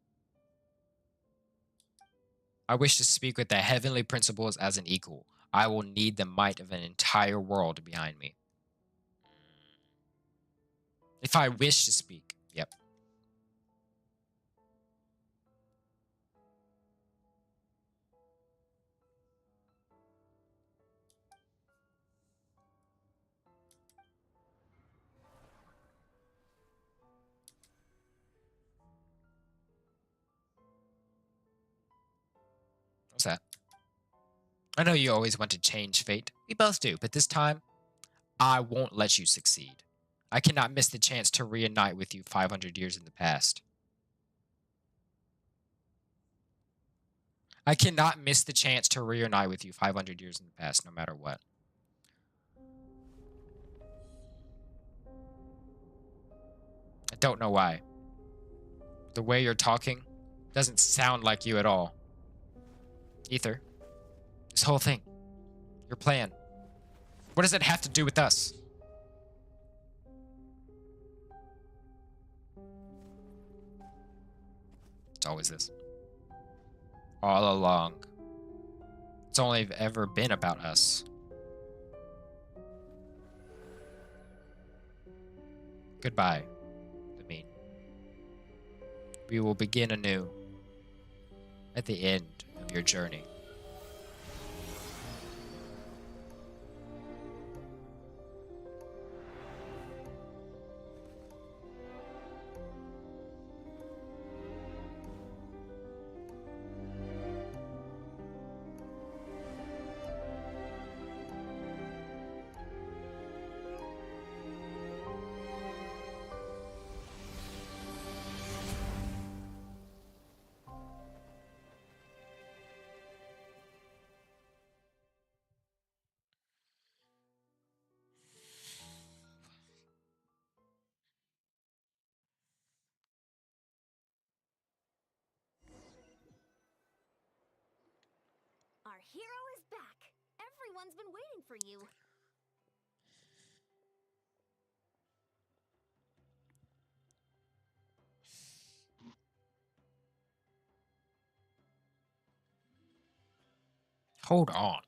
I wish to speak with the heavenly principles as an equal. I will need the might of an entire world behind me. If I wish to speak. Yep. What's that? I know you always want to change fate. We both do, but this time, I won't let you succeed. I cannot miss the chance to reunite with you 500 years in the past. I cannot miss the chance to reunite with you 500 years in the past, no matter what. I don't know why. The way you're talking doesn't sound like you at all. Ether, this whole thing, your plan, what does it have to do with us? It's always this. All along. It's only ever been about us. Goodbye, Lamine. We will begin anew at the end of your journey. Our hero is back. Everyone's been waiting for you. Hold on.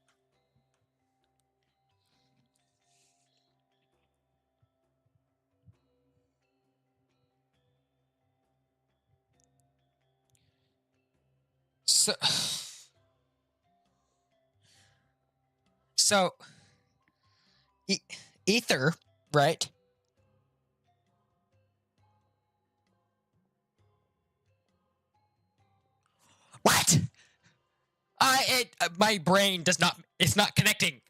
So, Ether, right? What? My brain does not, it's not connecting.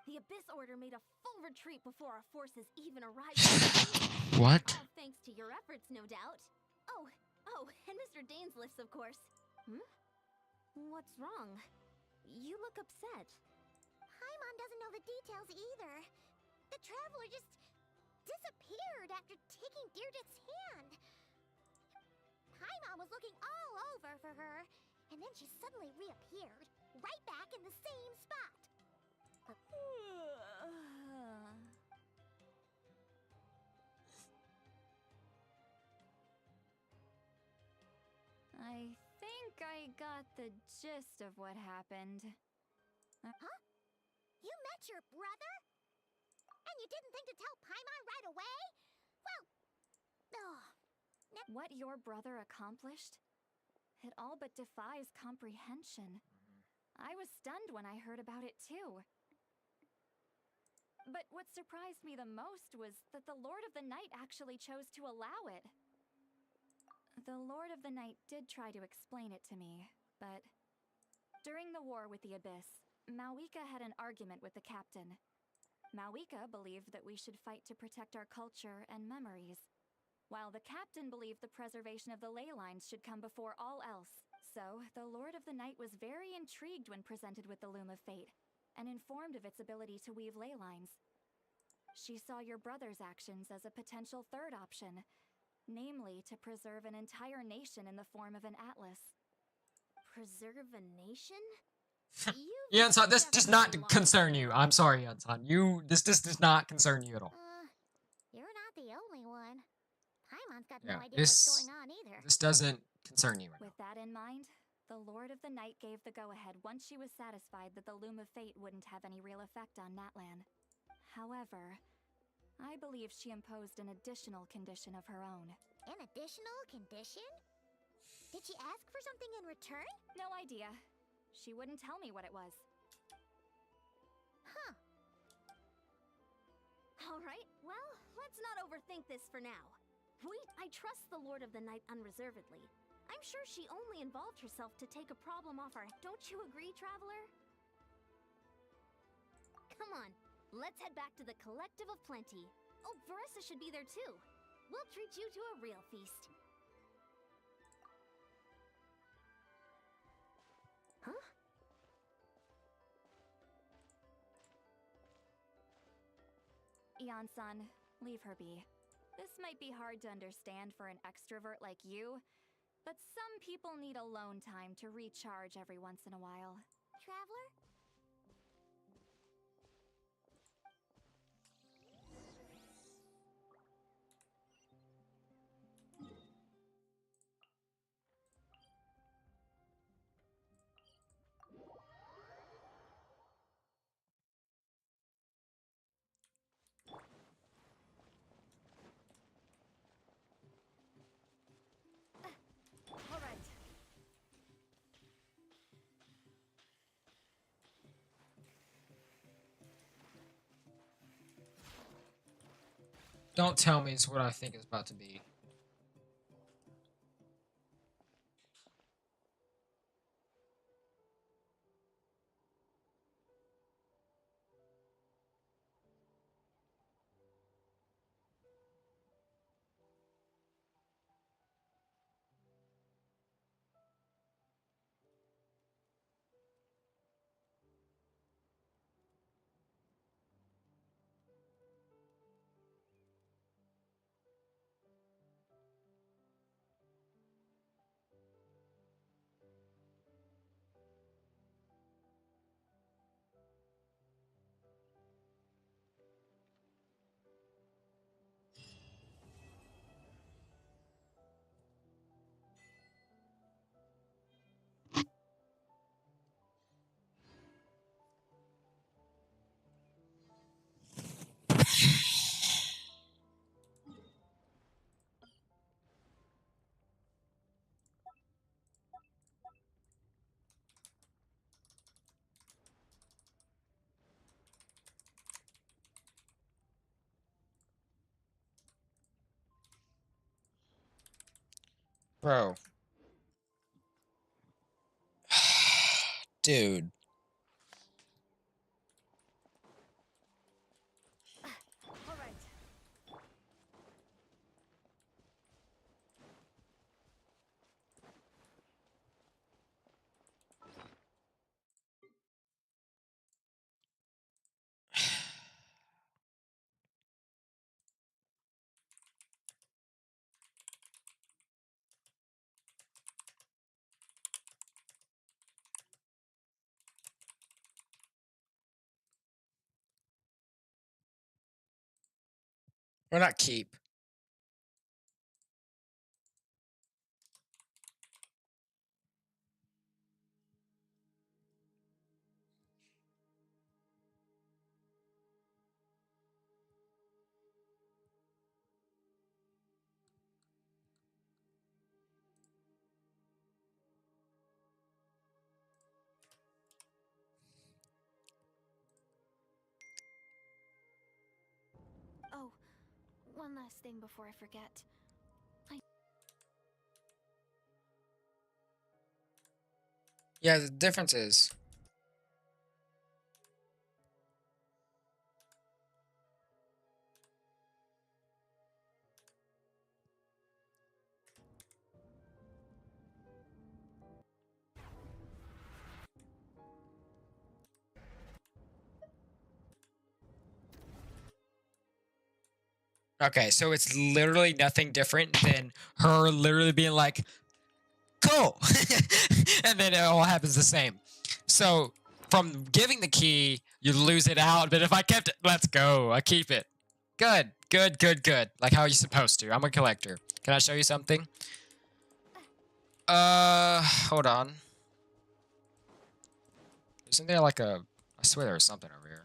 The Abyss Order made a full retreat before our forces even arrived. What? All thanks to your efforts, no doubt. Oh, and Mr. Dainsliff's, of course. What's wrong? You look upset. Paimon doesn't know the details either. The Traveler just disappeared after taking Deirdre's hand. Paimon was looking all over for her, and then she suddenly reappeared, right back in the same spot. think I got the gist of what happened. Huh? You met your brother? And you didn't think to tell Paimon right away? Well, What your brother accomplished? It all but defies comprehension. I was stunned when I heard about it too. But what surprised me the most was that the Lord of the Night actually chose to allow it. The Lord of the Night did try to explain it to me, but during the war with the Abyss, Mawika had an argument with the captain. Mawika believed that we should fight to protect our culture and memories, while the captain believed the preservation of the ley lines should come before all else. So, the Lord of the Night was very intrigued when presented with the Loom of Fate, and informed of its ability to weave ley lines. She saw your brother's actions as a potential third option, namely to preserve an entire nation in the form of an atlas. preserve a nation? Yunsan, this does not concern you. I'm sorry, Yunsan. This does not concern you at all. You're not the only one. Paimon's got Yeah, no idea what's going on either. This doesn't concern you right With that in mind, the Lord of the Night gave the go-ahead once she was satisfied that the Loom of Fate wouldn't have any real effect on Natlan. However, I believe she imposed an additional condition of her own. An additional condition? Did she ask for something in return? No idea. She wouldn't tell me what it was. Huh. Alright, well, let's not overthink this for now. I trust the Lord of the Night unreservedly. I'm sure she only involved herself to take a problem off our... Don't you agree, Traveler? Come on, let's head back to the Collective of Plenty. Oh, Veressa should be there too. We'll treat you to a real feast. Huh? Ian-san, leave her be. This might be hard to understand for an extrovert like you, but some people need alone time to recharge every once in a while. Traveler? Alright. Don't tell me it's what I think it's about to be. Bro. Dude. Alright. Or not keep. one last thing before I forget. Yeah, the difference is. Okay, so it's literally nothing different than her literally being like, cool. And then it all happens the same. So from giving the key, you lose it out. But if I kept it, let's go. I keep it. Good, good, good, good. Like how you're supposed to. I'm a collector. Can I show you something? Hold on. Isn't there like a... I swear there was something over here.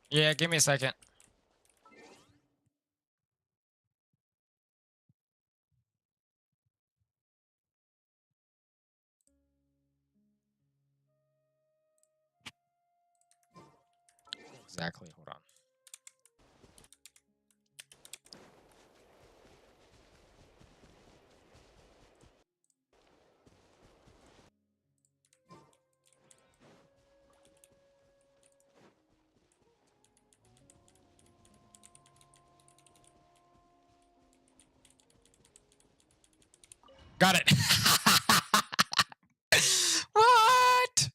Yeah, give me a second. Exactly, hold on. Got it. What?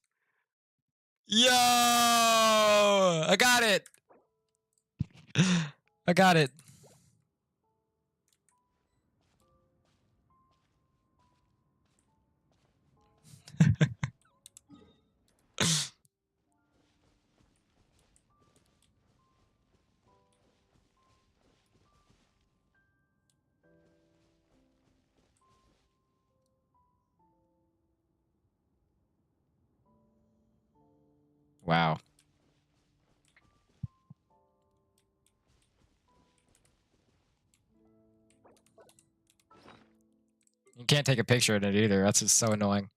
Yo! I got it. I got it. Wow. You can't take a picture of it either. That's just so annoying.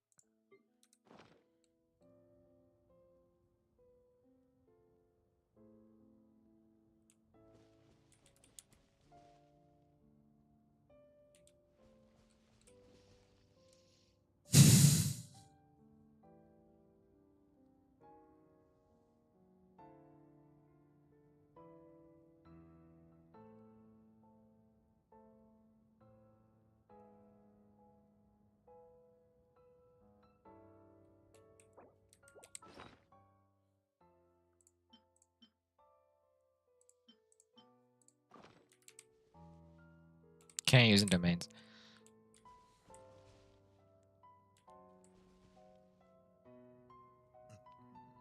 Can't use in domains.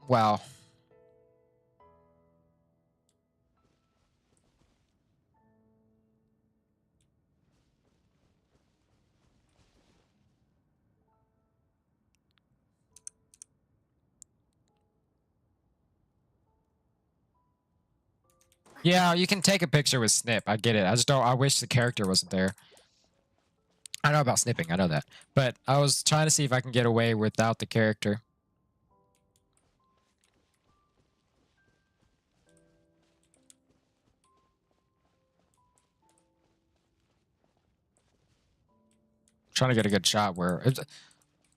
Wow. Yeah, you can take a picture with snip. I get it. I just don't. I wish the character wasn't there. I know about snipping. I know that. But I was trying to see if I can get away without the character. Trying to get a good shot where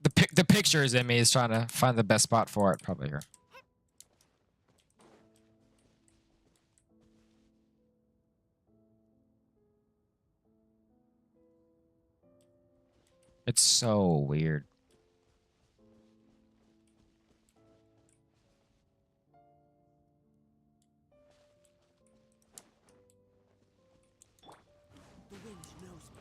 the picture is in me is trying to find the best spot for it. Probably here. It's so weird. The wind knows me.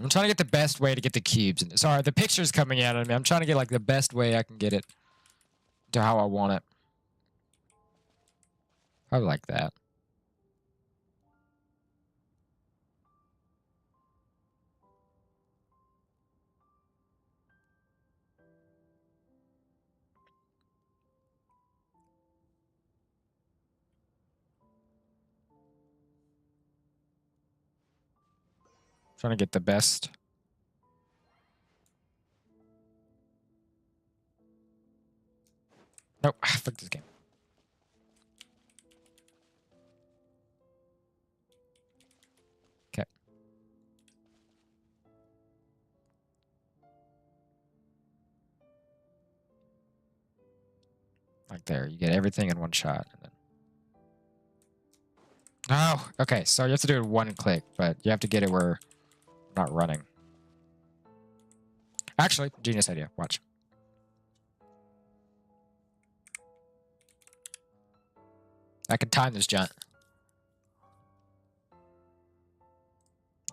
I'm trying to get the best way to get the cubes. Sorry, the picture's coming out of me. I'm trying to get like the best way I can get it to how I want it. I like that. Trying to get the best. Nope, fuck this game. Okay. Like there, you get everything in one shot. And then... Oh, okay, so you have to do it one click, but you have to get it where I'm not running. Actually, genius idea. Watch. I can time this giant.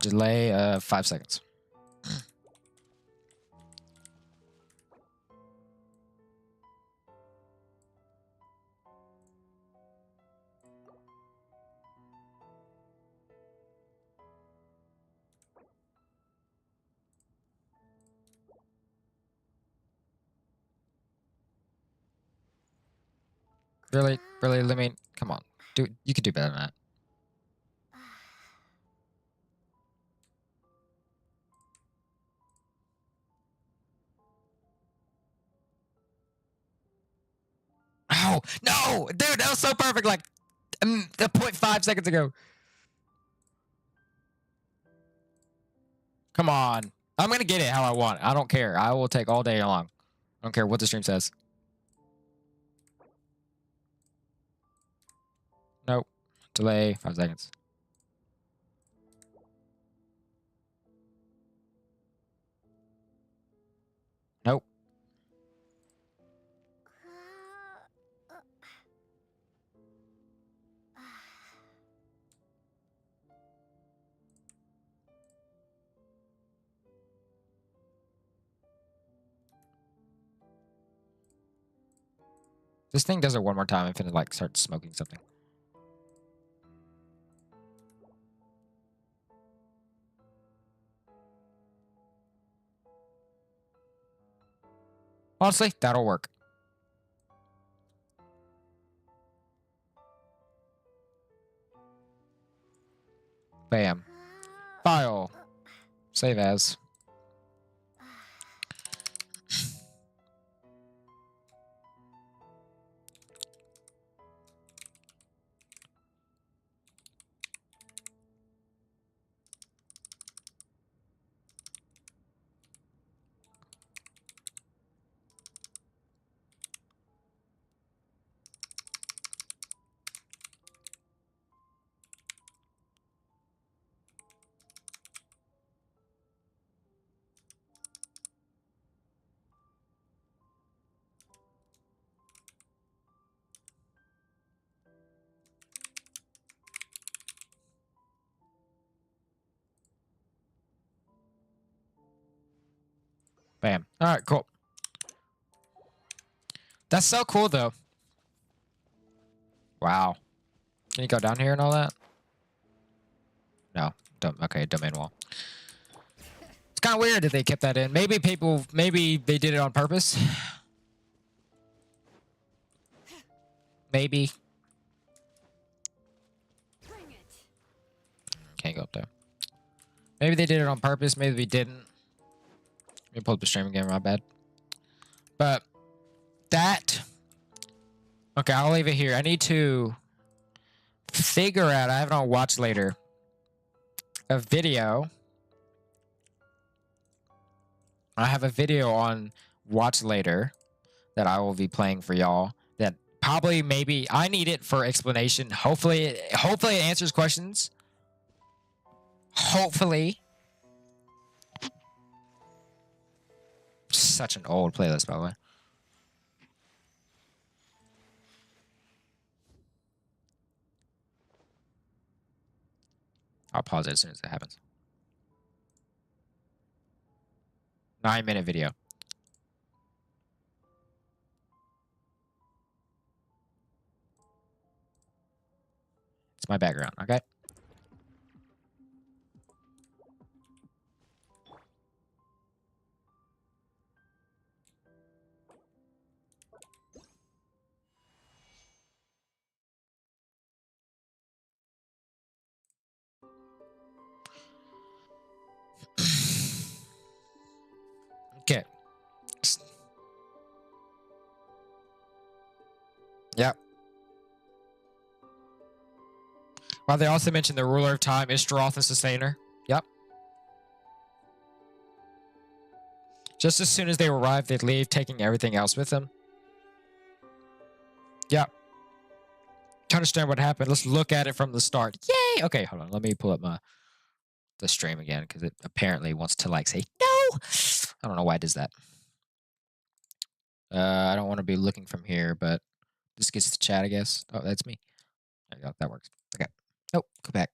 Delay 5 seconds. Really? Really? Let me... Come on. You can do better than that. Oh, no! Dude, that was so perfect. Like, 0.5 seconds ago. Come on. I'm going to get it how I want. I don't care. I will take all day long. I don't care what the stream says. Nope. Delay 5 seconds. Nope. This thing does it one more time. I'm finna like start smoking something. Honestly, that'll work. Bam. File. Save as. Bam. All right, cool. That's so cool, though. Wow. Can you go down here and all that? No. Okay, domain wall. Let's kind of weird that they kept that in. Maybe they did it on purpose. Maybe. Bring it. Can't go up there. Maybe they did it on purpose. Maybe they didn't. Let me pull up the stream again. My bad. But that. Okay, I'll leave it here. I need to figure out. I have it on watch later. A video. I have a video on watch later that I will be playing for y'all. That probably maybe I need it for explanation. Hopefully it answers questions. Hopefully. Such an old playlist, by the way. I'll pause it as soon as it happens. 9-minute video. It's my background, okay? Okay. Yep. Well, they also mentioned the ruler of time, Ishtaroth, the sustainer. Yep. Just as soon as they arrive, they'd leave, taking everything else with them. Yep. To understand what happened, let's look at it from the start. Yay! Okay, hold on. Let me pull up the stream again, because it apparently wants to like say no. I don't know why it does that. I don't want to be looking from here, but this gets to chat, I guess. Oh, that's me. There you go. That works. Okay. Nope. Go back.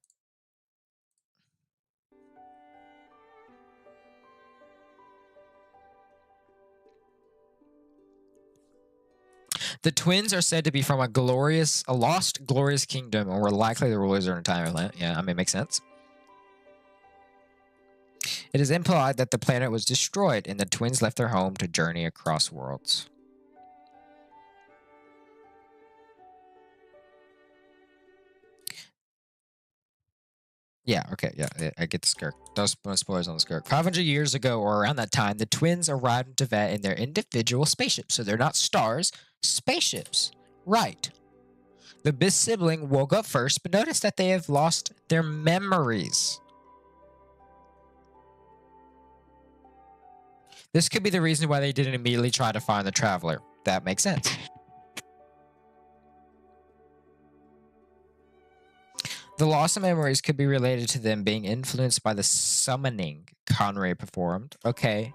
The twins are said to be from a lost, glorious kingdom, and were likely the rulers during time of land. Yeah, I mean, it makes sense. It is implied that the planet was destroyed, and the twins left their home to journey across worlds. Yeah, okay, yeah, I get the Skirk. Those spoilers on the Skirk. 500 years ago, or around that time, the twins arrived in Teyvat in their individual spaceships. So they're not stars, spaceships. Right. The Bis sibling woke up first, but noticed that they have lost their memories. This could be the reason why they didn't immediately try to find the Traveler. That makes sense. The loss of memories could be related to them being influenced by the summoning Conray performed. Okay.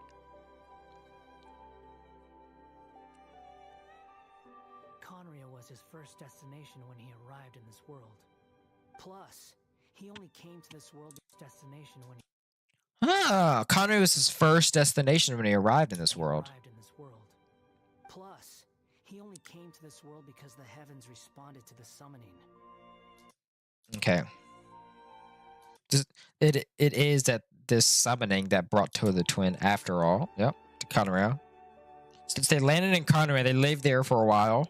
Conria was his first destination when he arrived in this world. Plus, he only came to this world destination when he Conray was his first destination when he arrived in this world. Plus, he only came to this world because the heavens responded to the summoning. Okay. It is that this summoning that brought to the twin after all. Yep, to Conray. Since they landed in Conray, they lived there for a while.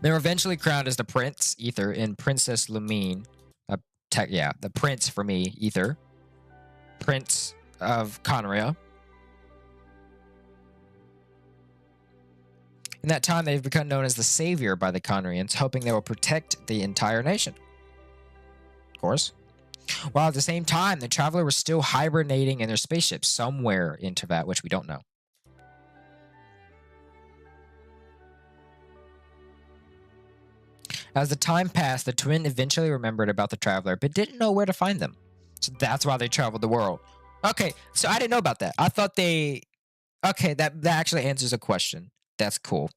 They were eventually crowned as the Prince, Ether, and Princess Lumine. Yeah, the Prince for me, Ether. Prince of Conray. In that time, they've become known as the Savior by the Conrians, hoping they will protect the entire nation. Of course. While at the same time, the Traveler was still hibernating in their spaceship somewhere in Teyvat, which we don't know. As the time passed, the twin eventually remembered about the Traveler, but didn't know where to find them. So that's why they traveled the world. Okay, so I didn't know about that. I thought they... Okay, that actually answers a question. That's cool.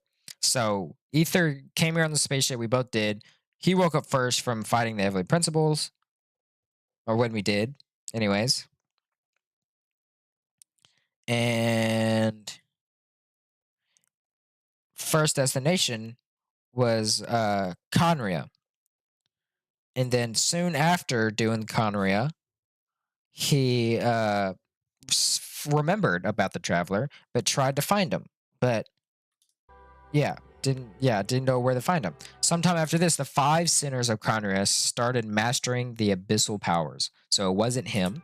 So, Ether came here on the spaceship. We both did. He woke up first from fighting the Heavenly Principles. Or when we did. Anyways. And... first destination was Conria. And then soon after doing Conria, he remembered about the traveler, but tried to find him. But didn't know where to find him. Sometime after this, the 5 sinners of Conria started mastering the abyssal powers. So it wasn't him.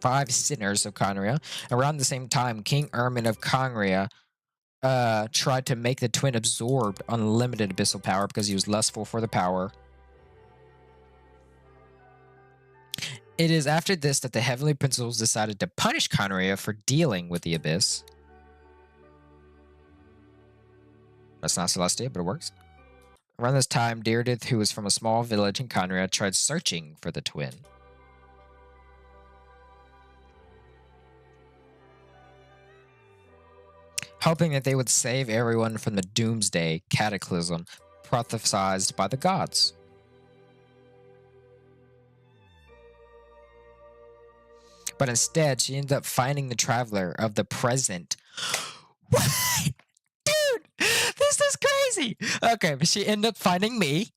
5 sinners of Conria. Around the same time, King Ermin of Conria tried to make the twin absorb unlimited abyssal power because he was lustful for the power. It is after this that the Heavenly Principles decided to punish Conria for dealing with the abyss. That's not Celestia, but it works. Around this time, Deirdre, who was from a small village in Conria, tried searching for the twin. Hoping that they would save everyone from the doomsday cataclysm prophesied by the gods. But instead, she ended up finding the traveler of the present. What? Dude, this is crazy. Okay, but she ended up finding me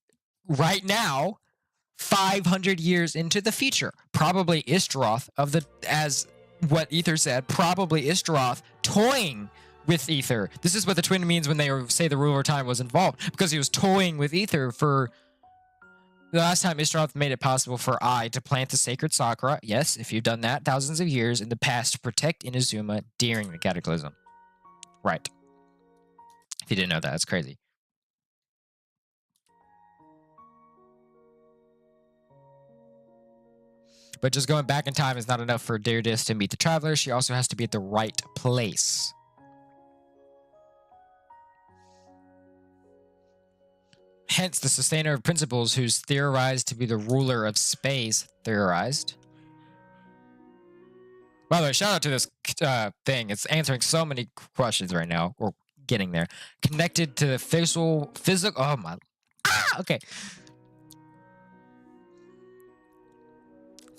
right now, 500 years into the future. Probably Istroth as what Ether said, probably Istroth toying with Ether. This is what the twin means when they say the ruler of time was involved, because he was toying with Ether for the last time Istroth made it possible for I to plant the sacred sakura. Yes, if you've done that thousands of years in the past to protect Inazuma during the cataclysm. Right. If you didn't know that, that's crazy. But just going back in time is not enough for Deirdre to meet the traveler. She also has to be at the right place. Hence, the sustainer of principles, who's theorized to be the ruler of space, theorized. By the way, shout out to this thing. It's answering so many questions right now. We're getting there. Connected to the physical. Oh my. Okay.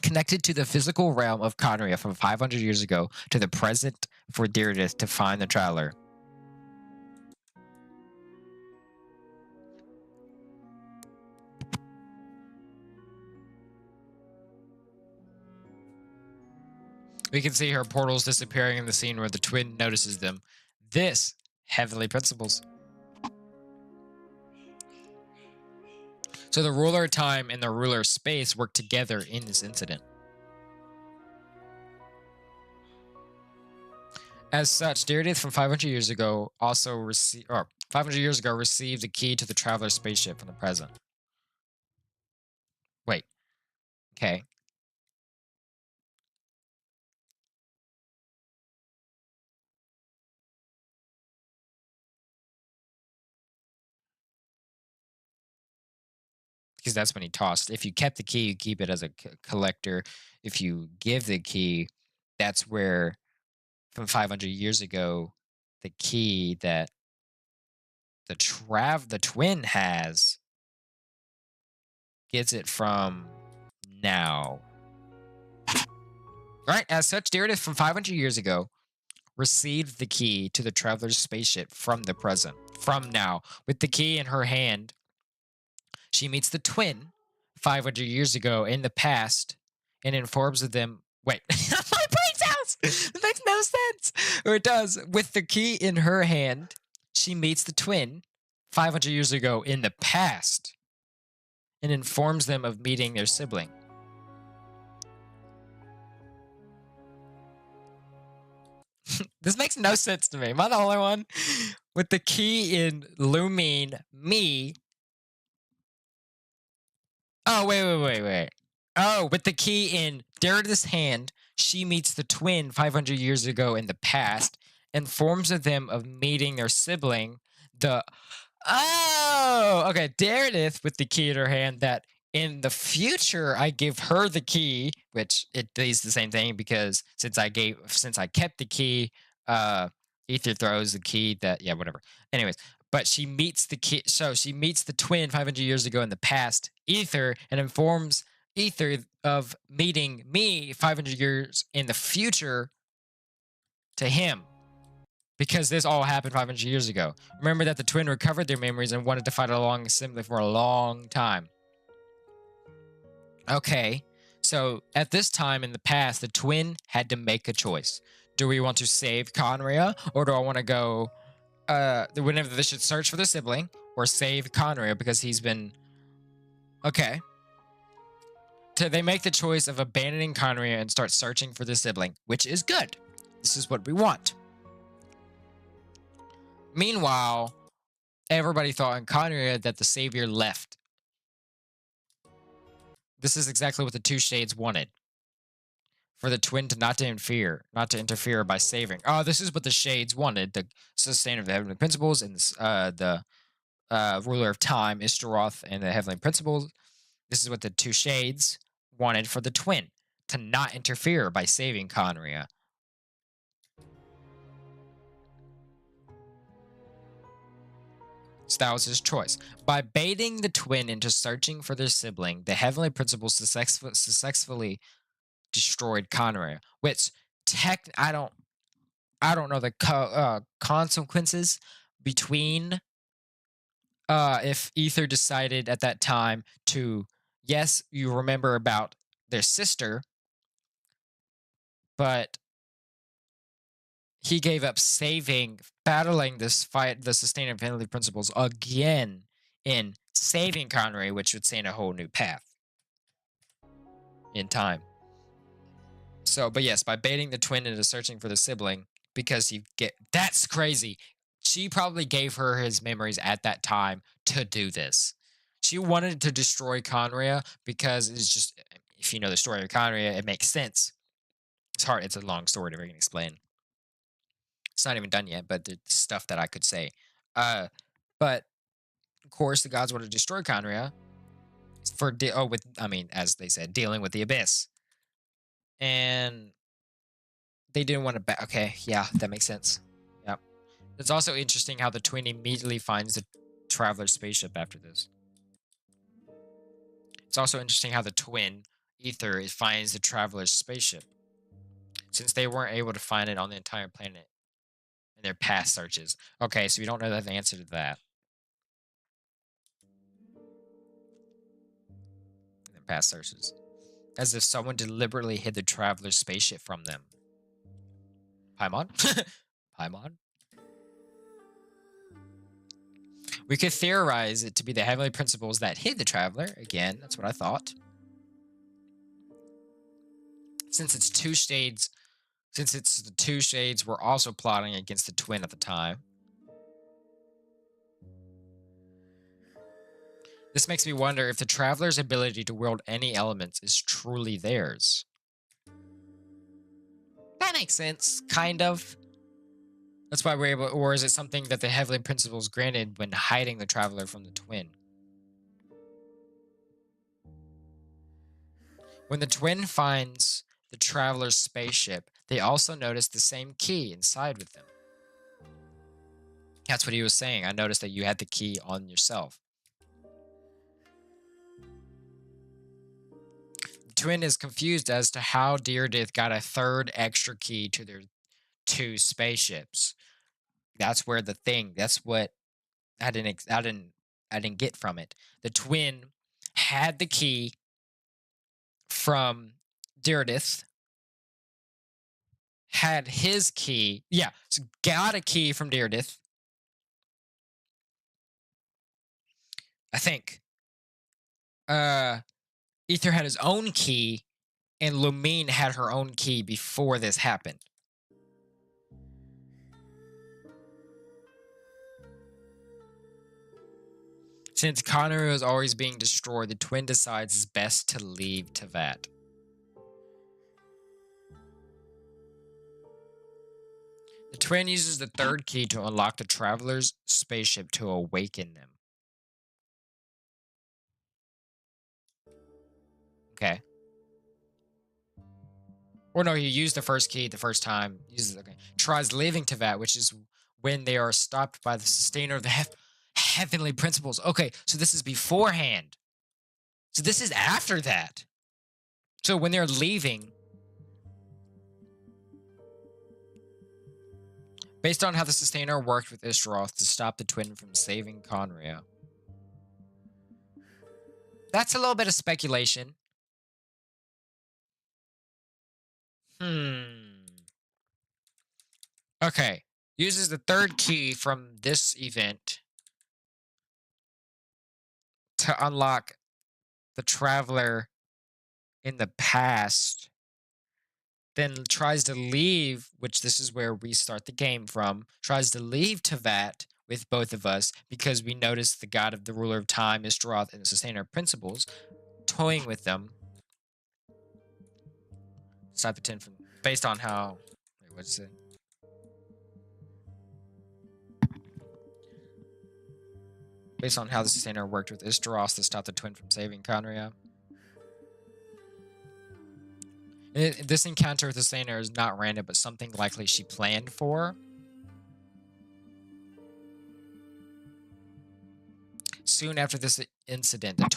Connected to the physical realm of Conria from 500 years ago to the present for Deirdre to find the traveler. We can see her portals disappearing in the scene where the twin notices them. This, Heavenly Principles. So the ruler of time and the ruler of space work together in this incident. As such, Deirdre from 500 years ago also received, or 500 years ago received the key to the traveler's spaceship from the present. Wait. Okay. Because that's when he tossed. If you kept the key, you keep it as a collector. If you give the key, that's where, from 500 years ago, the key that the twin has gets it from now. Right? As such, Deirdre from 500 years ago received the key to the traveler's spaceship from the present, from now. With the key in her hand, she meets the twin 500 years ago in the past and informs of them. Wait, my brain's house! It makes no sense. Or it does. With the key in her hand, she meets the twin 500 years ago in the past and informs them of meeting their sibling. This makes no sense to me. Am I the only one? With the key in Lumine me. Oh, wait. Oh, with the key in Deirdre's hand, she meets the twin 500 years ago in the past, informs of them of meeting their sibling. Okay, Deirdre with the key in her hand that in the future I give her the key, which it is the same thing because since I kept the key, Ether throws the key that whatever. Anyways, but she meets the key, so she meets the twin 500 years ago in the past, Ether, and informs Ether of meeting me 500 years in the future to him. because this all happened 500 years ago. Remember that the twin recovered their memories and wanted to fight along assembly for a long time. Okay, so at this time in the past, the twin had to make a choice. Do we want to save Conria, or do I want to go, whenever they should search for the sibling, or save Conria because he's been... Okay. They make the choice of abandoning Conria and start searching for the sibling, which is good. This is what we want. Meanwhile, everybody thought in Conria that the savior left. This is exactly what the two shades wanted. For the twin to not to interfere by saving. Oh, this is what the shades wanted. The sustainer of the heavenly principles and the ruler of time, Ishtaroth, and the heavenly principles. This is what the two shades wanted for the twin, to not interfere by saving Conria. So that was his choice. By baiting the twin into searching for their sibling, the heavenly principles successfully destroyed Conria, which I don't know the consequences between if Ether decided at that time to, yes, you remember about their sister, but he gave up battling this fight, the sustainability principles again in saving Connery, which would set a whole new path in time. So, but yes, by baiting the twin into searching for the sibling, because that's crazy. She probably gave her his memories at that time to do this. She wanted to destroy Conria because it's just, if you know the story of Conria, it makes sense. It's hard. It's a long story to freaking explain. It's not even done yet, but the stuff that I could say. But of course, the gods wanted to destroy Conria for as they said, dealing with the abyss, and they didn't want to. Okay, yeah, that makes sense. Yep. It's also interesting how the twin immediately finds the traveler's spaceship after this. It's also interesting how the twin Ether finds the traveler's spaceship, since they weren't able to find it on the entire planet in their past searches. Okay, so we don't know the answer to that. In their past searches. As if someone deliberately hid the traveler's spaceship from them. Paimon? Paimon? We could theorize it to be the heavenly principles that hid the traveler. Again, that's what I thought. Since the two shades were also plotting against the twin at the time. This makes me wonder if the traveler's ability to wield any elements is truly theirs. That makes sense, kind of. That's why we're able, or is it something that the heavenly principles granted when hiding the traveler from the twin? When the twin finds the traveler's spaceship, they also notice the same key inside with them. That's what he was saying. I noticed that you had the key on yourself. The twin is confused as to how Deardith got a third extra key to their two spaceships. That's where that's what I didn't get from it. The twin had the key from Deardith, had his key. Yeah, so got a key from Deardith. I think. Ether had his own key, and Lumine had her own key before this happened. Since Connery was always being destroyed, the twin decides it's best to leave Tevat. The twin uses the third key to unlock the traveler's spaceship to awaken them. Okay. Or no, he used the first key the first time. Tries leaving Tevat, which is when they are stopped by the sustainer of the heavenly principles. Okay, so this is beforehand. So this is after that. So when they're leaving, Based on how the Sustainer worked with Ishtaroth to stop the twin from saving Conria. That's a little bit of speculation. Okay. Uses the third key from this event to unlock the Traveler in the past. Then tries to leave, which this is where we start the game from, tries to leave Tevat with both of us because we noticed the God of the Ruler of Time, Ishtaroth, and the Sustainer Principles toying with them. Stop the 10 from based on how. Wait, what's it? Based on how the Sustainer worked with Ishtaroth to stop the twin from saving Conria. This encounter with the Sustainer is not random, but something likely she planned for. Soon after this incident, the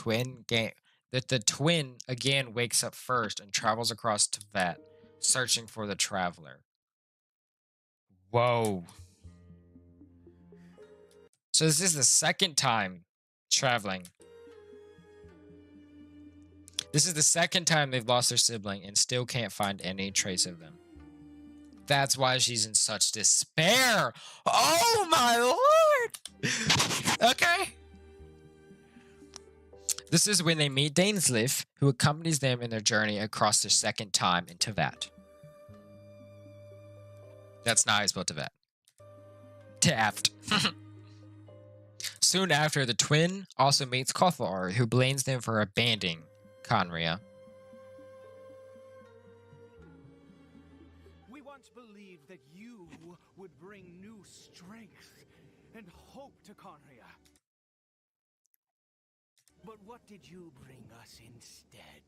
twin again wakes up first and travels across Tevat, searching for the Traveler. Whoa. So this is the second time traveling. This is the second time they've lost their sibling and still can't find any trace of them. That's why she's in such despair. Oh my lord! Okay. This is when they meet Dainsleif, who accompanies them in their journey across their second time in Tevat. That's not how you spell Tevat. Taft. Soon after, the twin also meets Kothlar, who blames them for abandoning Conria. We once believed that you would bring new strength and hope to Conria. But what did you bring us instead?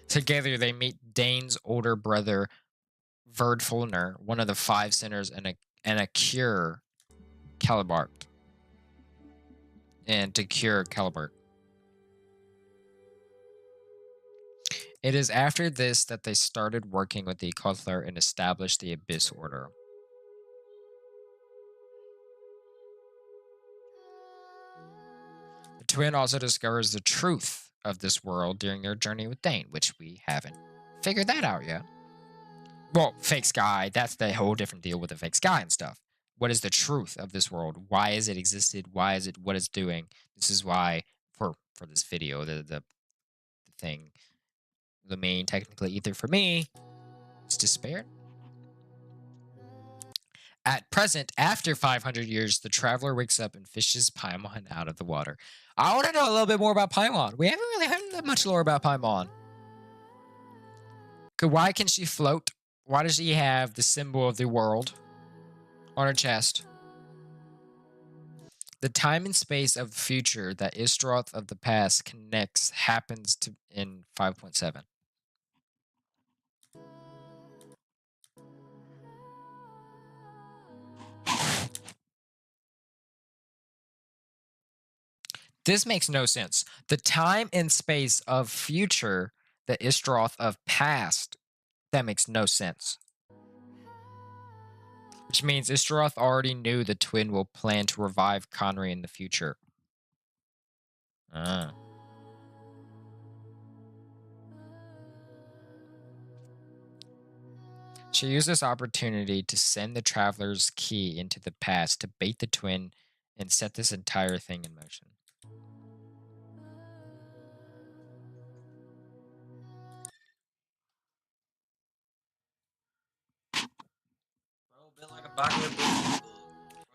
Together, they meet Dane's older brother, Verdfulner, one of the 5 sinners, and a cure Calibart. And to cure Calibart. It is after this that they started working with the Kothlar and established the Abyss Order. The twin also discovers the truth of this world during their journey with Dane, which we haven't figured that out yet. Well, fake sky, that's the whole different deal with the fake sky and stuff. What is the truth of this world? Why is it existed? Why is it what it's doing? This is why, for this video, the thing, the main technically ether for me is despair. At present, after 500 years, the Traveler wakes up and fishes Paimon out of the water. I want to know a little bit more about Paimon. We haven't really heard that much lore about Paimon. Why can she float? Why does she have the symbol of the world on her chest? The time and space of the future that Ishtaroth of the past connects happens to in 5.7. This makes no sense. The time and space of future that Ishtaroth of past, that makes no sense. Which means Ishtaroth already knew the twin will plan to revive Conry in the future. She used this opportunity to send the Traveler's key into the past to bait the twin and set this entire thing in motion.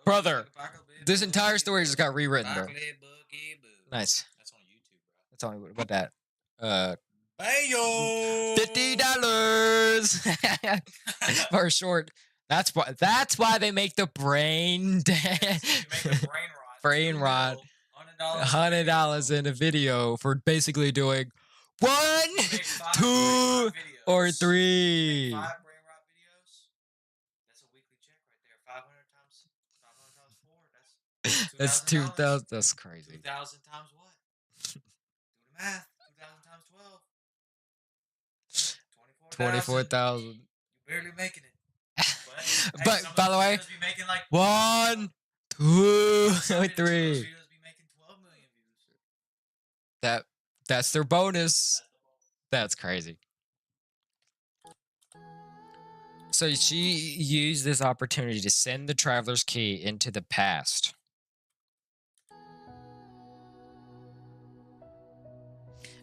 Brother, this entire story just got rewritten, bro. Nice. That's on YouTube, bro. That's on what that? $50 for short. That's why they make the brain brain rot. $100 in a video for basically doing 1, 2, or 3. 5 brain rot videos. That's a weekly check right there. 500 times 4. That's 2,000. That's crazy. 2,000 times what? Do the math. 2,000 times 12. 24,000. You're barely making it. But But by the way, 1, 2, 3. That's their bonus. That's crazy. So she used this opportunity to send the Traveler's Key into the past.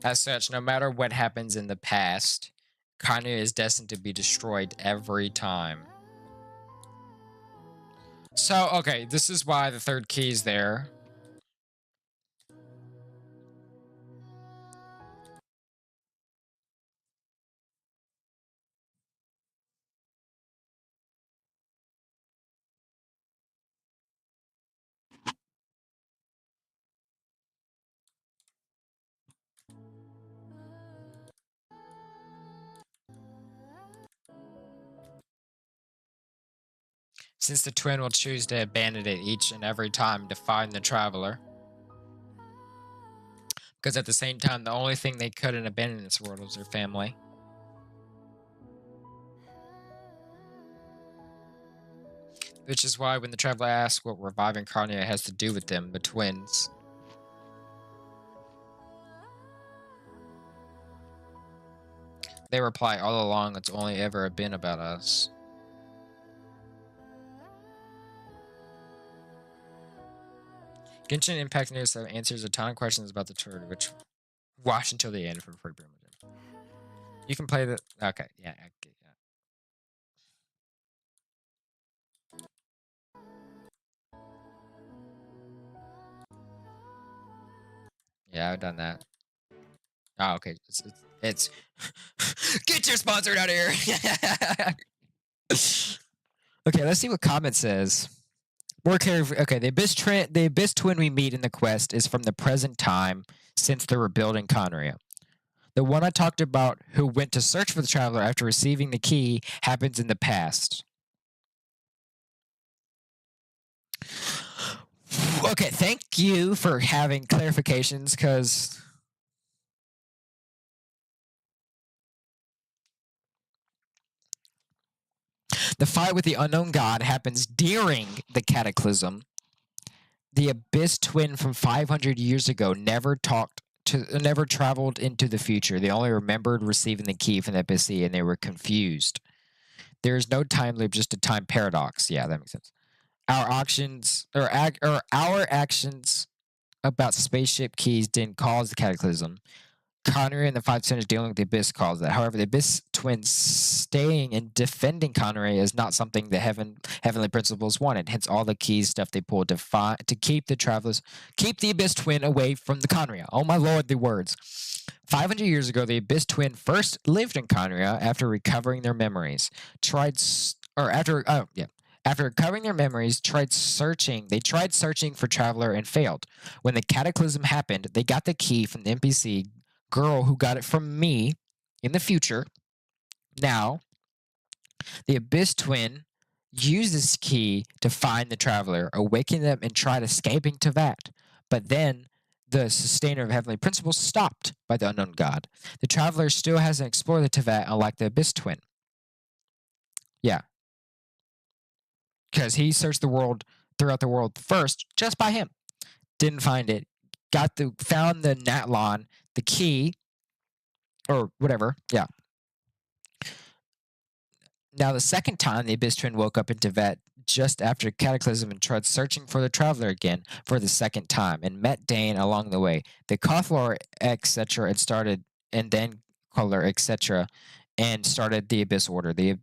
As such, no matter what happens in the past, Kanye is destined to be destroyed every time. So, okay, this is why the third key is there. Since the twin will choose to abandon it each and every time to find the Traveler. Because at the same time, the only thing they couldn't abandon in this world was their family. Which is why when the Traveler asks what reviving Kanye has to do with them, the twins, they reply, all along, it's only ever been about us. Genshin Impact News answers a ton of questions about the tour, which watch until the end for free promo. You can play the... Okay, yeah. Yeah, I've done that. Oh, okay. It's get your sponsor out of here. Okay, let's see what comment says. More careful. Okay, the abyss twin we meet in the quest is from the present time since they were building Conria. The one I talked about who went to search for the Traveler after receiving the key happens in the past. Okay, thank you for having clarifications, because the fight with the unknown god happens during the Cataclysm. The abyss twin from 500 years ago never traveled into the future. They only remembered receiving the key from the abyss, and they were confused. There is no time loop, just a time paradox. Yeah, that makes sense. Our actions about spaceship keys didn't cause the Cataclysm. Connery and the Five Centers dealing with the Abyss caused that. However, the Abyss twins staying and defending Connery is not something the heavenly principles wanted. Hence, all the keys stuff they pulled to keep the Abyss twin away from the Conria. Oh my lord, the words. 500 years ago, the Abyss twin first lived in Conria after recovering their memories. After recovering their memories, they tried searching for Traveler and failed. When the Cataclysm happened, they got the key from the NPC girl who got it from me in the future. Now, the Abyss twin used this key to find the Traveler, awaken them, and tried escaping Tevat. But then the sustainer of heavenly principles stopped by the unknown god. The Traveler still hasn't explored the Tevat, unlike the Abyss twin. Yeah. Because he searched throughout the world first, just by him. Didn't find it. Found the Natlon, the key, or whatever. Yeah. Now, the second time, the Abyss Twin woke up in Tevat just after Cataclysm and tried searching for the Traveler again for the second time and met Dane along the way. They Kothlar, etc., and then Kothlar, etc., and started the Abyss Order. The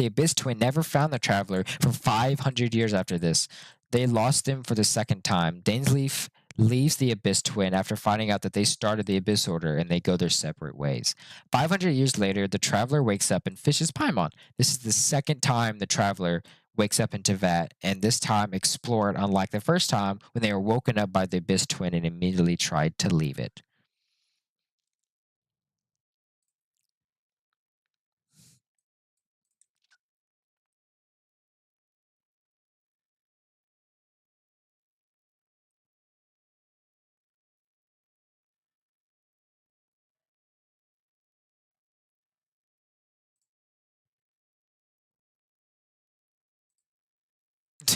Abyss Twin never found the Traveler for 500 years after this. They lost him for the second time. Dainsleif leaves the Abyss Twin after finding out that they started the Abyss Order, and they go their separate ways. 500 years later, the Traveler wakes up and fishes Paimon. This is the second time the Traveler wakes up in Tevat, and this time explored, unlike the first time when they were woken up by the Abyss Twin and immediately tried to leave it.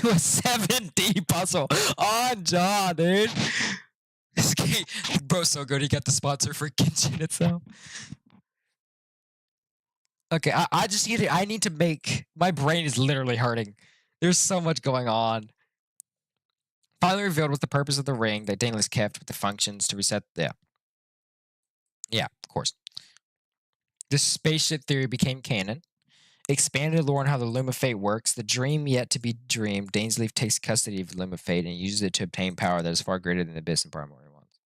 to a 7D puzzle on Jaw, dude. This game, bro's so good. He got the sponsor for Genshin itself. Okay, I just need to. I need to make. My brain is literally hurting. There's so much going on. Finally revealed what the purpose of the ring that Daedalus kept with the functions to reset. Yeah, of course. The spaceship theory became canon. Expanded lore on how the Loom of Fate works. The dream yet to be dreamed. Dainsleif takes custody of the Loom of Fate and uses it to obtain power that is far greater than the Abyss and Primary ones.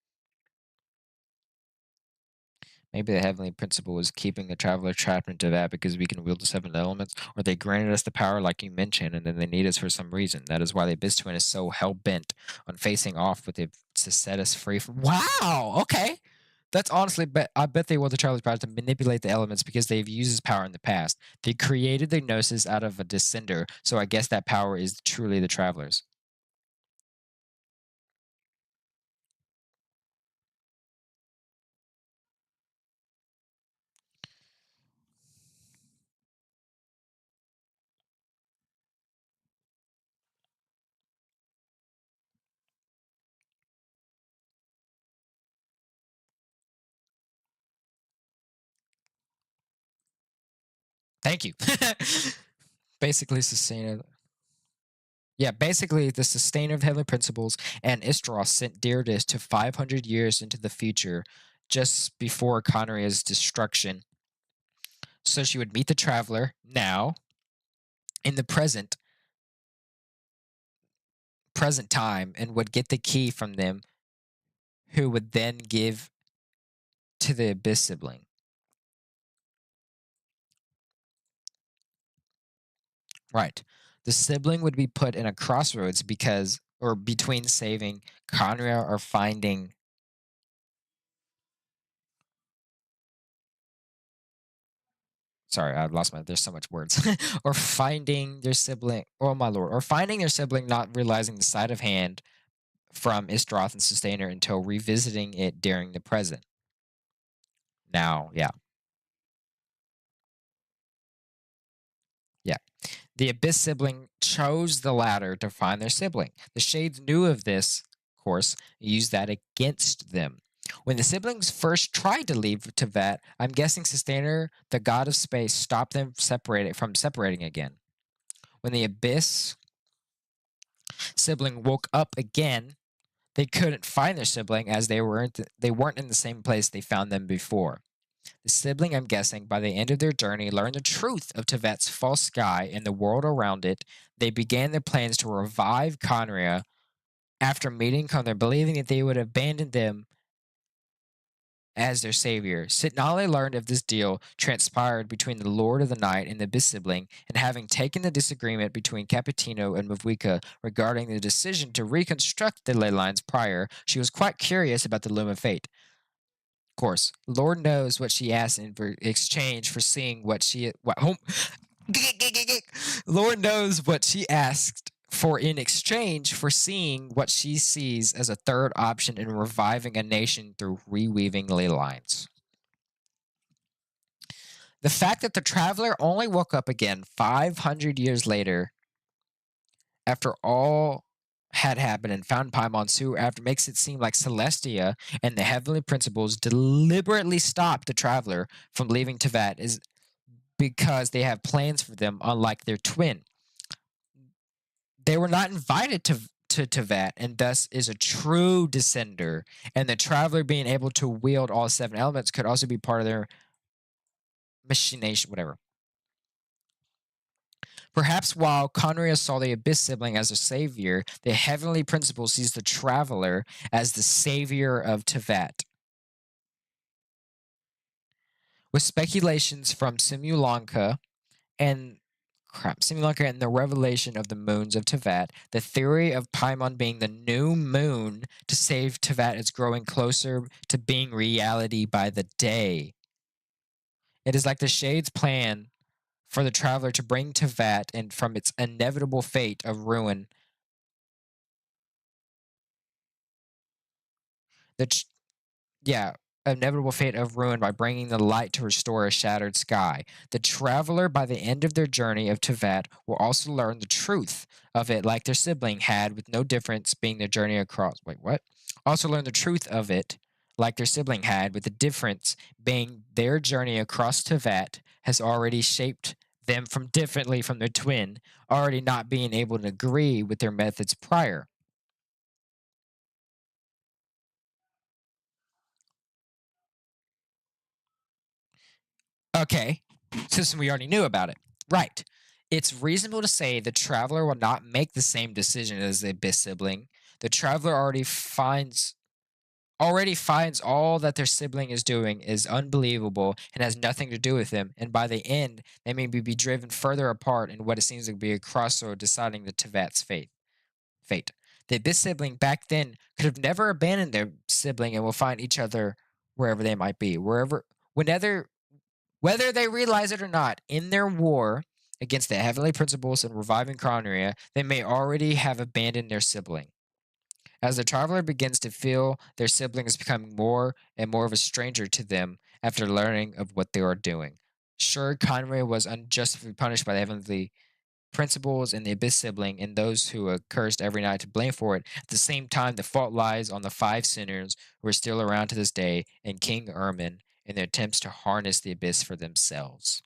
Maybe the heavenly principle was keeping the traveler trapped into that because we can wield the 7 elements, or they granted us the power like you mentioned, and then they need us for some reason. That is why the Abyss Twin is so hell-bent on facing off with it to set us free from— Wow! Okay! That's honestly, I bet they will the traveler's power to manipulate the elements because they've used his power in the past. They created the Gnosis out of a descender, so I guess that power is truly the traveler's. Thank you. Basically, sustainer. Yeah, basically, the sustainer of heavenly principles and Istros sent Deirdre to 500 years into the future, just before Conria's destruction, so she would meet the traveler now, in the present time, and would get the key from them, who would then give to the Abyss sibling. Right. The sibling would be put in a crossroads between saving Conria or finding. Sorry, I lost there's so much words. Or finding their sibling, oh my lord, or finding their sibling, not realizing the sleight of hand from Istroth and Sustainer until revisiting it during the present. Now, yeah. Yeah. The Abyss sibling chose the latter to find their sibling. The Shades knew of this, of course, and used that against them. When the siblings first tried to leave Tevat, I'm guessing Sustainer, the god of space, stopped them from separating again. When the Abyss sibling woke up again, they couldn't find their sibling as they weren't in the same place they found them before. The sibling, I'm guessing, by the end of their journey, learned the truth of Tevet's false sky and the world around it. They began their plans to revive Conria after meeting Conria, believing that they would abandon them as their savior. Sitnale learned of this deal transpired between the Lord of the Night and the Abyss sibling, and having taken the disagreement between Capitino and Mavwika regarding the decision to reconstruct the ley lines prior, she was quite curious about the Loom of Fate. Of course, Lord knows what she asked in exchange for seeing Lord knows what she asked for in exchange for seeing what she sees as a third option in reviving a nation through reweaving ley lines. The fact that the traveler only woke up again 500 years later, after all had happened, and found Paimon soon after, makes it seem like Celestia and the heavenly principles deliberately stopped the traveler from leaving Tevat is because they have plans for them, unlike their twin. They were not invited to Tevat, and thus is a true descender, and the traveler being able to wield all 7 elements could also be part of their machination, whatever. Perhaps while Conria saw the Abyss sibling as a savior, the heavenly principle sees the traveler as the savior of Tevat. With speculations from Simulanka and the revelation of the moons of Tevat, the theory of Paimon being the new moon to save Tevat is growing closer to being reality by the day. It is like the Shades' plan for the traveler to bring Tevat and from its inevitable fate of ruin. inevitable fate of ruin by bringing the light to restore a shattered sky. The traveler, by the end of their journey of Tevat, will also learn the truth of it, like their sibling had, with no difference being their journey across. Wait, what? Also learn the truth of it, like their sibling had, with the difference being their journey across Tevat has already shaped them from differently from their twin, already not being able to agree with their methods prior. Okay, since we already knew about it. Right. It's reasonable to say the traveler will not make the same decision as the abyss sibling. The traveler already finds all that their sibling is doing is unbelievable and has nothing to do with them, and by the end, they may be driven further apart in what it seems to be a crossroad deciding the Tevat's fate. The abyss sibling back then could have never abandoned their sibling and will find each other wherever they might be, whenever, whether they realize it or not, in their war against the heavenly principles and reviving Chronoria, they may already have abandoned their sibling. As the traveler begins to feel their sibling is becoming more and more of a stranger to them after learning of what they are doing. Sure, Conway was unjustly punished by the heavenly principles and the abyss sibling and those who are cursed every night to blame for it. At the same time, the fault lies on the five sinners who are still around to this day and King Ermin in their attempts to harness the abyss for themselves.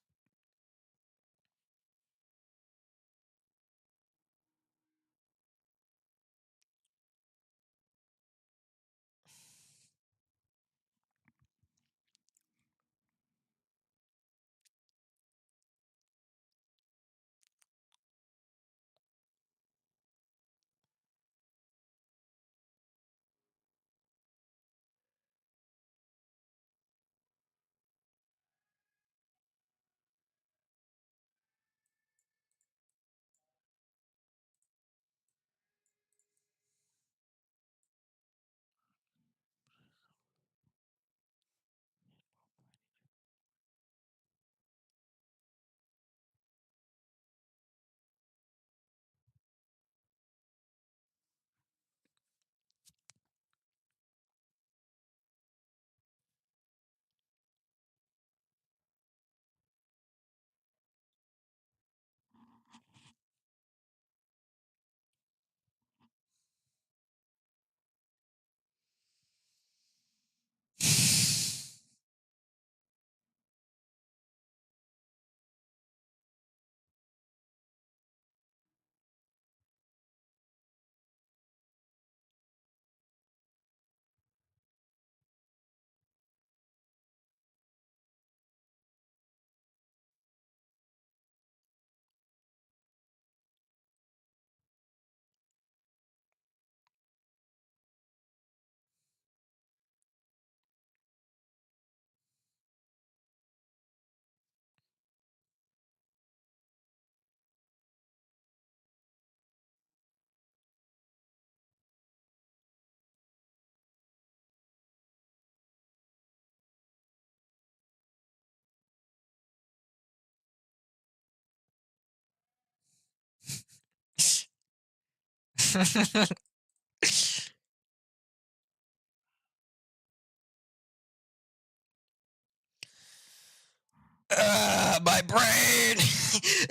My brain!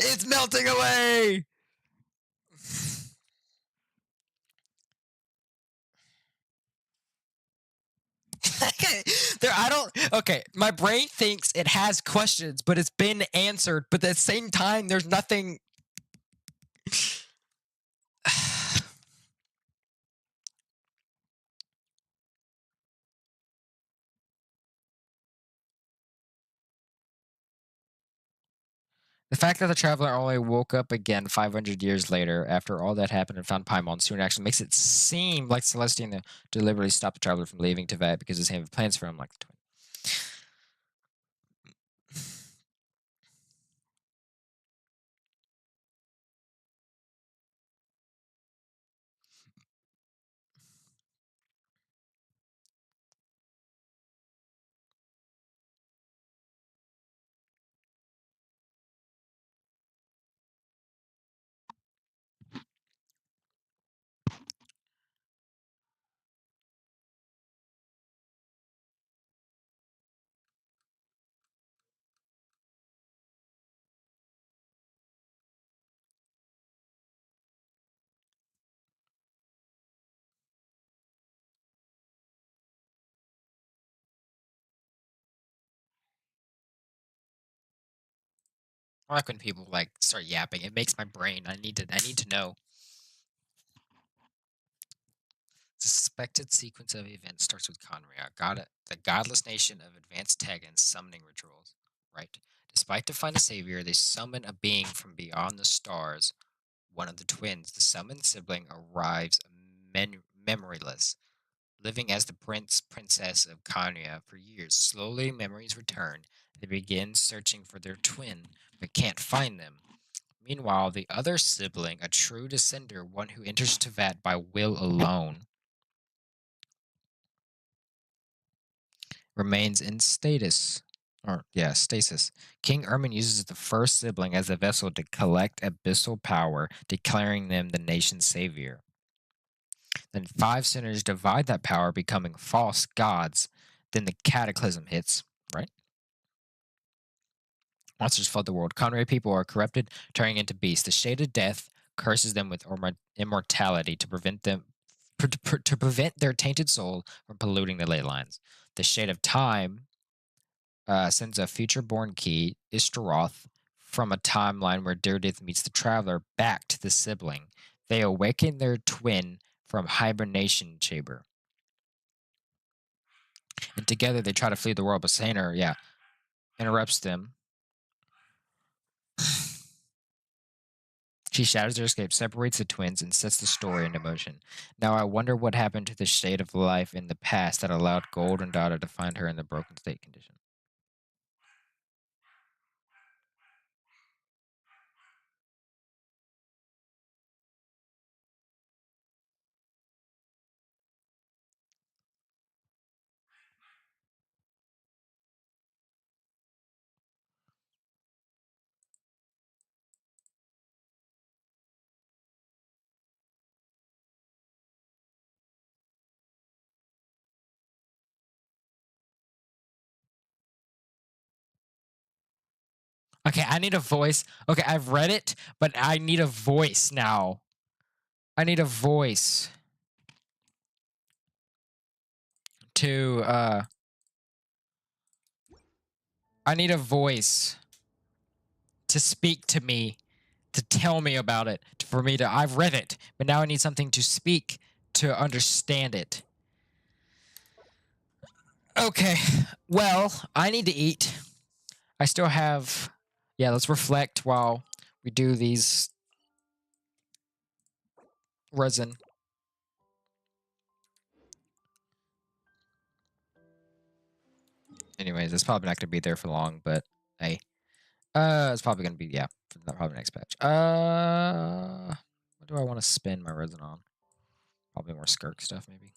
It's melting away! I don't. Okay, my brain thinks it has questions, but it's been answered. But at the same time, there's nothing. The fact that the traveler only woke up again 500 years later after all that happened and found Paimon soon actually makes it seem like Celestine deliberately stopped the traveler from leaving Tevat because his hand had plans for him, like the twin. I like when people like start yapping. It makes my brain. I need to know. The suspected sequence of events starts with Conria, the godless nation of advanced tech and summoning rituals. Right. Despite to find a savior, they summon a being from beyond the stars. One of the twins, the summoned sibling, arrives memoryless, living as the princess of Conria for years. Slowly, memories return. They begin searching for their twin, but can't find them. Meanwhile, the other sibling, a true descender, one who enters Tevat by will alone, remains in stasis. King Ermin uses the first sibling as a vessel to collect abyssal power, declaring them the nation's savior. Then 5 sinners divide that power, becoming false gods. Then the cataclysm hits, right? Monsters flood the world. Conray people are corrupted, turning into beasts. The Shade of Death curses them with immortality to prevent their tainted soul from polluting the ley lines. The Shade of Time sends a future-born key, Ishtaroth, from a timeline where Deirdre meets the Traveler back to the sibling. They awaken their twin from hibernation chamber. And together they try to flee the world, but Saner, interrupts them. She shatters their escape, separates the twins, and sets the story into motion. Now I wonder what happened to the Shade of Life in the past that allowed Gold and Dada to find her in the broken state condition. Okay, I need a voice. Okay, I've read it, but I need a voice now. I need a voice to I need a voice to speak to me, to tell me about it, for me to I've read it, but now I need something to speak to understand it. Okay. Well, I need to eat. I still have let's reflect while we do these resin. Anyways, it's probably not going to be there for long, but hey. It's probably going to be, probably next patch. What do I want to spend my resin on? Probably more skirk stuff, maybe.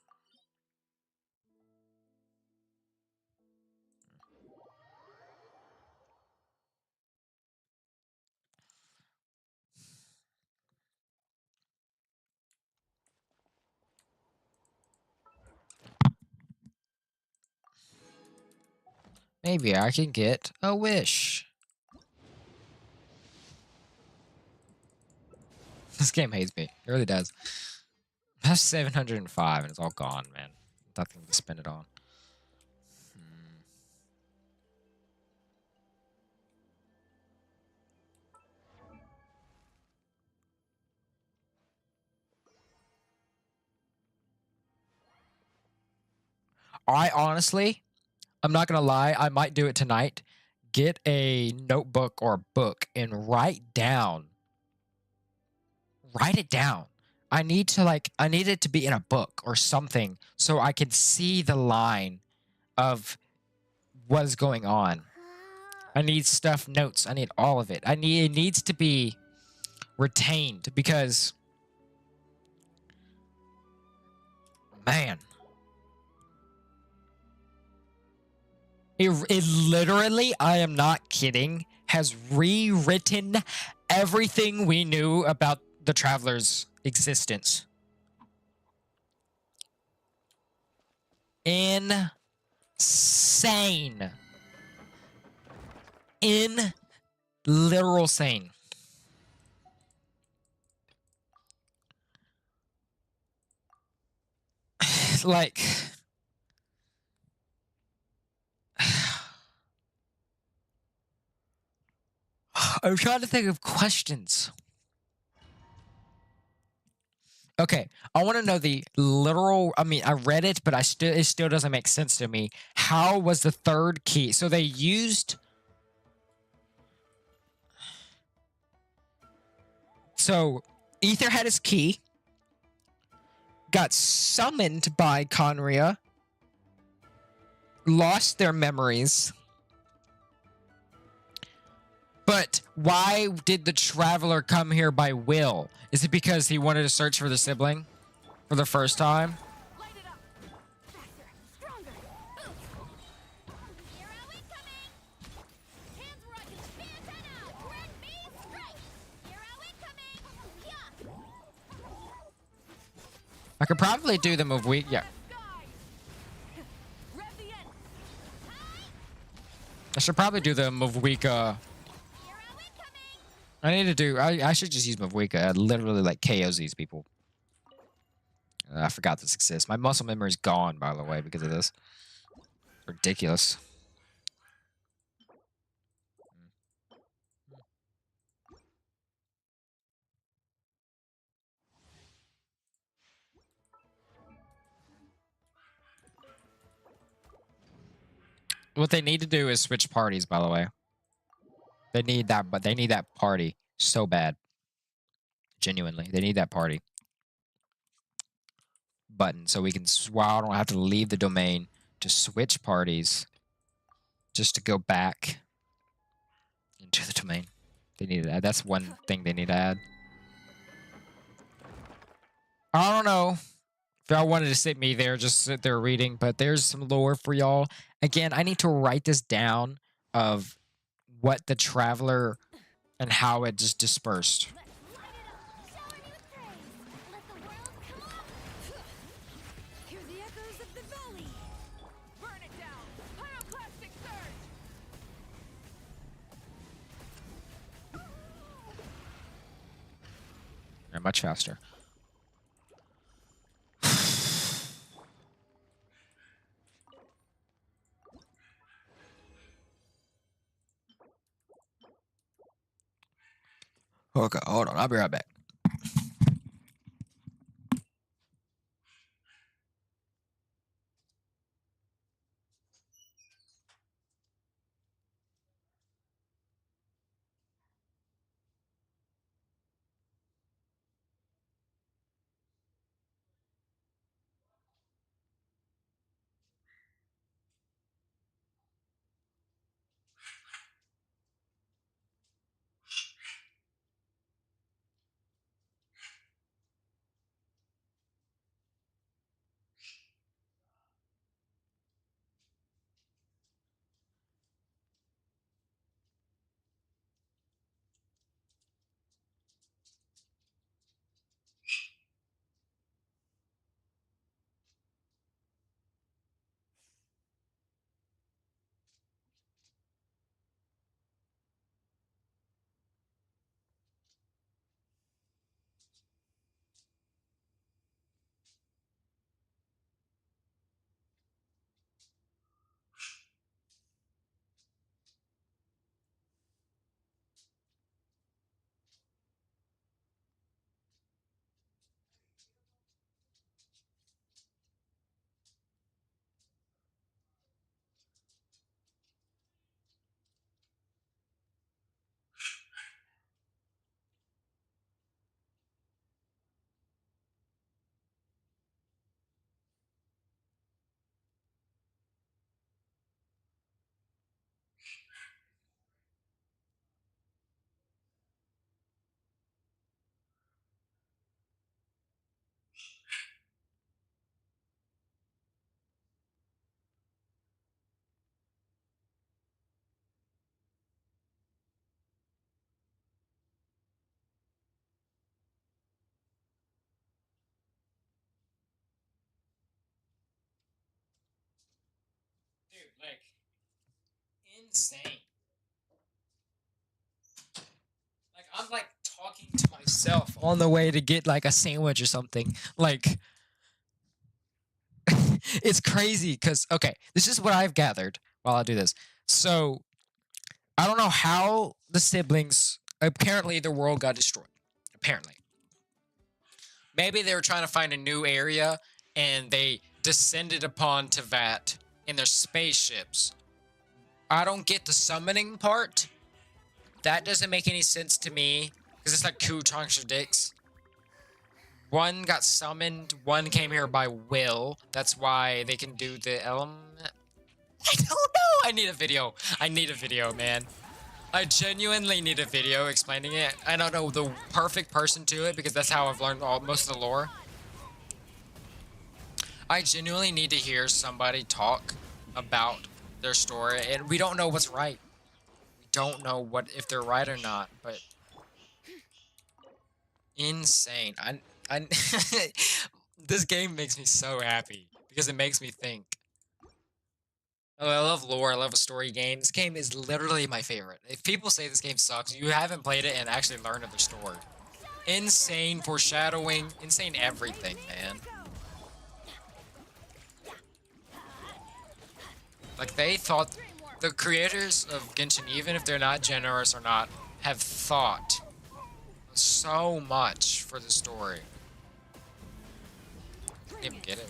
Maybe I can get a wish. This game hates me. It really does. That's 705 and it's all gone, man. Nothing to spend it on. I honestly, I'm not going to lie, I might do it tonight. Get a notebook or a book and write it down. I need it to be in a book or something so I can see the line of what is going on. I need notes. I need all of it. It needs to be retained because, man, it literally, I am not kidding, has rewritten everything we knew about the Traveler's existence. Insane. Literal sane. Like, I'm trying to think of questions. Okay, I want to know the literal. I mean, I read it, but it still doesn't make sense to me. How was the third key? So they used. So Ether had his key, got summoned by Conria, lost their memories. But why did the Traveler come here by will? Is it because he wanted to search for the sibling for the first time? Light it up. Faster, stronger. Hero incoming. Hands where I can stand that out. Red beam strike. Hero incoming. Yeah. I could probably do the move weak. Yeah. Rev the end. I should probably do the move weak. I need to do. I should just use Mavwika. I literally like KOs these people. I forgot this exists. My muscle memory is gone, by the way, because of this. Ridiculous. What they need to do is switch parties, by the way. They need that, but they need that party so bad. Genuinely, they need that party button so we can. Wow, I don't have to leave the domain to switch parties, just to go back into the domain. They need to add. That's one thing they need to add. I don't know if y'all wanted to sit me there, just sit there reading, but there's some lore for y'all. Again, I need to write this down of what the Traveler and how it just dispersed. Hear the echoes of the valley. Burn it down. Pyroclastic surge. They're much faster. Okay, hold on. I'll be right back. Dude, like, insane. Like, I'm like talking to myself on the way to get like a sandwich or something. Like, it's crazy because, okay, this is what I've gathered while I do this. So, I don't know how the siblings, apparently their world got destroyed. Apparently. Maybe they were trying to find a new area and they descended upon Tevat in their spaceships. I don't get the summoning part. That doesn't make any sense to me because it's like two contradicts. One got summoned, one came here by will. That's why they can do the element. I don't know. I need a video. I need a video, man. I genuinely need a video explaining it. I don't know the perfect person to it because that's how I've learned most of the lore. I genuinely need to hear somebody talk about their story, and we don't know what's right. We don't know what if they're right or not, but insane. I this game makes me so happy because it makes me think. Oh, I love lore. I love a story game. This game is literally my favorite. If people say this game sucks, you haven't played it and actually learned of the story. Insane foreshadowing. Insane everything, man. Like, they thought... The creators of Genshin, even if they're not generous or not, have thought so much for the story. Didn't even get it.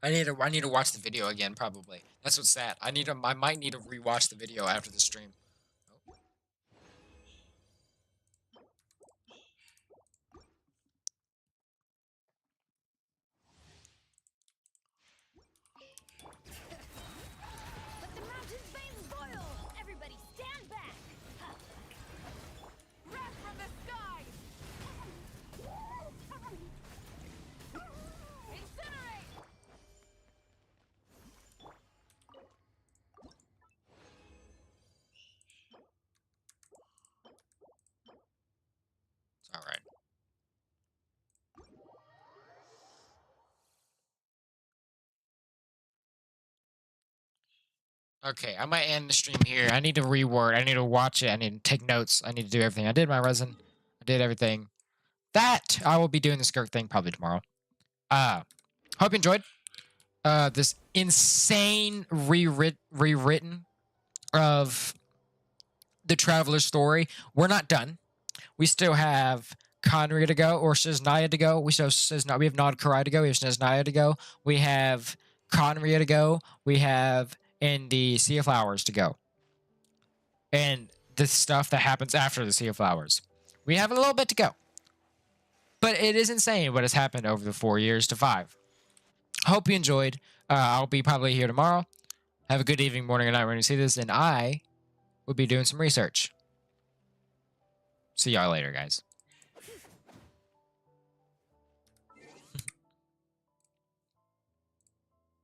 I need to watch the video again, probably. That's what's sad. I might need to rewatch the video after the stream. Oh. Let the mountain's veins boil! Everybody stand back! Wrath from the skies! Incinerate! It's alright. Okay, I might end the stream here. I need to reword. I need to watch it. I need to take notes. I need to do everything. I did my resin. I did everything. That I will be doing the skirt thing probably tomorrow. Hope you enjoyed. This insane rewritten of the Traveler's story. We're not done. We still have Conria to go, or Shiznaya to go. We still have we have Nod Karai to go. We have Shiznaya to go. We have Conria to go. We have in the Sea of Flowers to go. And the stuff that happens after the Sea of Flowers. We have a little bit to go. But it is insane what has happened over the 4 years to 5. Hope you enjoyed. I'll be probably here tomorrow. Have a good evening, morning, or night when you see this. And I will be doing some research. See y'all later, guys.